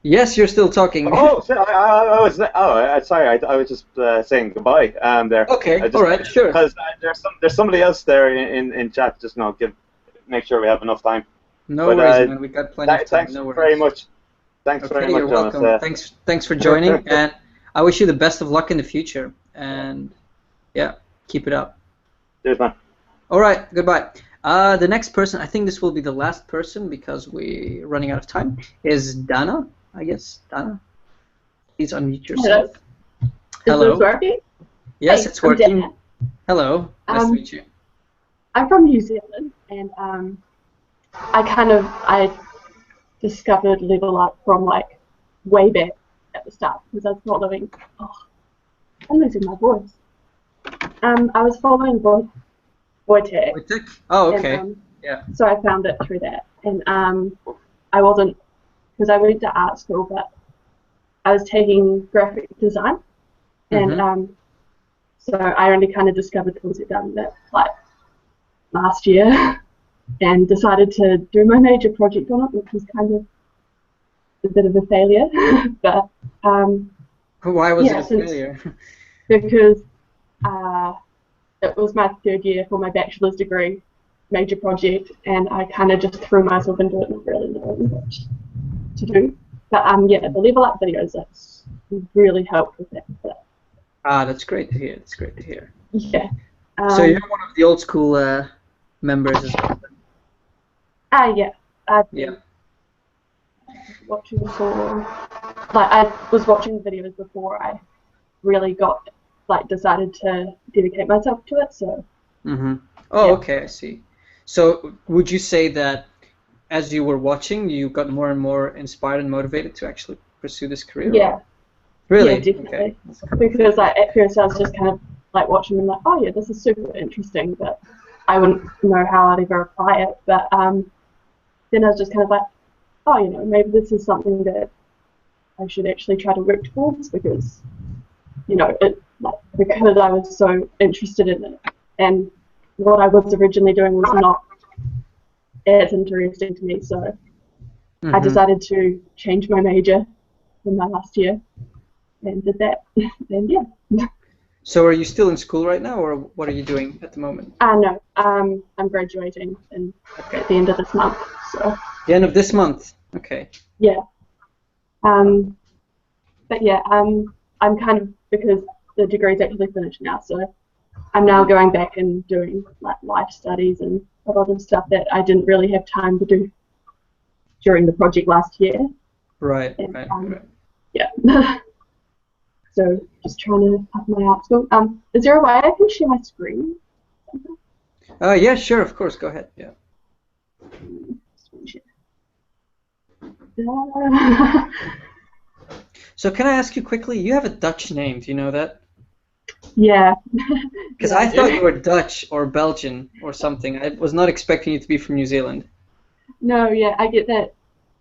Yes, you're still talking. Oh, sorry, I was. Oh, sorry. I was just saying goodbye. There. Okay. All right. Sure. Because there's somebody else there in chat. Just now, make sure we have enough time. No worries, man. We got plenty of time. Thanks No worries. very much. Thanks very much, You're welcome. Jonas. Thanks for joining, and I wish you the best of luck in the future. And yeah, keep it up. Cheers, man. All right. Goodbye. The next person, I think this will be the last person because we're running out of time, is Dana, I guess. Dana, please unmute yourself. Hello. Is this working? Yes, Hey, it's working. Dana. Hello. Nice to meet you. I'm from New Zealand, and I discovered Level Up from like way back at the start because I was following. Oh, I'm losing my voice. I was following Wojtek. Wojtek? Oh, okay. And, yeah. So I found it through that, and I wasn't, because I went to art school, but I was taking graphic design, and so I only kind of discovered Concept Done that like last year, and decided to do my major project on it, which was kind of a bit of a failure, but why was it a failure? Because it was my third year for my bachelor's degree major project, and I kind of just threw myself into it, not really knowing what to do. But yeah, the Level Up videos, that's really helped with that. That's great to hear. That's great to hear. Yeah. So you're one of the old school members as well. Yeah. I've been watching for, like, I was watching videos before I really decided to dedicate myself to it. So. Oh, okay, I see. So would you say that as you were watching, you got more and more inspired and motivated to actually pursue this career? Yeah. Really? Yeah, definitely. Okay. Because at first I was just kind of like watching them, like, oh yeah, this is super interesting, but I wouldn't know how I'd ever apply it. But then I was just kind of like, oh, maybe this is something that I should actually try to work towards, because because I was so interested in it, and what I was originally doing was not as interesting to me, so I decided to change my major in my last year and did that, and yeah. So are you still in school right now, or what are you doing at the moment? No, I'm graduating at the end of this month. So. The end of this month? Okay. Yeah. But yeah, I'm kind of, because the degree's actually finished now, so I'm now going back and doing like life studies and a lot of stuff that I didn't really have time to do during the project last year. Right, and, right. Yeah. So just trying to up my art skill. Is there a way I can share my screen? Yeah, sure, of course. Go ahead. Yeah. So can I ask you quickly? You have a Dutch name. Do you know that? Yeah. Because I thought you were Dutch or Belgian or something. I was not expecting you to be from New Zealand. No, yeah, I get that.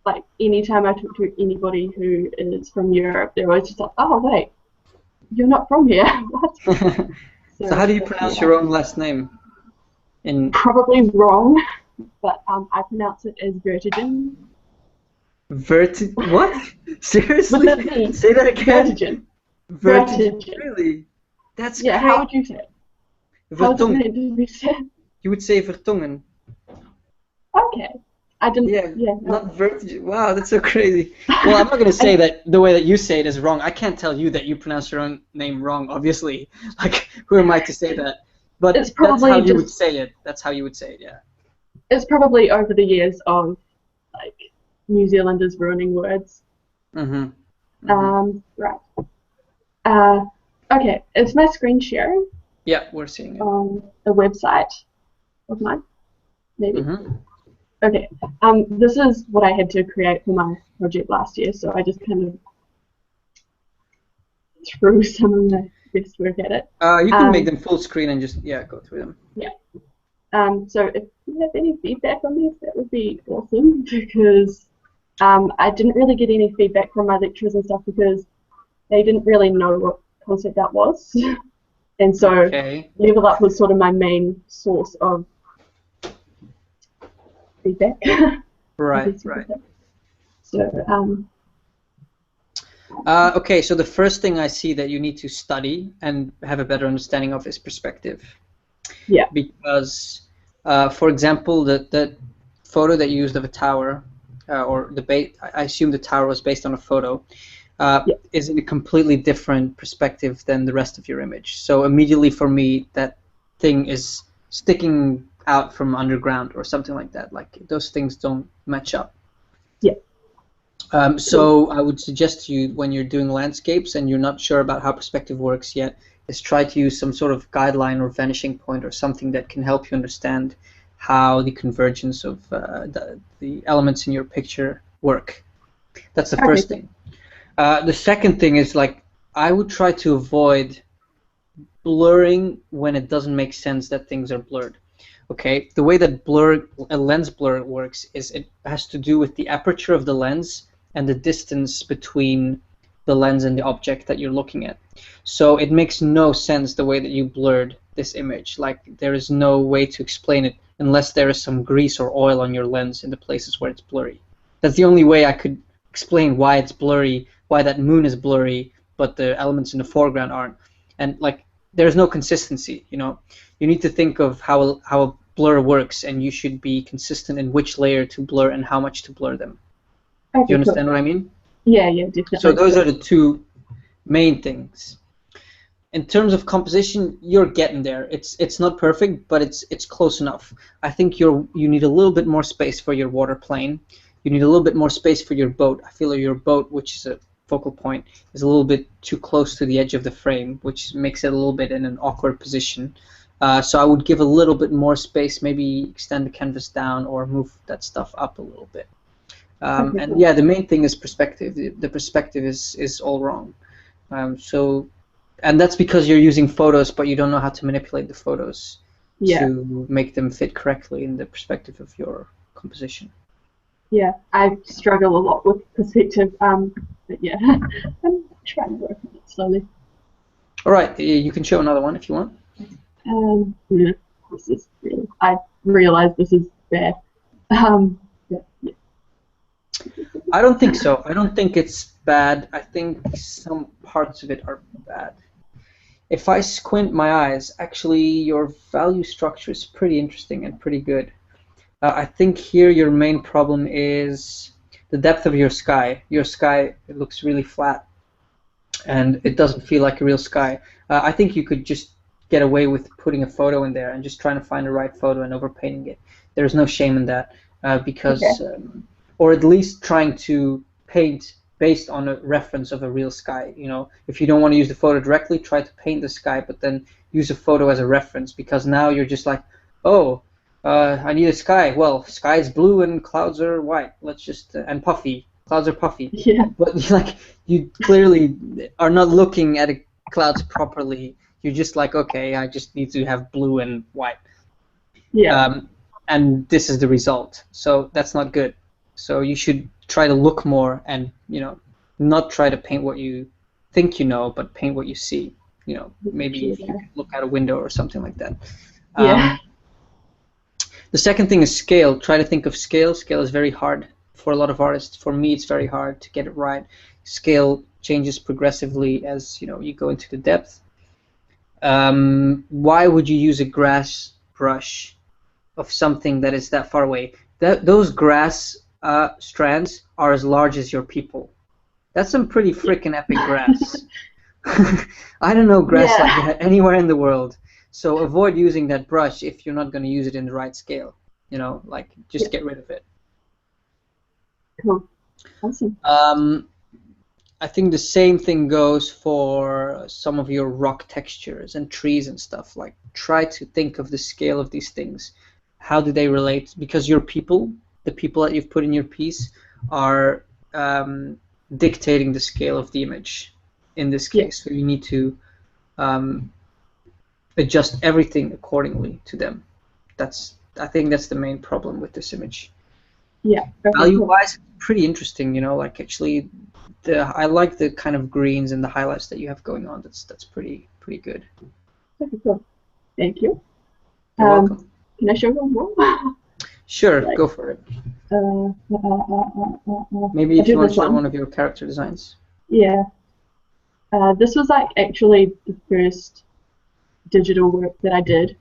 Like, anytime I talk to anybody who is from Europe, they're always just like, oh, wait, you're not from here. What? So how do you pronounce your own last name? Probably wrong, but I pronounce it as Vertigen. What? Seriously? Say that again. Vertigen. Vertigen. Really? That's yeah. crazy. How would you say it? How is it Vertong. meant to be said? You would say vertongen. Okay. I didn't. Yeah, Yeah. No. not vertigen. Wow, that's so crazy. Well, I'm not going to say that the way that you say it is wrong. I can't tell you that you pronounce your own name wrong, obviously. Like, who am I to say that? But It's that's probably how you would just- say it. That's how you would say it, yeah. It's probably over the years of like New Zealanders ruining words. Right. Okay. Is my screen sharing Yeah, we're seeing it. on a website of mine? Maybe. Okay. This is what I had to create for my project last year, so I just kind of threw some of my best work at it. You can make them full screen and just, yeah, go through them. Yeah. So if you have any feedback on this, that would be awesome, because I didn't really get any feedback from my lecturers and stuff because they didn't really know what concept art was. And so Level Up was sort of my main source of feedback. Right. So, okay, so the first thing I see that you need to study and have a better understanding of is perspective. Yeah. Because, for example, the photo that you used of a tower, or I assume the tower was based on a photo, is in a completely different perspective than the rest of your image. So immediately for me, that thing is sticking out from underground or something like that. Like, those things don't match up. Yeah. So I would suggest to you, when you're doing landscapes and you're not sure about how perspective works yet, is try to use some sort of guideline or vanishing point or something that can help you understand how the convergence of the elements in your picture work. That's the first thing. The second thing is, like, I would try to avoid blurring when it doesn't make sense that things are blurred. Okay, the way that a lens blur works is it has to do with the aperture of the lens and the distance between the lens and the object that you're looking at. So it makes no sense the way that you blurred this image. Like, there is no way to explain it unless there is some grease or oil on your lens in the places where it's blurry. That's the only way I could explain why it's blurry, why that moon is blurry, but the elements in the foreground aren't. And, like, there's no consistency, you know. You need to think of how a blur works, and you should be consistent in which layer to blur and how much to blur them. Do you understand what I mean? Yeah, definitely. So those are the two main things. In terms of composition, you're getting there. It's not perfect, but it's close enough. I think you need a little bit more space for your water plane. You need a little bit more space for your boat. I feel like your boat, which is a focal point, is a little bit too close to the edge of the frame, which makes it a little bit in an awkward position. So I would give a little bit more space, maybe extend the canvas down or move that stuff up a little bit. And yeah, the main thing is perspective. The perspective is all wrong. And that's because you're using photos, but you don't know how to manipulate the photos to make them fit correctly in the perspective of your composition. Yeah, I struggle a lot with perspective, but yeah, I'm trying to work on it slowly. All right, you can show another one if you want. Yeah, this is really, I realize this is bad. Yeah. I don't think so. I don't think it's bad. I think some parts of it are bad. If I squint my eyes, actually your value structure is pretty interesting and pretty good. I think here your main problem is the depth of your sky. Your sky, it looks really flat, and it doesn't feel like a real sky. I think you could just get away with putting a photo in there and just trying to find the right photo and overpainting it. There's no shame in that, because, or at least trying to paint based on a reference of a real sky. You know, if you don't want to use the photo directly, try to paint the sky, but then use a photo as a reference, because now you're just like, oh, I need a sky. Well, sky is blue and clouds are white. Let's just and puffy. Clouds are puffy. Yeah. But like, you clearly are not looking at the clouds properly. You're just like, okay, I just need to have blue and white. Yeah. And this is the result. So that's not good. So you should try to look more and, you know, not try to paint what you think you know, but paint what you see. You know, maybe if you could look out a window or something like that. Yeah. The second thing is scale. Try to think of scale. Scale is very hard for a lot of artists. For me, it's very hard to get it right. scale changes progressively as you go into the depth. Why would you use a grass brush of something that is that far away? Those grass strands are as large as your people. That's some pretty freaking epic grass. I don't know grass like that anywhere in the world. So avoid using that brush if you're not going to use it in the right scale. Like just get rid of it. Cool. Awesome. I think the same thing goes for some of your rock textures and trees and stuff. Like try to think of the scale of these things. How do they relate? Because your people, the people that you've put in your piece, are dictating the scale of the image in this case. So you need to adjust everything accordingly to them. I think that's the main problem with this image. Yeah. Value-wise, it's pretty interesting. Like actually, I like the kind of greens and the highlights that you have going on. That's pretty good. Okay, cool. Thank you. You're welcome. Can I show you more? Sure, go for it. Maybe if you want to show one of your character designs. Yeah. This was like actually the first digital work that I did.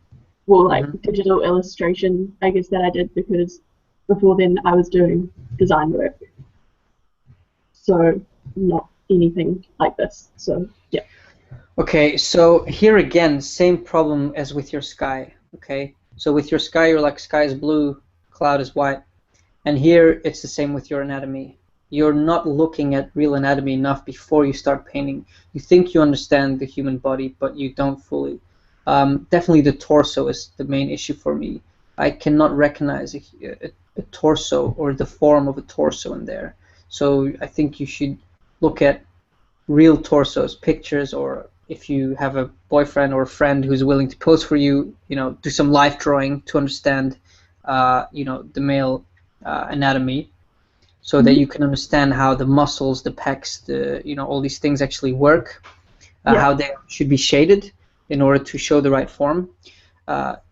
Well, like digital illustration, I guess, that I did, because before then I was doing design work. So not anything like this. So yeah. Okay, so here again, same problem as with your sky. Okay, so with your sky, you're like sky is blue, cloud is white, and here it's the same with your anatomy. You're not looking at real anatomy enough before you start painting. You think you understand the human body, but you don't fully. Definitely the torso is the main issue for me. I cannot recognize a torso or the form of a torso in there. So I think you should look at real torsos, pictures, or if you have a boyfriend or a friend who's willing to pose for you, do some life drawing to understand, the male anatomy, so that you can understand how the muscles, the pecs, all these things actually work, how they should be shaded in order to show the right form.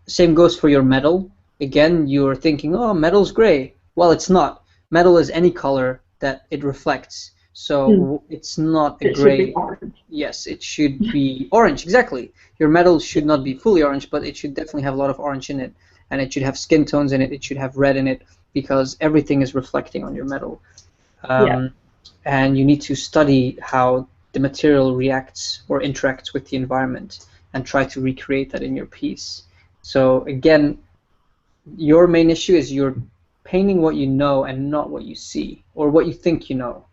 Same goes for your metal. Again, you're thinking, oh, metal's gray. Well, it's not. Metal is any color that it reflects. So it's not a gray. It should be orange. Yes, it should be orange, exactly. Your metal should not be fully orange, but it should definitely have a lot of orange in it. And it should have skin tones in it. It should have red in it, because everything is reflecting on your metal. And you need to study how the material reacts or interacts with the environment and try to recreate that in your piece. So again, your main issue is you're painting what you know and not what you see, or what you think you know,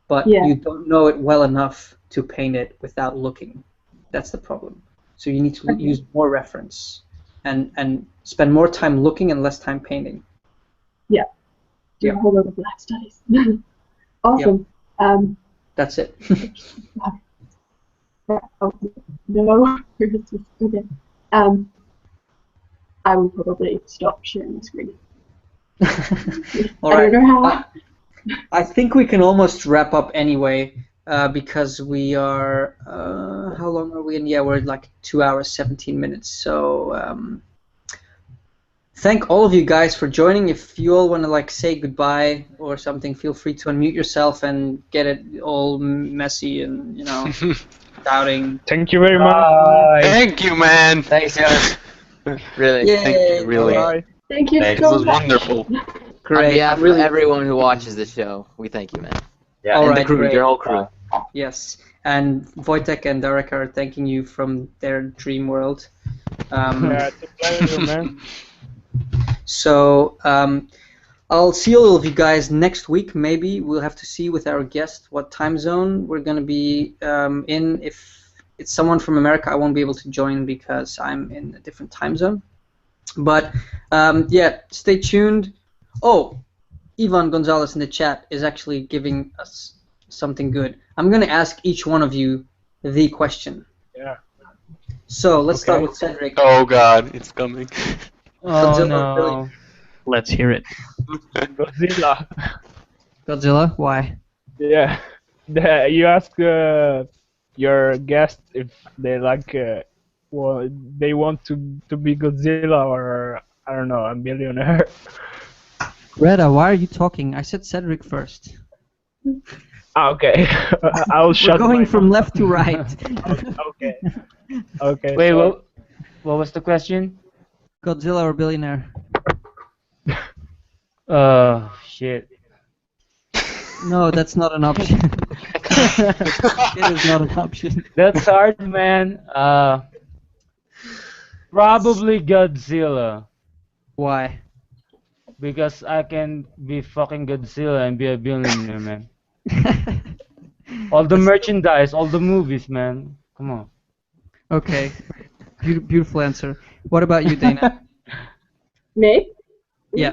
but you don't know it well enough to paint it without looking. That's the problem. So you need to use more reference and spend more time looking and less time painting. Yeah. Do a whole lot of lab studies. Awesome. That's it. No. Okay. I will probably stop sharing the screen. All right. I don't know how. I think we can almost wrap up anyway, because we are. How long are we in? Yeah, we're like 2 hours 17 minutes. So thank all of you guys for joining. If you all want to like say goodbye or something, feel free to unmute yourself and get it all messy and doubting. Thank you very much. Thank you, man. Thanks, Jonas. Really. Yay. Thank you. Really. Bye. Thank you This so was much. wonderful. Great. On behalf of everyone who watches the show, we thank you, man. Yeah. All And right, the crew, great. your whole crew. Yes, and Wojtek and Darek are thanking you from their dream world. Yeah, it's a pleasure, man. So I'll see all of you guys next week. Maybe we'll have to see with our guest what time zone we're going to be in. If it's someone from America, I won't be able to join because I'm in a different time zone. But yeah, stay tuned. Oh, Ivan Gonzalez in the chat is actually giving us something good. I'm going to ask each one of you the question. Yeah. So let's start with Cedric. Oh God, it's coming. Oh no. Let's hear it. Godzilla. Godzilla? Why? Yeah. You ask your guest if they like, well, they want to be Godzilla or, I don't know, a millionaire. Greta, why are you talking? I said Cedric first. Okay. I'll We're shut going my from mouth. left to right. Okay. Okay. Wait, So, what was the question? Godzilla or billionaire? Shit. No, that's not an option. It is not an option. That's hard, man. Probably Godzilla. Why? Because I can be fucking Godzilla and be a billionaire, man. All the merchandise, all the movies, man. Come on. Okay. Beautiful answer. What about you, Dana? Me? Yeah.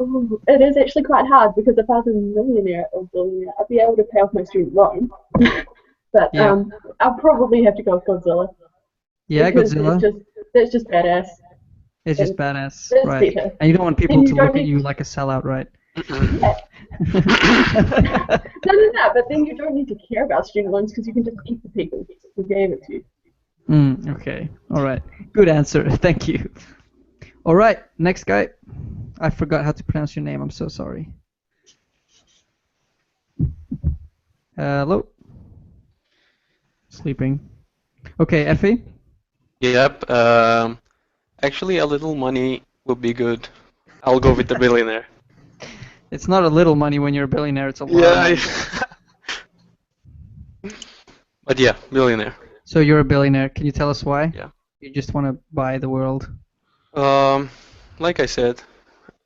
Ooh, it is actually quite hard because if I was a millionaire or billionaire, I'd be able to pay off my student loan. But Yeah. I'll probably have to go with Godzilla. Yeah, Because Godzilla. it's just badass. It's just badass, It's right? better. And you don't want people And to you don't look at need- you like a sellout, right? No, but then you don't need to care about student loans because you can just eat the people who gave it to you. Okay. All right. Good answer. Thank you. All right. Next guy. I forgot how to pronounce your name. I'm so sorry. Hello. Sleeping. Okay, Effie. Yep. Actually, a little money would be good. I'll go with the billionaire. It's not a little money when you're a billionaire. It's a lot. Yeah. But yeah, billionaire. So you're a billionaire. Can you tell us why? Yeah. You just want to buy the world. Like I said,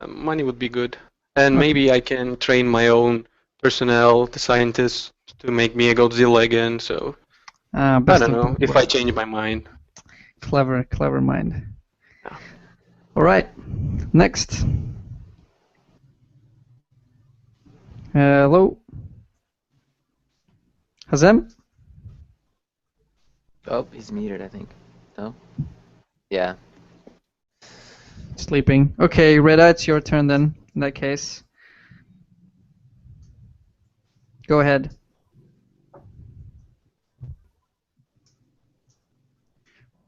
money would be good, and maybe I can train my own personnel, the scientists, to make me a Godzilla again. So I Best don't of know both if I worlds. change my mind. Clever mind. All right. Next. Hello. Hazem. Oh, he's muted, I think. No? Yeah. Sleeping. Okay, Reda, it's your turn then, in that case. Go ahead.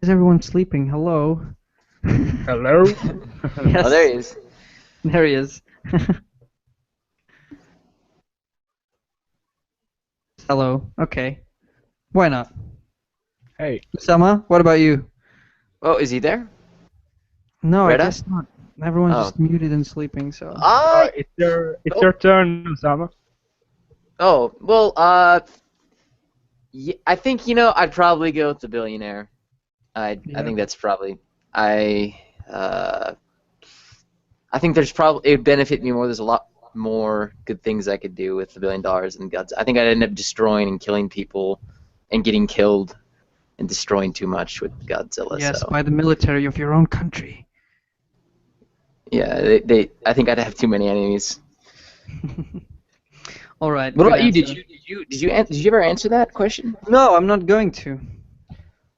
Is everyone sleeping? Hello? hello? Yes. Oh, there he is. There he is. Hello. Okay. Why not? Hey. Usama, what about you? Oh, is he there? No, Reda? I guess not. Everyone's Oh. just muted and sleeping, so. It's your turn, Osama. Oh, well, yeah, I think, I'd probably go with the billionaire. I think that's probably, I think there's probably, it would benefit me more. There's a lot more good things I could do with the $1 billion and guts. I think I'd end up destroying and killing people and getting killed and destroying too much with Godzilla. Yes, So by the military of your own country. yeah, I think I'd have too many enemies. All right. What good about you? answer. Did you ever answer that question? No, I'm not going to.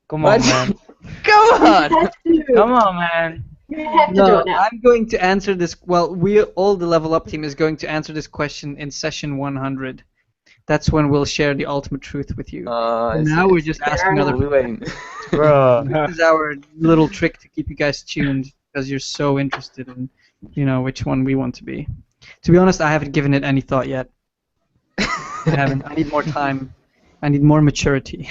Come on, What? man. Come on! Come on, man. You have to do No, it now. I'm going to answer this. Well, all the level up team is going to answer this question in session 100. That's when we'll share the ultimate truth with you. I now see. we're just asking other We'll be waiting. Bro. This is our little trick to keep you guys tuned because you're so interested in, which one we want to be. To be honest, I haven't given it any thought yet. I haven't. I need more time. I need more maturity.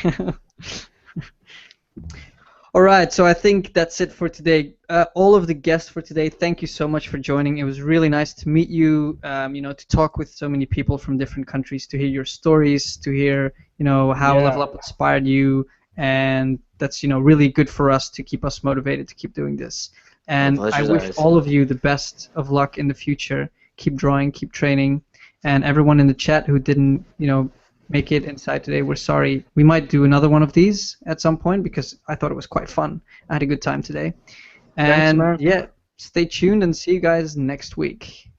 All right, so I think that's it for today. All of the guests for today, thank you so much for joining. It was really nice to meet you. To talk with so many people from different countries, to hear your stories, to hear how Level Up inspired you, and that's really good for us to keep us motivated to keep doing this. And I pleasure's wish ours. all of you the best of luck in the future. Keep drawing, keep training, and everyone in the chat who didn't make it inside today, we're sorry. We might do another one of these at some point because I thought it was quite fun. I had a good time today. And man. yeah, stay tuned and see you guys next week.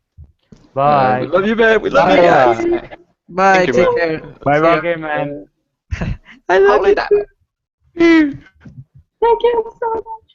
Bye. We love you, man. We love you guys. Bye. Thank you, Take man. care. Bye-bye. Take care, man. I love you. Thank you so much.